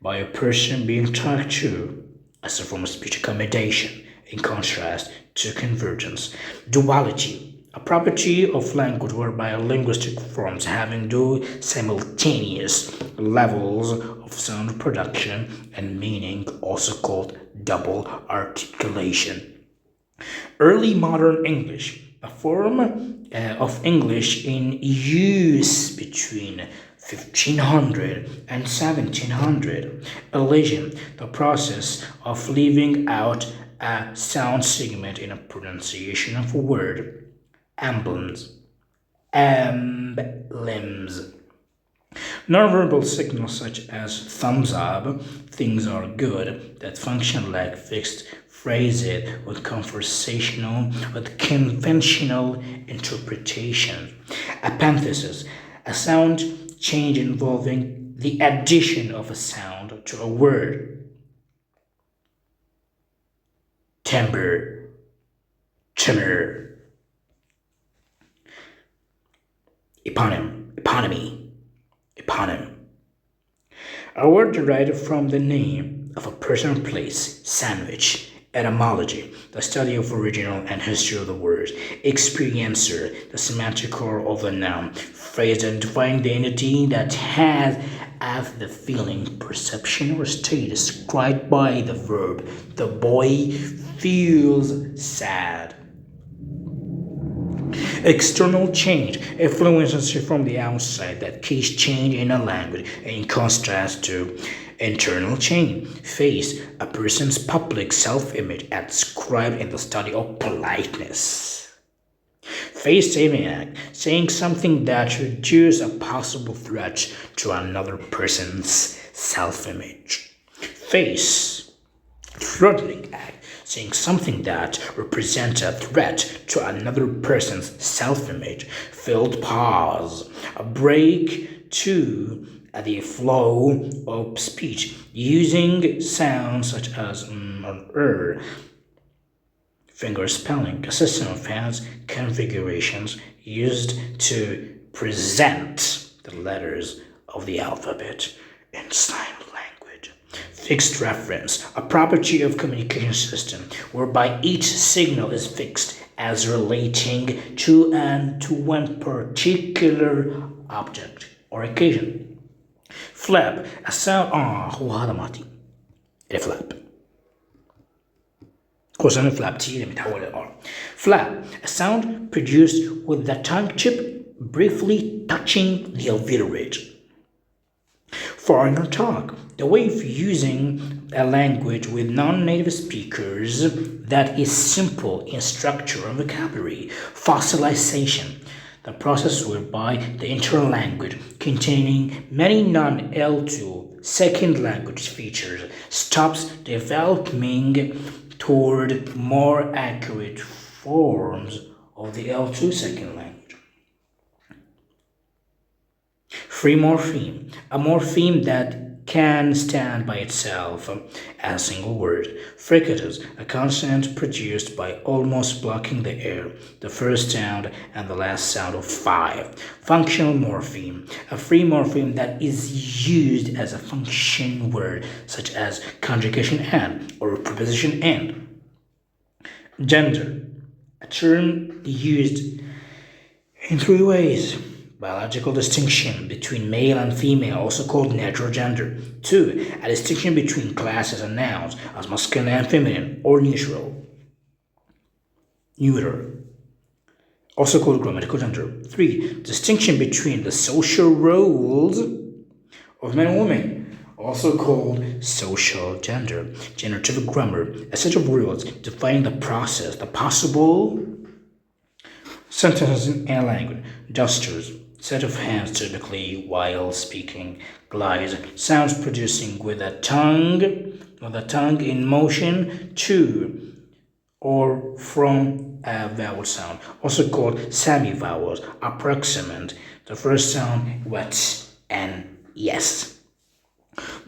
by a person being talked to as a form of speech accommodation, in contrast to convergence. Duality, a property of language whereby linguistic forms having two simultaneous levels of sound production and meaning, also called double articulation. Early modern English, a form of English in use between 1500 and 1700. Elision, the process of leaving out a sound segment in a pronunciation of a word. Emblems. Nonverbal signals such as thumbs up, things are good, that function like fixed phrases with conventional interpretation. Epenthesis, a sound change involving the addition of a sound to a word. Timbre, timbre. Eponym. A word derived from the name of a person or place. Sandwich. Etymology, the study of original and history of the word. Experiencer, the semantic core of a noun. Phrase identifying the entity that has as the feeling, perception, or state described by the verb. The boy feels sad. External change, influences from the outside that cause change in a language, in contrast to internal change. Face, a person's public self-image as described in the study of politeness. Face saving act, saying something that reduces a possible threat to another person's self-image. Face threatening act, saying something that represents a threat to another person's self-image. Filled pause, a break to the flow of speech, using sounds such as or finger spelling, a system of hands configurations used to present the letters of the alphabet in sign language. Fixed reference, a property of communication system whereby each signal is fixed as relating to one particular object or occasion. Flap, a sound هو هذا مالتي الفلاب. قوسين flap T اللي متحول ل R. Flap, a sound produced with the tongue tip briefly touching the alveolar ridge. Foreigner talk, the way of using a language with non-native speakers that is simple in structure and vocabulary. Fossilization, the process whereby the internal language containing many non-L2 second language features stops developing toward more accurate forms of the L2 second language. Free morpheme, a morpheme that can stand by itself as a single word. Fricative, a consonant produced by almost blocking the air, the first sound and the last sound of 5. Functional morpheme, a free morpheme that is used as a function word, such as conjugation and or preposition and. Gender, a term used in 3 ways. Biological distinction between male and female, also called natural gender. 2. A distinction between classes and nouns as masculine and feminine or neutral. Neuter, also called grammatical gender. 3. Distinction between the social roles of men and women, also called social gender. Generative grammar, a set of rules defining the process, the possible sentences in a language. Gestures, set of hands typically while speaking. Glides, sounds producing with the tongue in motion to or from a vowel sound, also called semi-vowels. Approximant, the first sound wet and yes.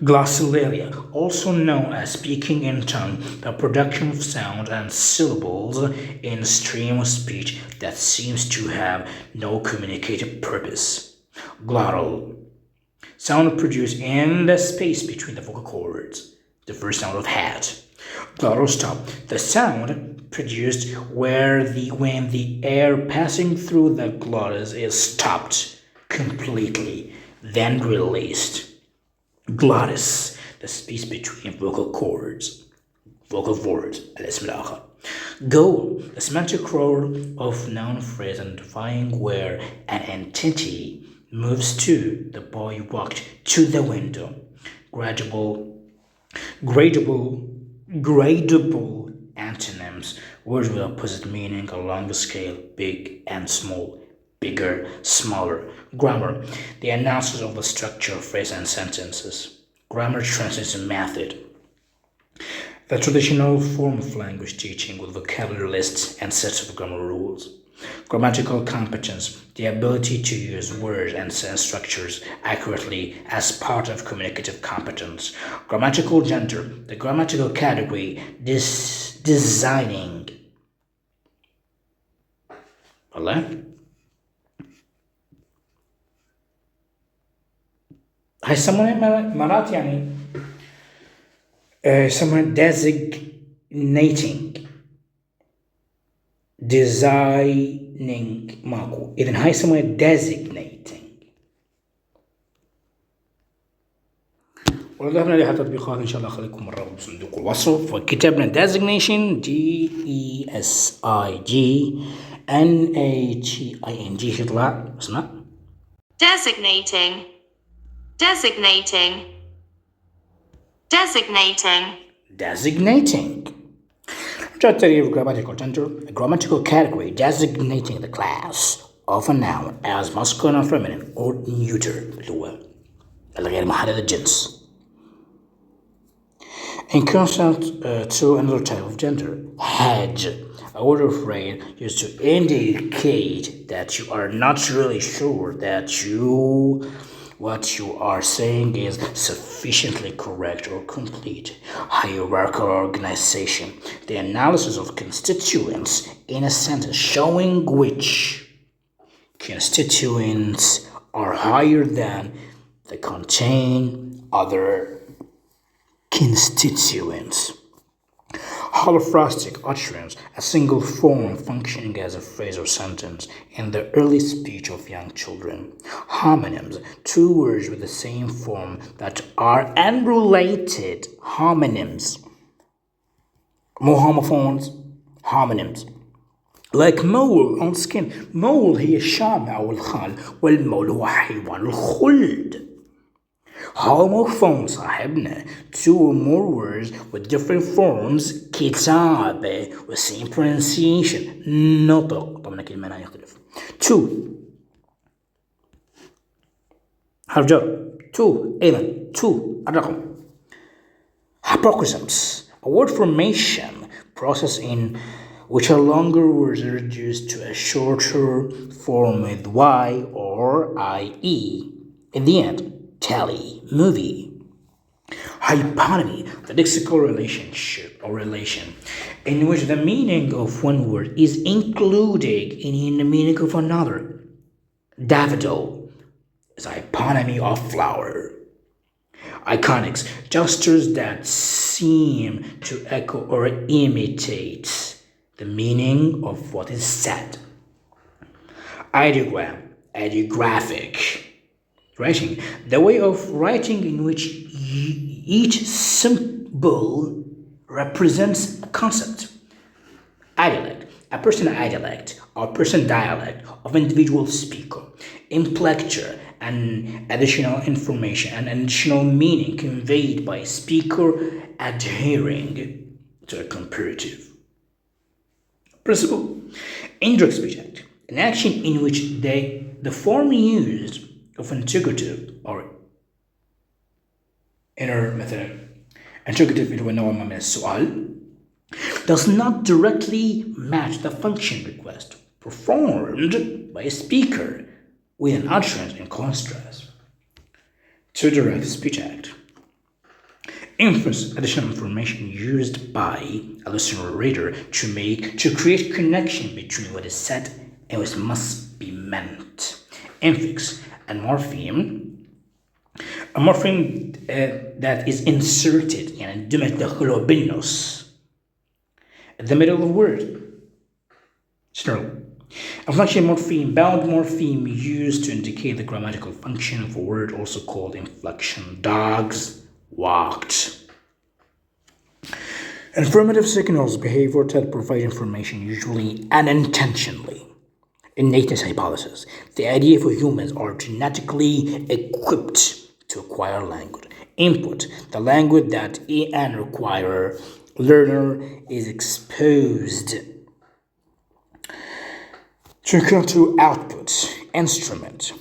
Glossolalia, also known as speaking in tongue, the production of sound and syllables in stream of speech that seems to have no communicative purpose. Glottal, sound produced in the space between the vocal cords, the first sound of hat. Glottal stop, the sound produced when the air passing through the glottis is stopped completely, then released. Glottis, the space between vocal cords, vocal words. الاسم الآخر. Goal, the semantic role of noun phrase identifying where an entity moves to. The boy walked to the window. Gradable antonyms, words with opposite meaning along the scale, big and small, bigger, smaller. Grammar, the analysis of the structure of phrase and sentences. Grammar translates method, the traditional form of language teaching with vocabulary lists and sets of grammar rules. Grammatical competence, the ability to use words and sentence structures accurately as part of communicative competence. Grammatical gender, the grammatical category designing. Allah? هاي يسمونها مرات يعني يسمونها designing ماكو، إذن هاي يسمونها designating. وذهبنا لها تطبيقات إن شاء الله أخليكم مرة بصندوق الوصف. وكتابنا designation DESIGNATING يطلع اسمع designating التعريف grammatical gender, a grammatical category designating the class of a noun as masculine, feminine, or neuter اللي هو الغير محدد الجنس. In contrast to another type of gender, hedge, a word or phrase used to indicate that you are not really sure that what you are saying is sufficiently correct or complete. Hierarchical organization, the analysis of constituents in a sentence showing which constituents are higher than they contain other constituents. Holophrastic utterance, a single form functioning as a phrase or sentence in the early speech of young children. Homonyms, two words with the same form that are unrelated. Homonyms. مو homophones, homonyms. Like mole on skin. Mole هي الشامة أو الخال والمول هو حيوان الخلد. Homophone صاحبنا, two or more words with different forms. كتاب with same pronunciation. نطق طبعا كلمة يختلف. Two حرف جر. Two أيضا two الرقم. Hypocrisims, a word formation process in which are longer words are reduced to a shorter form with y or ie in the end. Tally, movie. Hyponymy, the lexical relationship or relation in which the meaning of one word is included in the meaning of another. Daffodil is a hyponymy of flower. Iconics, gestures that seem to echo or imitate the meaning of what is said. Ideogram, ideographic writing, the way of writing in which each symbol represents a concept. Idiolect, a personal idiolect or person dialect of individual speaker. Implecture, an additional information and additional meaning conveyed by a speaker adhering to a comparative principle. Indirect speech act, an action in which the form used of integrative or inner مثلا integrative اللي هو نوع من السؤال does not directly match the function request performed by a speaker with an utterance in contrast to direct speech act. Inference, additional information used by a listener or reader to create connection between what is said and what must be meant. Infix, a morpheme that is inserted يعني دمج داخله بالنص at the middle of the word. Snarl, a function morpheme, bound morpheme used to indicate the grammatical function of a word, also called inflection. Dogs walked. Affirmative signals behavior that provide information, usually unintentionally. Innateness hypothesis, the idea for humans are genetically equipped to acquire language. Input, the language that an require learner is exposed to encounter output. Instrument,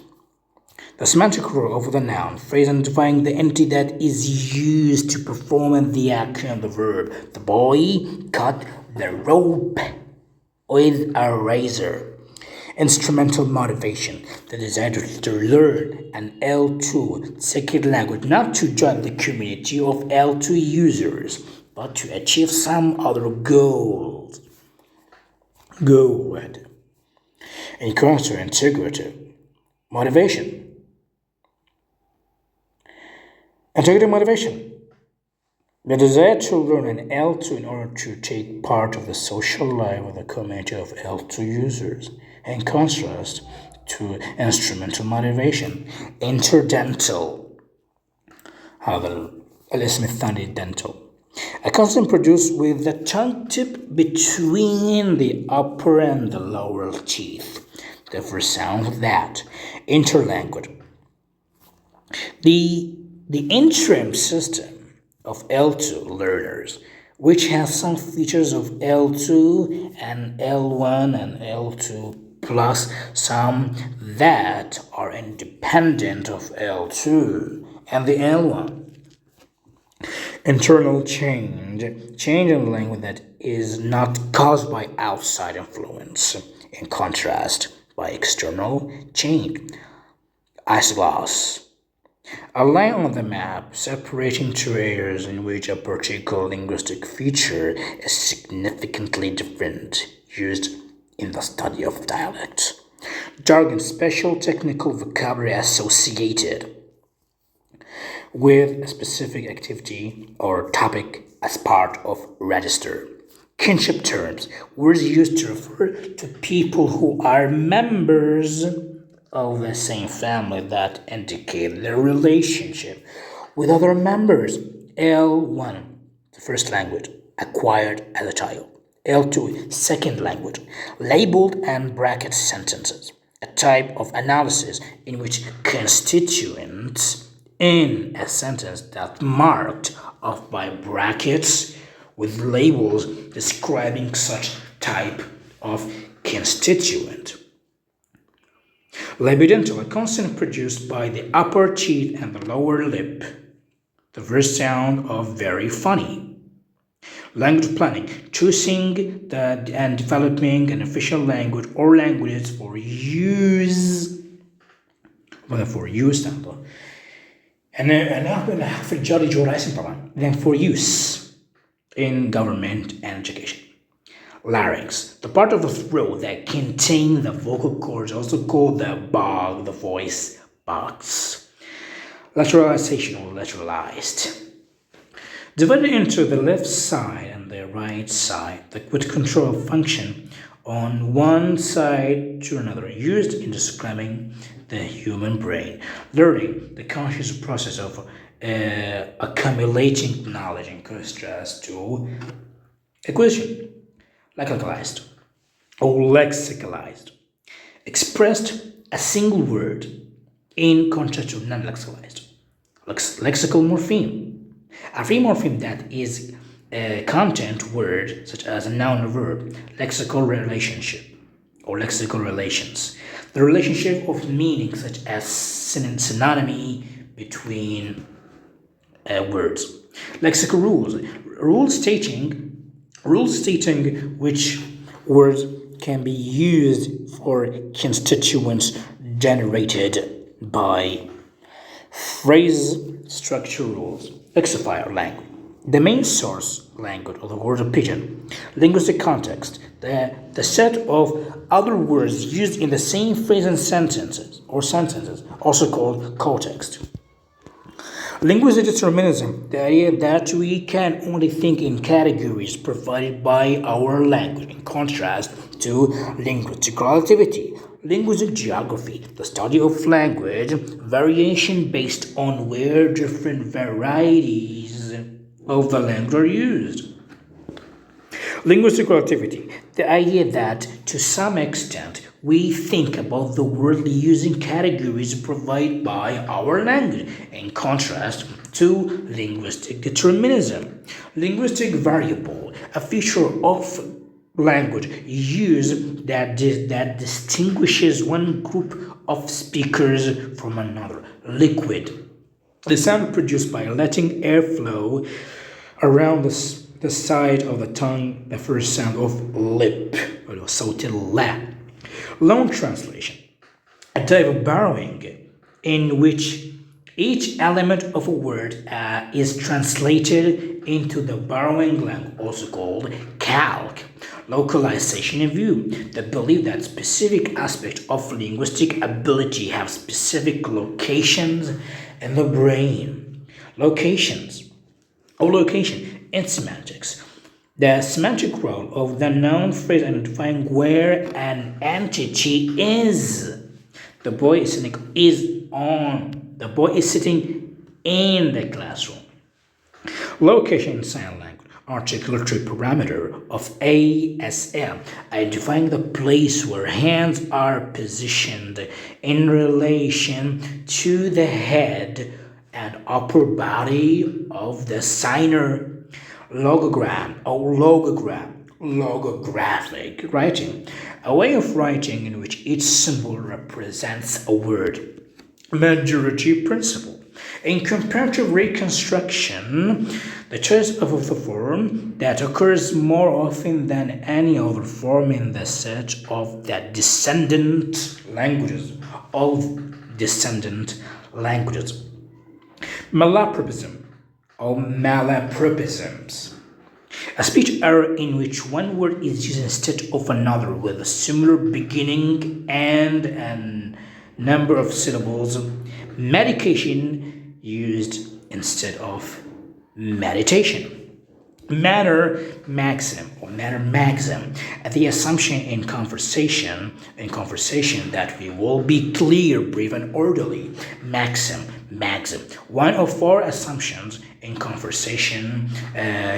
the semantic role of the noun, phrase identifying the entity that is used to perform the action of the verb. The boy cut the rope with a razor. Instrumental motivation, the desire to learn an L2 second language, not to join the community of L2 users, but to achieve some other goals. Go ahead. Encounter integrative motivation. Integrative motivation, the desire to learn an L2 in order to take part of the social life of the community of L2 users. In contrast to instrumental motivation. Interdental, هذا الاسم الثاني dental, a consonant produced with the tongue tip between the upper and the lower teeth. The first sound of that. Interlanguage, the interim system of L2 learners which has some features of L2 and L1 and L2 plus some that are independent of L2 and the L1. Internal change in the language that is not caused by outside influence, in contrast by external change. Isogloss. A line on the map separating two areas in which a particular linguistic feature is significantly different, used in the study of dialect. Jargon, special technical vocabulary associated with a specific activity or topic as part of register. Kinship terms, words used to refer to people who are members of the same family that indicate their relationship with other members. L1, the first language, acquired as a child. L2, second language, labeled and bracket sentences, a type of analysis in which constituents in a sentence that marked off by brackets with labels describing such type of constituent. Labidental, a consonant produced by the upper teeth and the lower lip, the first sound of very funny. Language planning, choosing and developing an official language or languages for use. أنا في الجار يجوا راسم طبعا. Then for use in government and education. Larynx, the part of the throat that contains the vocal cords, also called the bog, the voice box. Lateralization or lateralized. Divided into the left side and the right side, with control function on one side to another, used in describing the human brain. Learning, the conscious process of accumulating knowledge in contrast to acquisition. Lexicalized or lexicalized, expressed a single word in contrast to non-lexicalized. Lexical morpheme, a free morpheme that is a content word such as a noun or verb. Lexical relationship or lexical relations, the relationship of meaning such as synonymy between words. Lexical rules stating which words can be used for constituents generated by phrase structure rules. Lexifier language, the main source language of the word of pidgin. Linguistic context, the set of other words used in the same phrase and sentences, also called context. Linguistic determinism, the idea that we can only think in categories provided by our language, in contrast to linguistic relativity. Linguistic geography, the study of language variation based on where different varieties of the language are used. Linguistic relativity, the idea that to some extent we think about the world using categories provided by our language, in contrast to linguistic determinism. Linguistic variable, a feature of language use that distinguishes one group of speakers from another. Liquid, the sound produced by letting air flow around the side of the tongue, the first sound of lip, or صوت لا. Loan translation, a type of borrowing in which each element of a word is translated into the borrowing language, also called calque. Localization in view, the belief that specific aspects of linguistic ability have specific locations in the brain. Location in semantics, the semantic role of the noun phrase identifying where an entity is. The boy is sitting in the classroom. Location in sign language, articulatory parameter of ASM, identifying the place where hands are positioned in relation to the head and upper body of the signer. logogram or logographic writing, a way of writing in which each symbol represents a word. Majority principle. In comparative reconstruction, the choice of the form that occurs more often than any other form in the set of the descendant languages. Malapropism or malapropisms. A speech error in which one word is used instead of another with a similar beginning and a number of syllables. Medication used instead of meditation. Matter maxim, the assumption in conversation that we will be clear, brief, and orderly. Maxim. One of four assumptions in conversation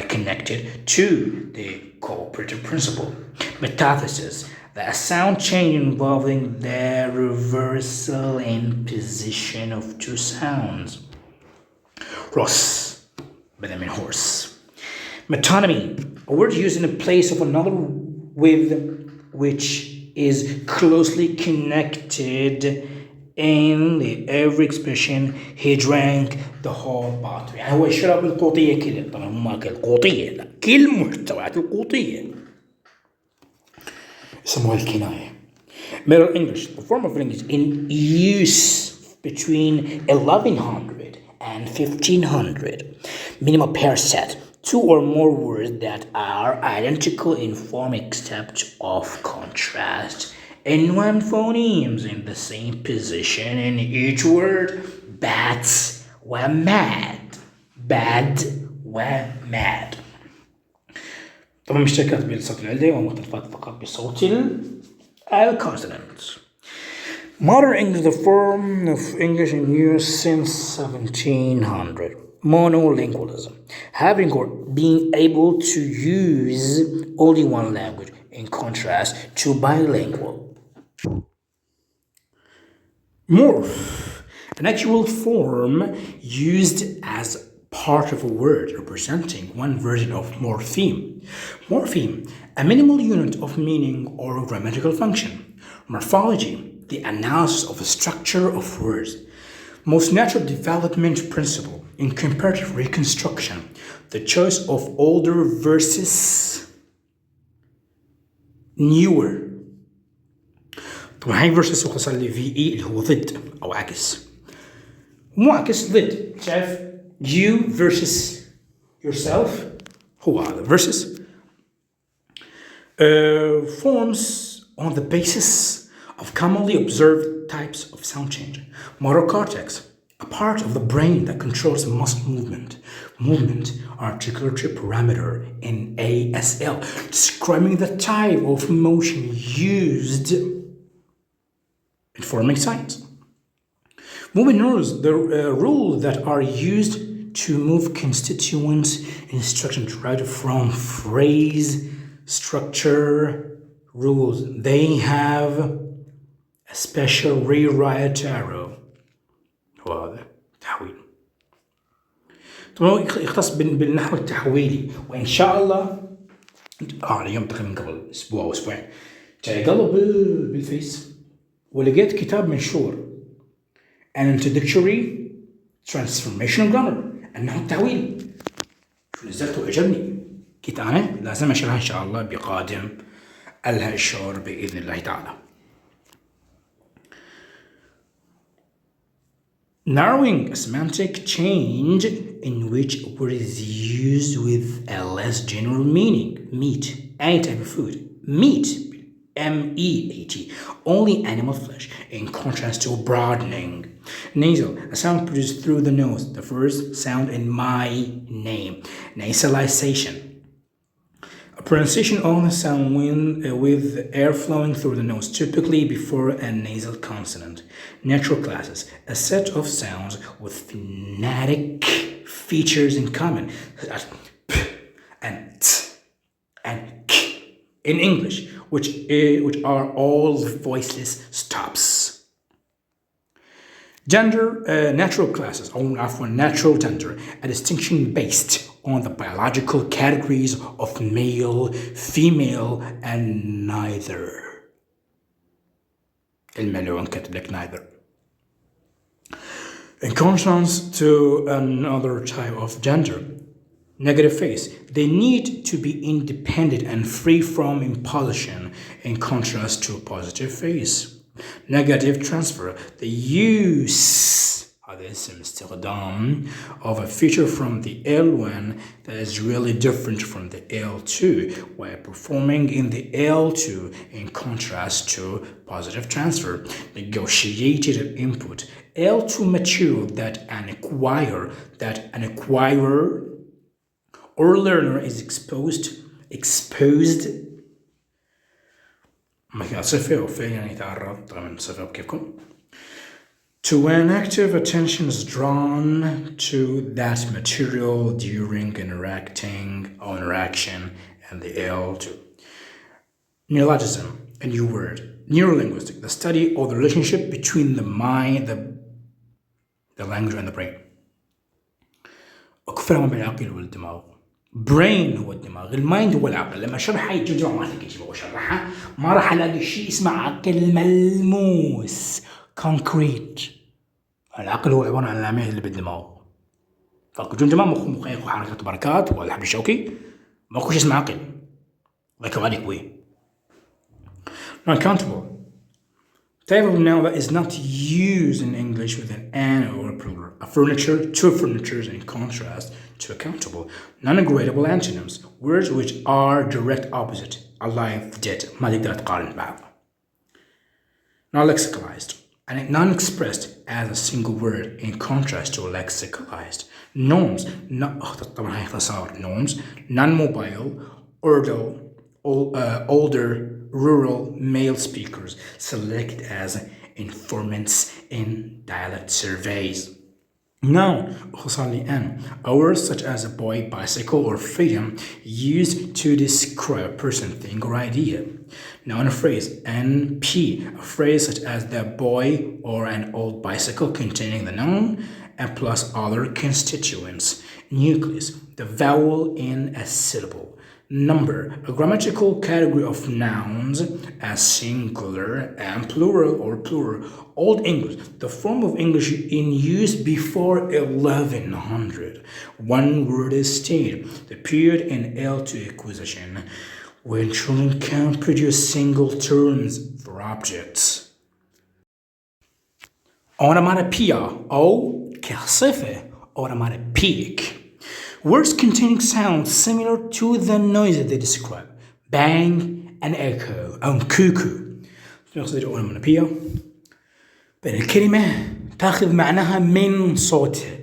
connected to the cooperative principle. Metathesis, the sound change involving the reversal in position of two sounds. Ross, but I mean horse. Metonymy, a word used in the place of another with which is closely connected in the every expression. He drank the whole bottle. يعني هو شرب القوطية كلها. طبعا ما القوطية لا، كل محتويات القوطية يسموها الكناية. Middle English, the form of English in use between 1100 and 1500. Minimum pair set. Two or more words that are identical in form except of contrast in one phonemes in the same position in each word. Bats were mad. Bad were mad. طبعا مشتركات بين الصوت العلي ومختلفات فقط بصوت الكونسونانت. Modern English, the form of English in use since 1700. Monolingualism, having or being able to use only one language in contrast to bilingual. Morph, an actual form used as part of a word representing one version of morpheme. Morpheme, a minimal unit of meaning or grammatical function. Morphology, the analysis of the structure of words. Most natural development principle in comparative reconstruction, the choice of older versus newer. طبعا هاي versus وخصوصا اللي VE اللي هو ضد أو عكس. مو عكس ضد. شايف you versus yourself هو هذا versus. Forms on the basis of commonly observed types of sound change. Motor cortex, a part of the brain that controls muscle movement, articulatory parameter in ASL, describing the type of motion used in forming signs. Moving rules, the rules that are used to move constituents in instruction derived from phrase structure rules. They have a special rewrite arrow. وهذا تحويل. طبعا يختص بالنحو التحويلي، وإن شاء الله اليوم تقريبا قبل أسبوع أو أسبوعين جاي قلب بالفيس ولقيت كتاب منشور An Introductory Transformational Grammar، النحو التحويلي. شو نزلته وعجبني، قلت أنا لازم أشرحها إن شاء الله بقادم الشهر بإذن الله تعالى. Narrowing, a semantic change in which a word is used with a less general meaning. Meat, any type of food. Meat, M-E-A-T, only animal flesh, in contrast to broadening. Nasal, a sound produced through the nose, the first sound in my name. Nasalization, a pronunciation of the sound with air flowing through the nose, typically before a nasal consonant. Natural classes, a set of sounds with phonetic features in common, such as p and t and k in English, which are all voiceless stops. Gender, natural classes, or natural gender, a distinction based on the biological categories of male, female, and neither. الملعون كاتب لك neither. In contrast to another type of gender, negative phase, they need to be independent and free from imposition in contrast to positive phase. Negative transfer, the use هذا اسم استخدام of a feature from the L1 that is really different from the L2 while performing in the L2 in contrast to positive transfer. Negotiated input, L2 material that an acquirer or learner is exposed ما كان صفة أو فعل يعني يتعرض طبعا صفة بكيفكم to when active attention is drawn to that material during interaction and the L2. Neologism, a new word. Neurolinguistic, the study of the relationship between the mind, the language and the brain. أكفر ما بين العقل والدماغ. brain هو الدماغ، المايند هو العقل. لما شرحها يجي جماعة ما تلقى شيء وشرحها ما راح الاقي شيء اسمه عقل ملموس concrete. العقل هو عبارة عن الأعمال اللي بالدماغ. فالجون جماعة مخ ياخذ حركات بركات ولا الحبل الشوكي ماكو شيء اسمه عقل. like عليك وين. Non-countable. Type of noun that is not used in English with an an or a plural. A furniture, two furnitures in contrast to accountable. Non-gradable antonyms, words which are direct opposite. Alive, dead. ما تقدر تقارن بعض. Non-lexicalized, and non-expressed as a single word in contrast to lexicalized. Norms, طبعا هاي اختصار. Norms, non-mobile, older, rural male speakers selected as informants in dialect surveys. Noun, a word such as a boy, bicycle, or freedom used to describe a person, thing, or idea. Noun phrase, NP, a phrase such as the boy or an old bicycle containing the noun and plus other constituents. Nucleus, the vowel in a syllable. Number, a grammatical category of nouns as singular and plural or plural. Old English, the form of English in use before 1100. One word is stated, the period in L2 acquisition, when children can produce single terms for objects. Onomatopoeia أو كصفة onomatopoeic. Words containing sounds similar to the noise that they describe. Bang and echo. cuckoo. نقصد الأونوماتوبيا بين الكلمة تأخذ معناها من صوتها.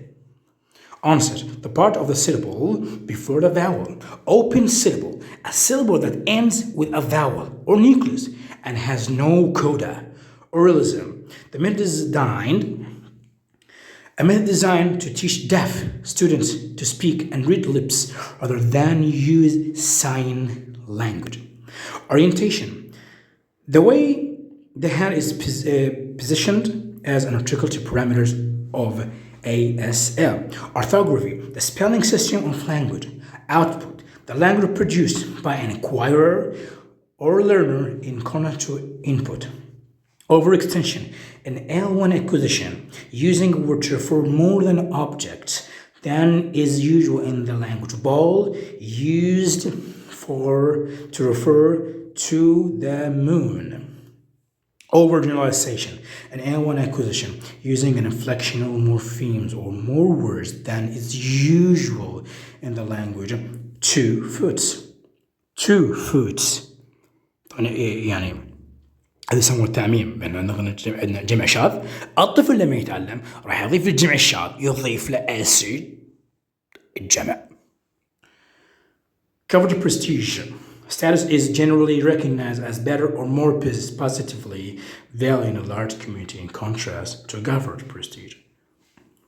Answer, the part of the syllable before the vowel. Open syllable, a syllable that ends with a vowel or nucleus and has no coda. Oralism, the method designed to teach deaf students to speak and read lips rather than use sign language. Orientation, the way the hand is positioned as an article to parameters of ASL. Orthography, the spelling system of language. Output, the language produced by an acquirer or learner in contrast to input. Overextension, an L1 acquisition, using a word to refer more than objects than is usual in the language. Ball, used to refer to the moon. Overgeneralization, an L1 acquisition, using an inflectional morphemes or more words than is usual in the language. 2 foots. 2 foots. يعني هذا يسموه التعميم، بأن عندنا جمع شاذ. الطفل لما يتعلم راح يضيف للجمع الشاذ يضيف له أسيد الجمع. Covered prestige. Status is generally recognized as better or more positively valued in a large community in contrast to covered prestige.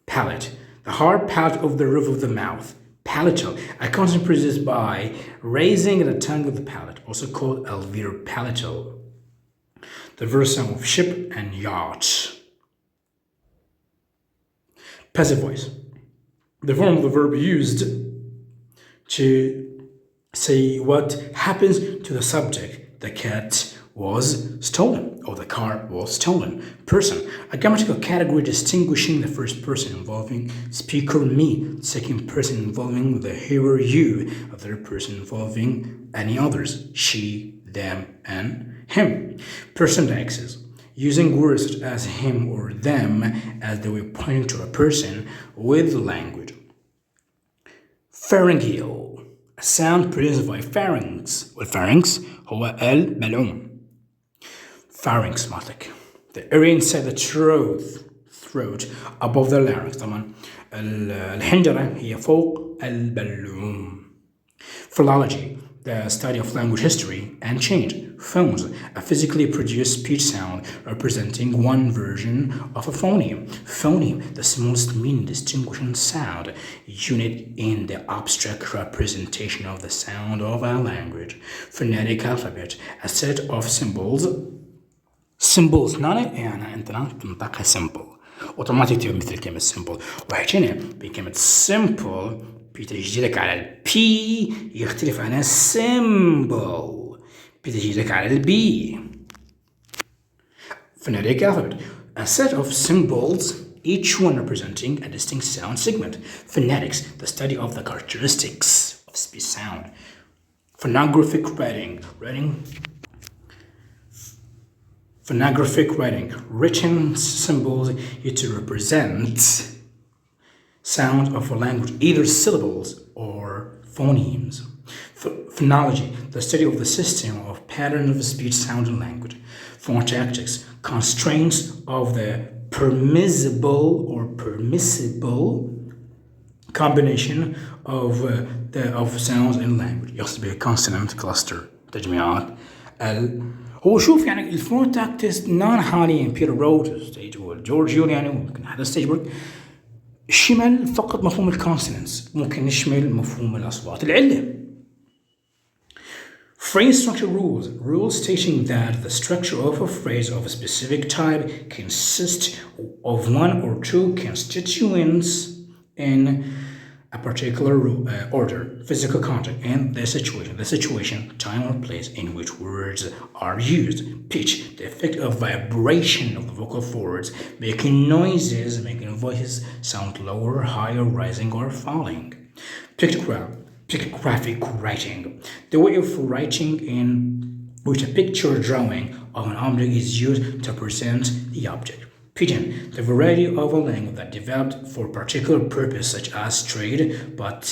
Palate, the hard palate of the roof of the mouth. Palatal, a constant produced by raising the tongue of the palate, also called alveolar palatal. The verb sound of ship and yacht. Passive voice, the form of the verb used to say what happens to the subject. The cat was stolen, or the car was stolen. Person, a grammatical category distinguishing the first person involving speaker me, second person involving the hearer you, a third person involving any others, she, them, and him. Person X's, using words such as him or them as they were pointing to a person with language. Pharyngeal, a sound produced by pharynx. والpharynx هو البلعوم. Pharynx مالتك, the area inside the throat above the larynx. طبعا الحنجرة هي فوق البلعوم. Philology, the study of language history and change. Phones, a physically produced speech sound representing one version of a phoneme. Phoneme, the smallest meaning distinguishing sound unit in the abstract representation of the sound of a language. Phonetic alphabet, a set of symbols. Symbols هنا يعني انت تنطقها simple اوتوماتيك تبقى مثل كلمة simple. وحكينا بكلمة simple بتجي لك على البي يختلف عن symbol بتجي لك على البي. Phonetic alphabet, a set of symbols, each one representing a distinct sound segment. Phonetics, the study of the characteristics of speech sound. Phonographic writing, written symbols used to represent sound of a language, either syllables or phonemes. Phonology, the study of the system of pattern of speech, sound, and language. Phonotactics, constraints of the permissible combination of sounds in language. يقصد به consonant cluster تجميعات. هو شوف يعني الفونوتاكتس نان حاليا بيتر رودز جورج يول يعني ممكن هذا ستيجبرغ شمل فقط مفهوم الكونسونانتس ممكن نشمل مفهوم الأصوات العلة. Phrase structure rules stating that the structure of a phrase of a specific type consists of one or two constituents in a particular order, physical context, and the situation, time or place in which words are used. Pitch, the effect of vibration of the vocal cords, making noises, making voices sound lower, higher, rising, or falling. Pictographic writing, the way of writing in which a picture drawing of an object is used to present the object. Pidgin, the variety of a language that developed for a particular purpose such as trade, but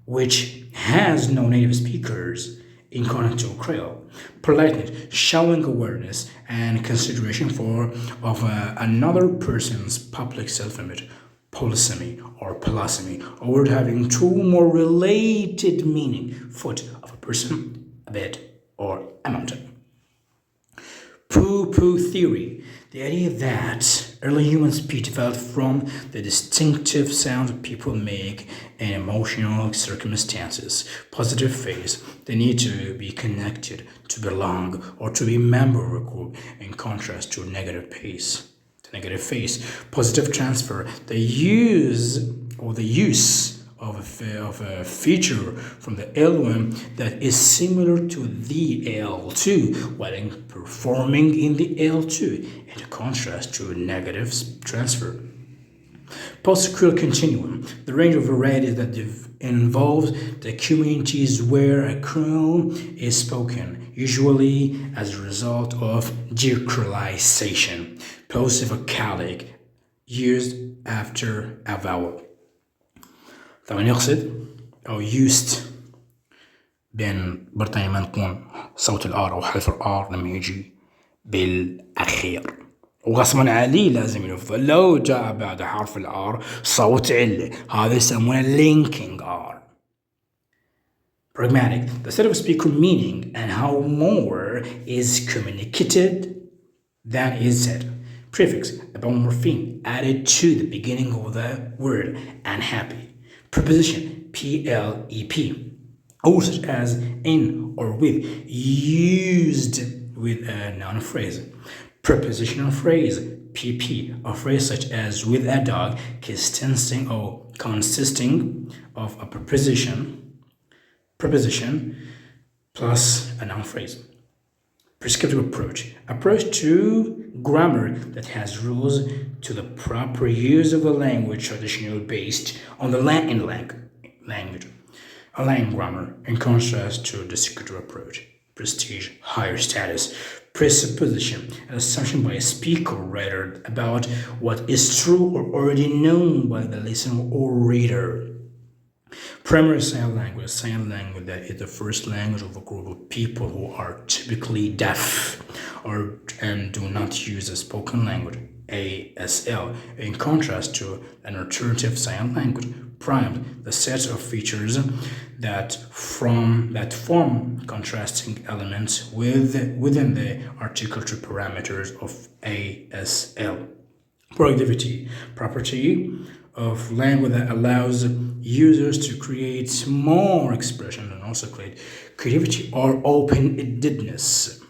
which has no native speakers in continental Creole. Politeness, showing awareness and consideration of another person's public self-image. Polysemy or polysemy, a word having two more related meaning: foot of a person, a bed, or a mountain. Poo-poo theory, the idea that early human speech developed from the distinctive sound people make in emotional circumstances. Positive phase, the need to be connected, to belong, or to be memorable, in contrast to negative phase. Positive transfer, the use of a feature from the L1 that is similar to the L2 while performing in the L2, in contrast to negative transfer. Post-creole continuum, the range of varieties that involves the communities where a creole is spoken, usually as a result of decreolization. Post-vocalic, used after a vowel. طبعا يقصد أو used بين برتين منقون صوت الآر أو حرف الآر لما يجي بالأخير وغصبا عليه لازم يلفظ لو جاء بعد حرف الآر صوت علة هذا يسمونه linking R. Pragmatic, the set of speaker meaning and how more is communicated than is said. Prefix, a morpheme added to the beginning of the word, unhappy. Preposition, P-L-E-P, or such as in or with, used with a noun phrase. Prepositional phrase, P-P, a phrase such as with a dog, consisting of a preposition preposition plus a noun phrase. Prescriptive approach to grammar that has rules to the proper use of a language traditionally based on the Latin language, a Latin grammar, in contrast to the descriptive approach. Prestige, higher status, presupposition, an assumption by a speaker or writer about what is true or already known by the listener or reader. Primary sign language that is the first language of a group of people who are typically deaf and do not use a spoken language, ASL, in contrast to an alternative sign language, primed, the set of features that form contrasting elements within the articulatory parameters of ASL. Productivity, property of language that allows users to create more expression and also create creativity or open-endedness.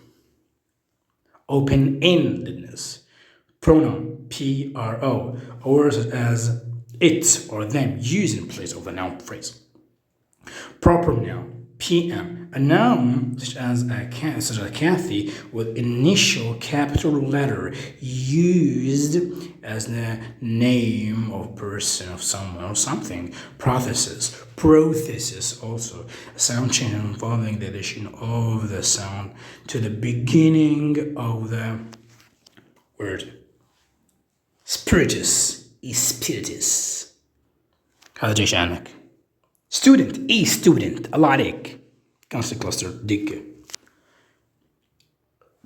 Pronoun, PRO, or as it or them used in place of a noun phrase. Proper noun, PM, a noun such as Kathy with initial capital letter used as the name of person, of someone or something. Prothesis also, a sound change involving the addition of the sound to the beginning of the word. Spiritus. هذا جيش عنك. Student, الله عليك. Constant cluster, دقة.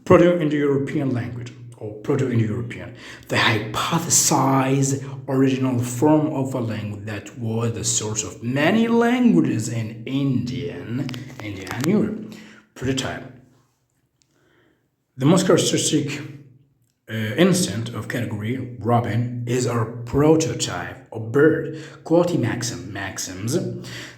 Proto-Indo-European language, or Proto-Indo-European, the hypothesized original form of a language that was the source of many languages in India and Europe. Prototype. The most characteristic instant of category robin is our prototype of bird. Quality maxims.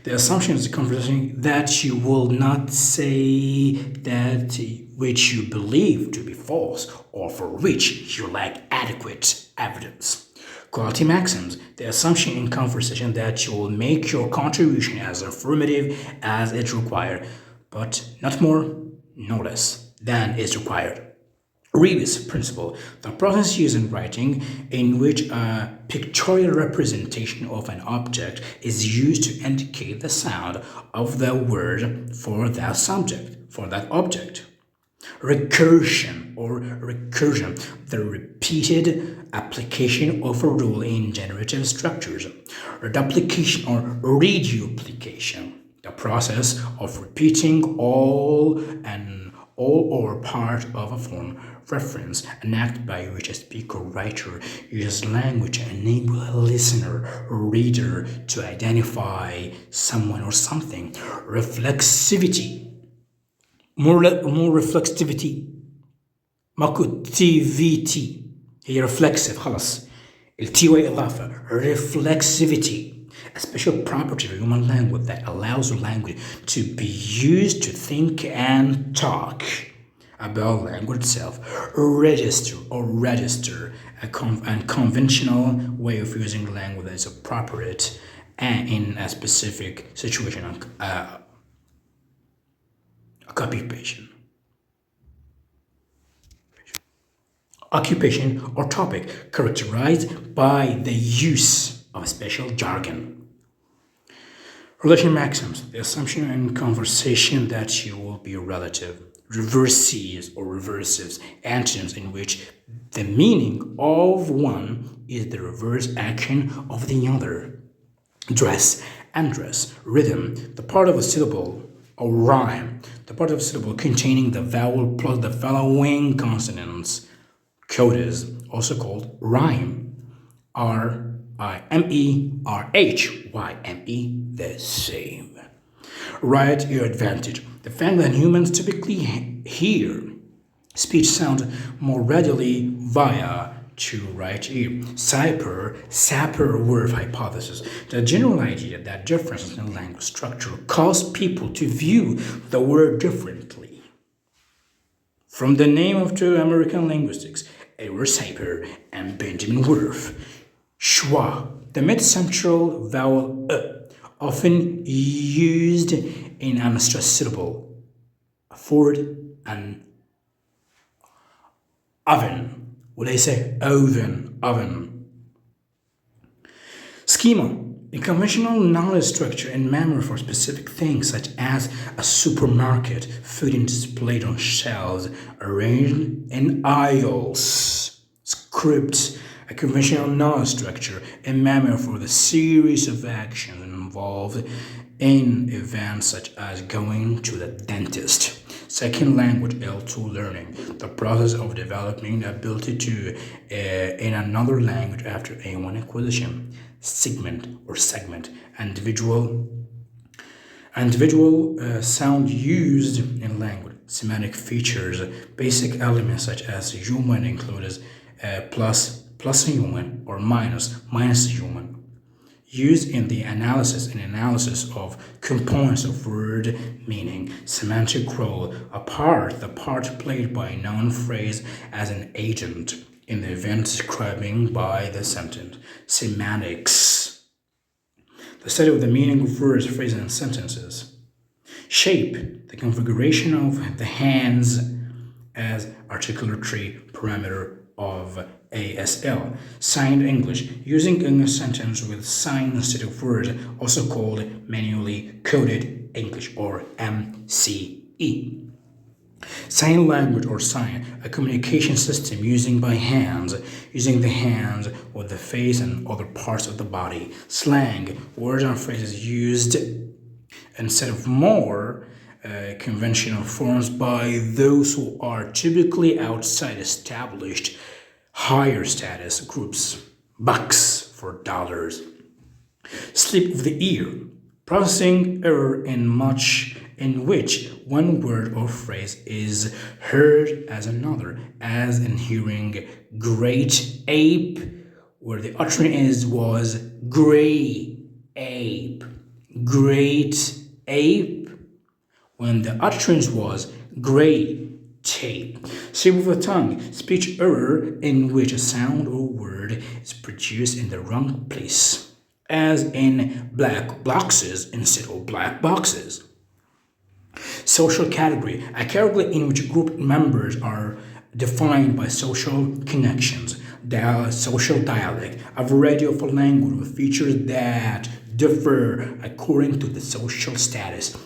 The assumption is the conversation that you will not say that which you believe to be false or for which you lack adequate evidence. Quality maxims. The assumption in conversation that you will make your contribution as affirmative as it's required, but not more, no less than is required. Rebus principle, the process used in writing in which a pictorial representation of an object is used to indicate the sound of the word for that subject, for that object. Recursion, the repeated application of a rule in generative structures. Reduplication or reduplication, the process of repeating all or part of a form, reference, an act by which a speaker or writer uses language to enable a listener or reader to identify someone or something. Reflexivity. More reflexivity. ماكو TVT هي reflexive خلاص. التي إضافة. Reflexivity. A special property of human language that allows the language to be used to think and talk about language itself. Register, a conventional way of using language that is appropriate and in a specific situation. Occupation or topic characterized by the use of special jargon. Relation maxims, the assumption in conversation that you will be relative. Reversives or reversives, antonyms in which the meaning of one is the reverse action of the other. Dress, undress, rhythm, the part of a syllable or rhyme, the part of a syllable containing the vowel plus the following consonants. Codas, also called rhyme, R-I-M-E-R-H-Y-M-E, the same. Right ear advantage, the fact that humans typically hear speech sound more readily via to right ear. Sapir-Whorf hypothesis, the general idea that differences in language structure cause people to view the word differently. From the name of two American linguistics, Edward Sapir and Benjamin Whorf. Schwa, the mid-central vowel often used in an stress syllable. Afford an oven وليس oven. Schema, a conventional knowledge structure and memory for specific things such as a supermarket, food displayed on shelves, arranged in aisles. Script, a conventional knowledge structure and memory for the series of actions involved in events such as going to the dentist. Second language, L2 learning, the process of developing the ability to in another language after A1 acquisition. Segment, individual sound used in language. Semantic features, basic elements such as human includes plus human or minus human. Used in the analysis of components of word meaning. Semantic role, the part played by a noun phrase as an agent in the event describing by the sentence. Semantics, the study of the meaning of words, phrases, and sentences. Shape, the configuration of the hands as articulatory parameter of ASL. Signed English, using English sentence with sign instead of words, also called manually coded English or MCE. Sign language or sign, a communication system using the hands with the face and other parts of the body. Slang, words and phrases used instead of more conventional forms by those who are typically outside established higher status groups. Bucks for dollars. Slip of the ear, processing error in which one word or phrase is heard as another, as in hearing great ape, where the utterance was gray ape. Great ape, when the utterance was gray tape. Shape of the tongue, speech error in which a sound or word is produced in the wrong place, as in black boxes instead of black boxes. Social category, a category in which group members are defined by social connections. Social dialect, a variety of language with features that differ according to the social status,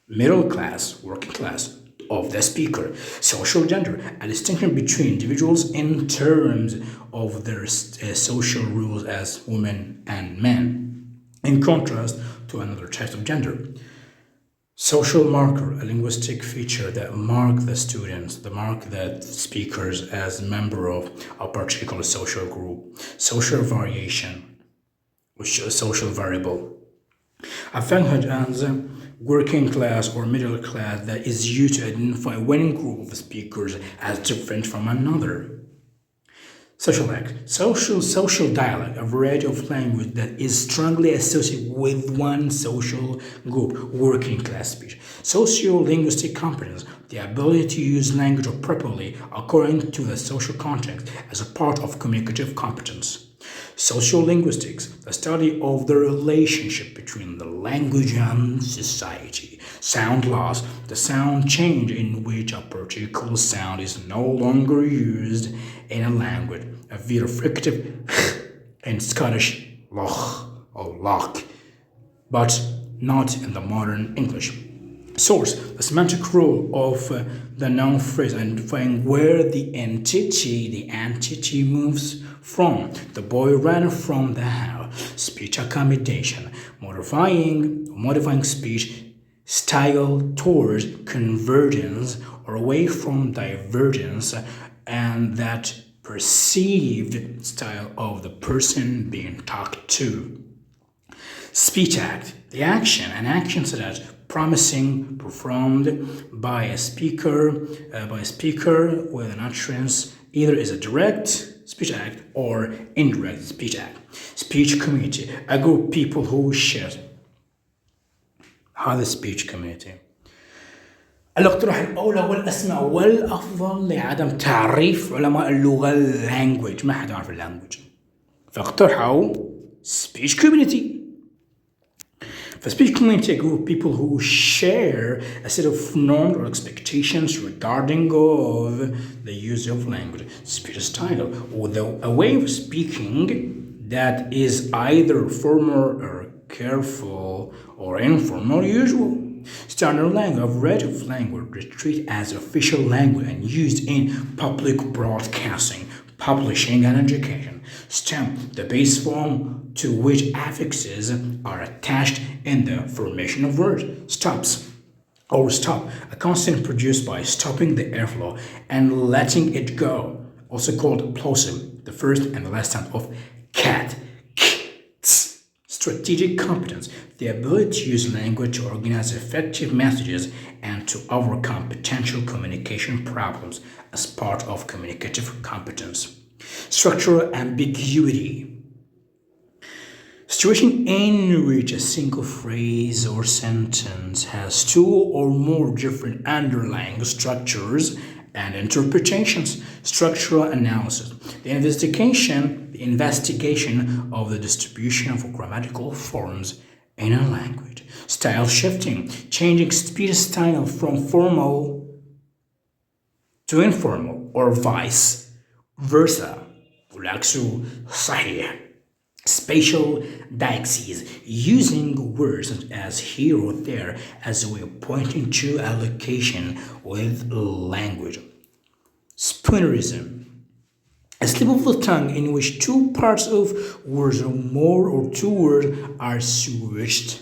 middle class, working class of the speaker. Social gender, a distinction between individuals in terms of their social rules as women and men, in contrast to another type of gender. Social marker, a linguistic feature that mark the speakers as member of a particular social group. Social variation, which is a social variable. A function as working class or middle class that is used to identify one group of speakers as different from another. Social act, social dialect, a variety of language that is strongly associated with one social group, working class speech. Socio-linguistic competence, the ability to use language properly according to the social context as a part of communicative competence. Sociolinguistics, the study of the relationship between the language and society. Sound loss, the sound change in which a particular sound is no longer used in a language. A veer fricative in Scottish loch or loch, but not in the modern English. Source, the semantic role of the noun phrase identifying where the entity moves from. The boy ran from the house. Speech accommodation, modifying speech style towards convergence or away from divergence, and that perceived style of the person being talked to. Speech act, the action, an action such as promising, performed by a speaker with an utterance, either is a direct speech act or indirect speech act. Speech community, a group of people who share. هذا speech community. الاقتراح الأولى والأسمى والأفضل لعدم تعريف علماء اللغة language، ما حدا يعرف اللانجوج، فاقترحوا speech community. فسبيتش community a group of people who share a set of norms or expectations regarding of the use of language, speech style, or a way of speaking that is either formal or careful or informal or usual. Standard language of rate of language is treated as official language and used in public broadcasting, publishing, and education. STEM, the base form to which affixes are attached in the formation of words. Stops or stop, a constant produced by stopping the airflow and letting it go, also called plosive, the first and the last sound of cat. Strategic competence, the ability to use language to organize effective messages and to overcome potential communication problems as part of communicative competence. Structural ambiguity, situation in which a single phrase or sentence has two or more different underlying structures and interpretations. Structural analysis, the investigation of the distribution of grammatical forms in a language. Style shifting, changing speech style from formal to informal or vice versa. والعكس صحيح. Spatial deixis, using words such as here or there as a way of pointing to a location with language. Spoonerism, a slip of the tongue in which two parts of words or more or two words are switched,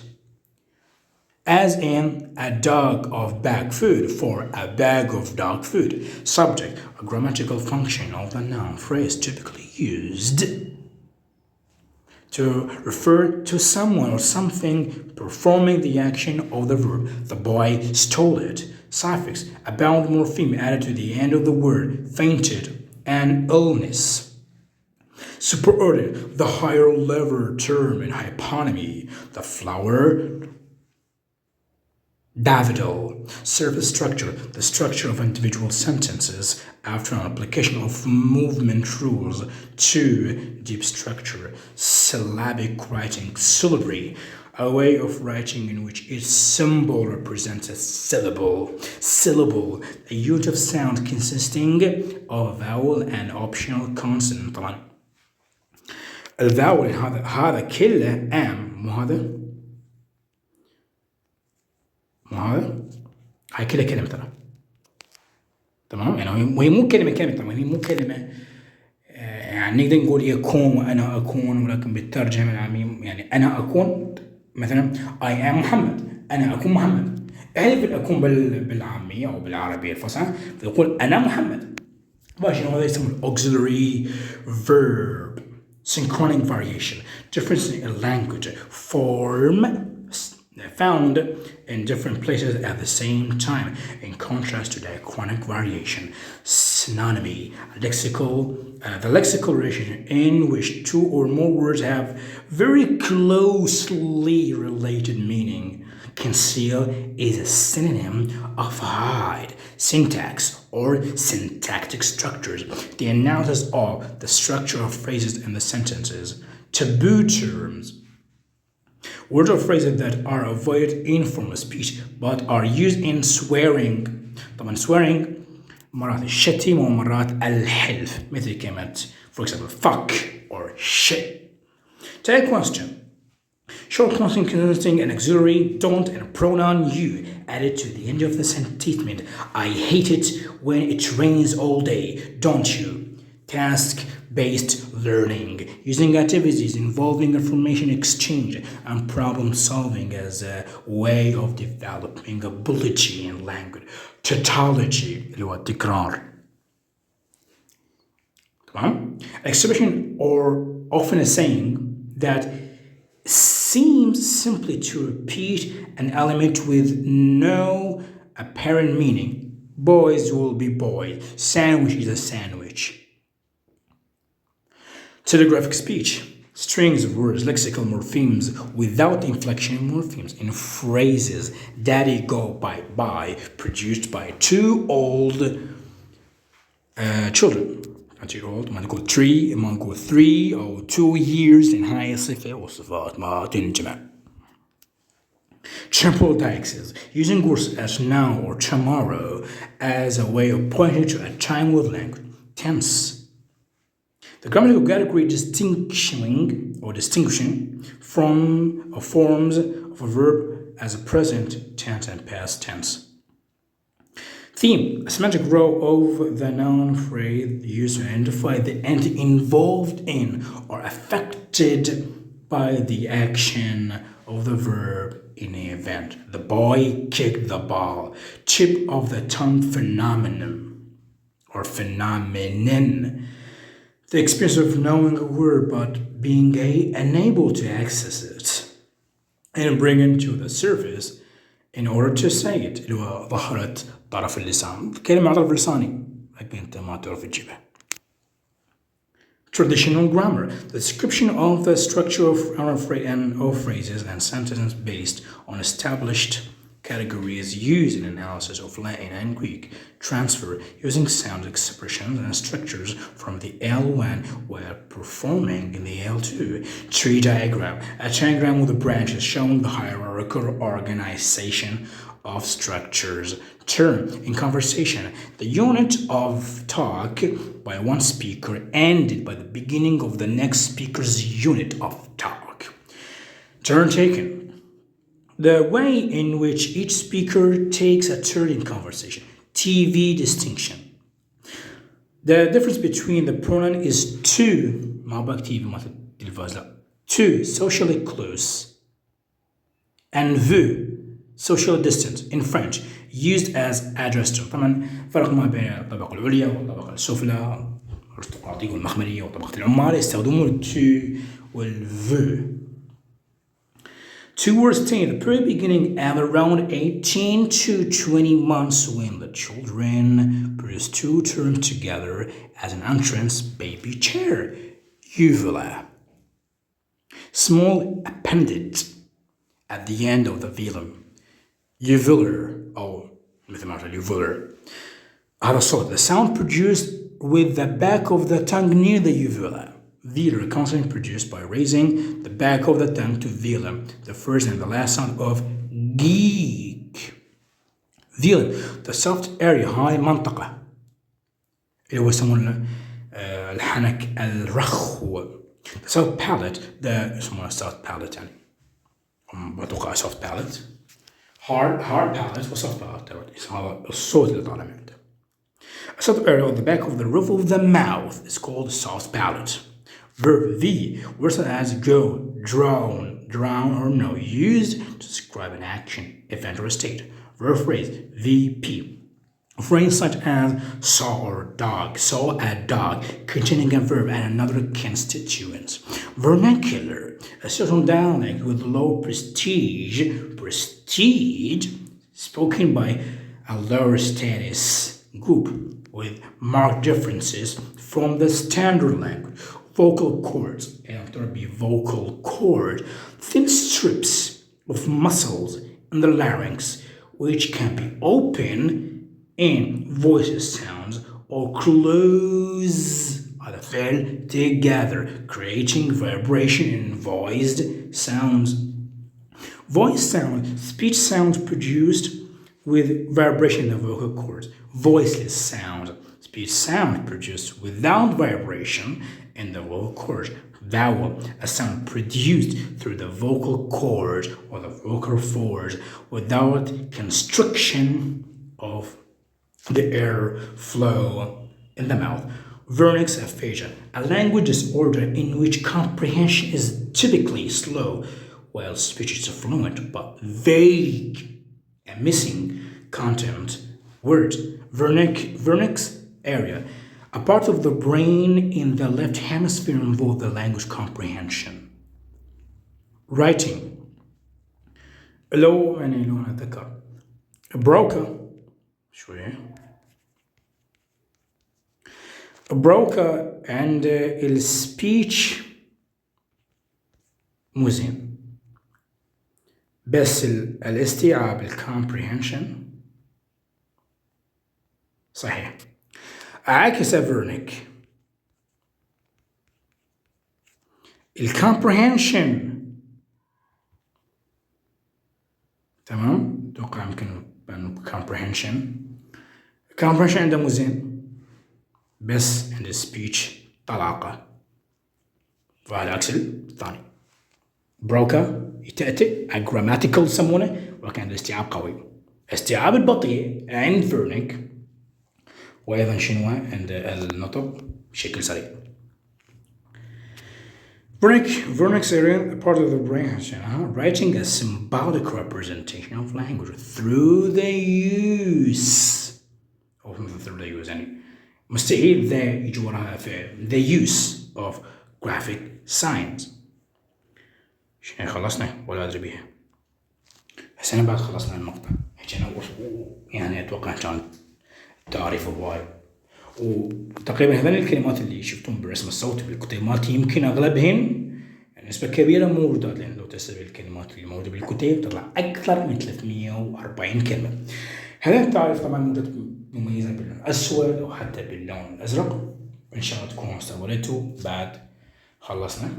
as in a dog of bag food for a bag of dog food. Subject, a grammatical function of the noun phrase typically used to refer to someone or something performing the action of the verb. The boy stole it. Suffix, a bound morpheme added to the end of the word, fainted, and illness. Superordinate, the higher level term in hyponymy. The flower, daffodil. Surface structure, the structure of individual sentences after an application of movement rules. To deep structure, syllabic writing, syllabary, a way of writing in which each symbol represents a syllable. Syllable, a unit of sound consisting of a vowel and optional consonant. طبعا الفاول هذا كله مو هذا هاي كلها كلمة ترى، تمام؟ يعني وهي مو كلمة طبعا، هي مو كلمة يعني نقدر نقول يكون وأنا أكون، ولكن بالترجمة العامية يعني أنا أكون مثلا I am محمد، أنا أكون محمد. هل بالأكون بالعامية أو بالعربية الفصحى بنقول أنا محمد. ماشي، هذا يسمونه auxiliary verb. Synchronic variation, difference in language form found in different places at the same time, in contrast to diachronic variation. Synonymy, the lexical relation in which two or more words have very closely related meaning. Conceal is a synonym of hide. Syntax or syntactic structures, the analysis of the structure of phrases in the sentences. Taboo terms, words or phrases that are avoided in formal speech but are used in swearing. طبعا swearing مرات الشتيمة ومرات الحلف، مثل كلمة for example fuck or shit. Take question. Short consonant consisting an auxiliary don't and a pronoun you added to the end of the statement. I hate it when it rains all day, don't you? Task-based learning, using activities involving information exchange and problem solving as a way of developing ability in language. Tautology اللي هو التكرار. تمام؟ Expression or often a saying that seems simply to repeat an element with no apparent meaning. Boys will be boys. Sandwich is a sandwich. Telegraphic speech, strings of words, lexical morphemes without inflection morphemes in phrases. Daddy go by produced by two old children. Too old, ما نقول 3 ما نقول 3 أو 2 years in هاي الصفة وصفات ما تنجمع. Temporal deixis, using words as now or tomorrow as a way of pointing to a time with language. Tense. The grammatical category distinguishing from forms of a verb as a present tense and past tense. Theme, a semantic role of the noun phrase used to identify the entity involved in or affected by the action of the verb in an event. The boy kicked the ball. Tip of the tongue phenomenon or phenomenon. The experience of knowing a word but being unable to access it and bring it to the surface in order to say it. اللي هو ظهرت طرف اللسان. كلمة طرف لساني لكن أنت ما تعرف تجيبها. Traditional grammar, the description of the structure of phrases and sentences based on established categories used in analysis of Latin and Greek. Transfer, using sound expressions and structures from the L1 while performing in the L2. Tree diagram, a diagram with the branches showing the hierarchical organization of structures. Term, in conversation, the unit of talk by one speaker ended by the beginning of the next speaker's unit of talk. Turn taken, the way in which each speaker takes a turn in conversation. TV distinction. The difference between the pronoun is to, ما بكتب مثل تلفاز لا, to, socially close, and veut, social distance in French, used as address term. طبعا فرق ما بين الطبقة العليا والطبقة السفلى الارستقراطية والمخملية وطبقة العمال يستخدمون to والveut. Two words stay in the very beginning at around 18 to 20 months when the children produce two terms together as an entrance baby chair. Uvula. Small appendage at the end of the velum. Uvular or uvular. هذا الصوت, the sound produced with the back of the tongue near the uvula. Velar, consonant produced by raising the back of the tongue to velum, the first and the last sound of geek. Velar, the soft area, هاي منطقة اللي هو يسمونه الحنك الرخو. The soft palate, the يسمونه soft palate يعني بتوقع soft palate. hard palate و soft palate هذا الصوت اللي طالع منه. A soft area on the back of the roof of the mouth is called soft palate. Verb V, words as go, drown or no, used to describe an action, event, or state. Verb phrase VP. Phrases such as saw or dog, saw a dog, containing a verb and another constituent. Vernacular, a certain dialect with low prestige, spoken by a lower status group with marked differences from the standard language. Vocal cords, and there be vocal cord, thin strips of muscles in the larynx, which can be open in voices sounds or close together, creating vibration in voiced sounds. Voice sound, speech sounds produced with vibration in the vocal cords. Voiceless sound, speech sound produced without vibration in the vocal cords. Vowel, a sound produced through the vocal cords or the vocal folds without constriction of the air flow in the mouth. Vernix aphasia, a language disorder in which comprehension is typically slow while speech is fluent but vague and missing content. Words. Vernix area, a part of the brain in the left hemisphere involved the language comprehension. Writing. لو نتذكر broker شوية broker and السبيتش مو زين بس الاستيعاب الكomprehension صحيح. عكس فيرنيك الكomprehension comprehension. comprehension عنده مو زين، بس عنده speech طلاقة، فهذا عكس الثاني. broker يتأتئ grammatical يسمونه، ولكن عنده استيعاب قوي. استيعاب البطيء عند فيرنيك، وأيضا شنو عند النطق بشكل سريع. Vernix area, a part of the brain, writing a symbolic representation of language through the use. أو through the use يعني مستحيل ذا يجي وراها فعل. The use of graphic signs. شنو خلصنا ولا أدري بيها؟ هسه بعد خلصنا المقطع. يعني أتوقع كان تعريف هواي. وتقريبا هذين الكلمات اللي شفتون بالرسم الصوتي بالكتيبات يمكن اغلبهن يعني نسبة كبيرة موجودات، لان لو تحسب الكلمات اللي موجودة بالكتيب تطلع اكثر من 340 كلمة. هذا التعريف طبعا موجود مميزا باللون الاسود او حتى باللون الازرق. ان شاء الله تكونوا استوعبتوا بعد خلصنا.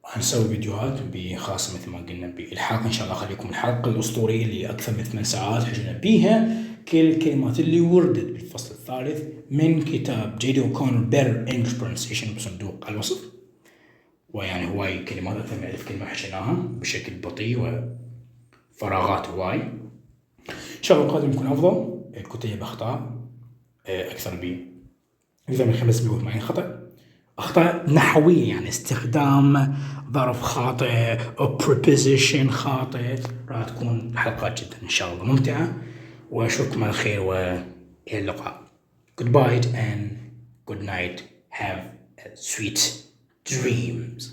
هنسوي فيديوهات بخاصة مثل ما قلنا بالحلقة، ان شاء الله اخليكم الحلقة الاسطورية اللي اكثر من 8 ساعات حجنا بيها كل الكلمات اللي وردت بالفصل الثالث من كتاب جيدي وكونر بير انجلش برونسيشن بصندوق الوصف. ويعني هواي كلمات اكثر من 1000 كلمة حشيناها بشكل بطيء وفراغات هواي. ان شاء الله القادم يكون افضل. الكتيب اخطاء اكثر من 580 خطأ، اخطاء نحوية يعني استخدام ظرف خاطئ او preposition خاطئ. راح تكون حلقات جدا ان شاء الله ممتعة، واشوفكم على خير والى اللقاء. Goodbye and good night. Have sweet dreams.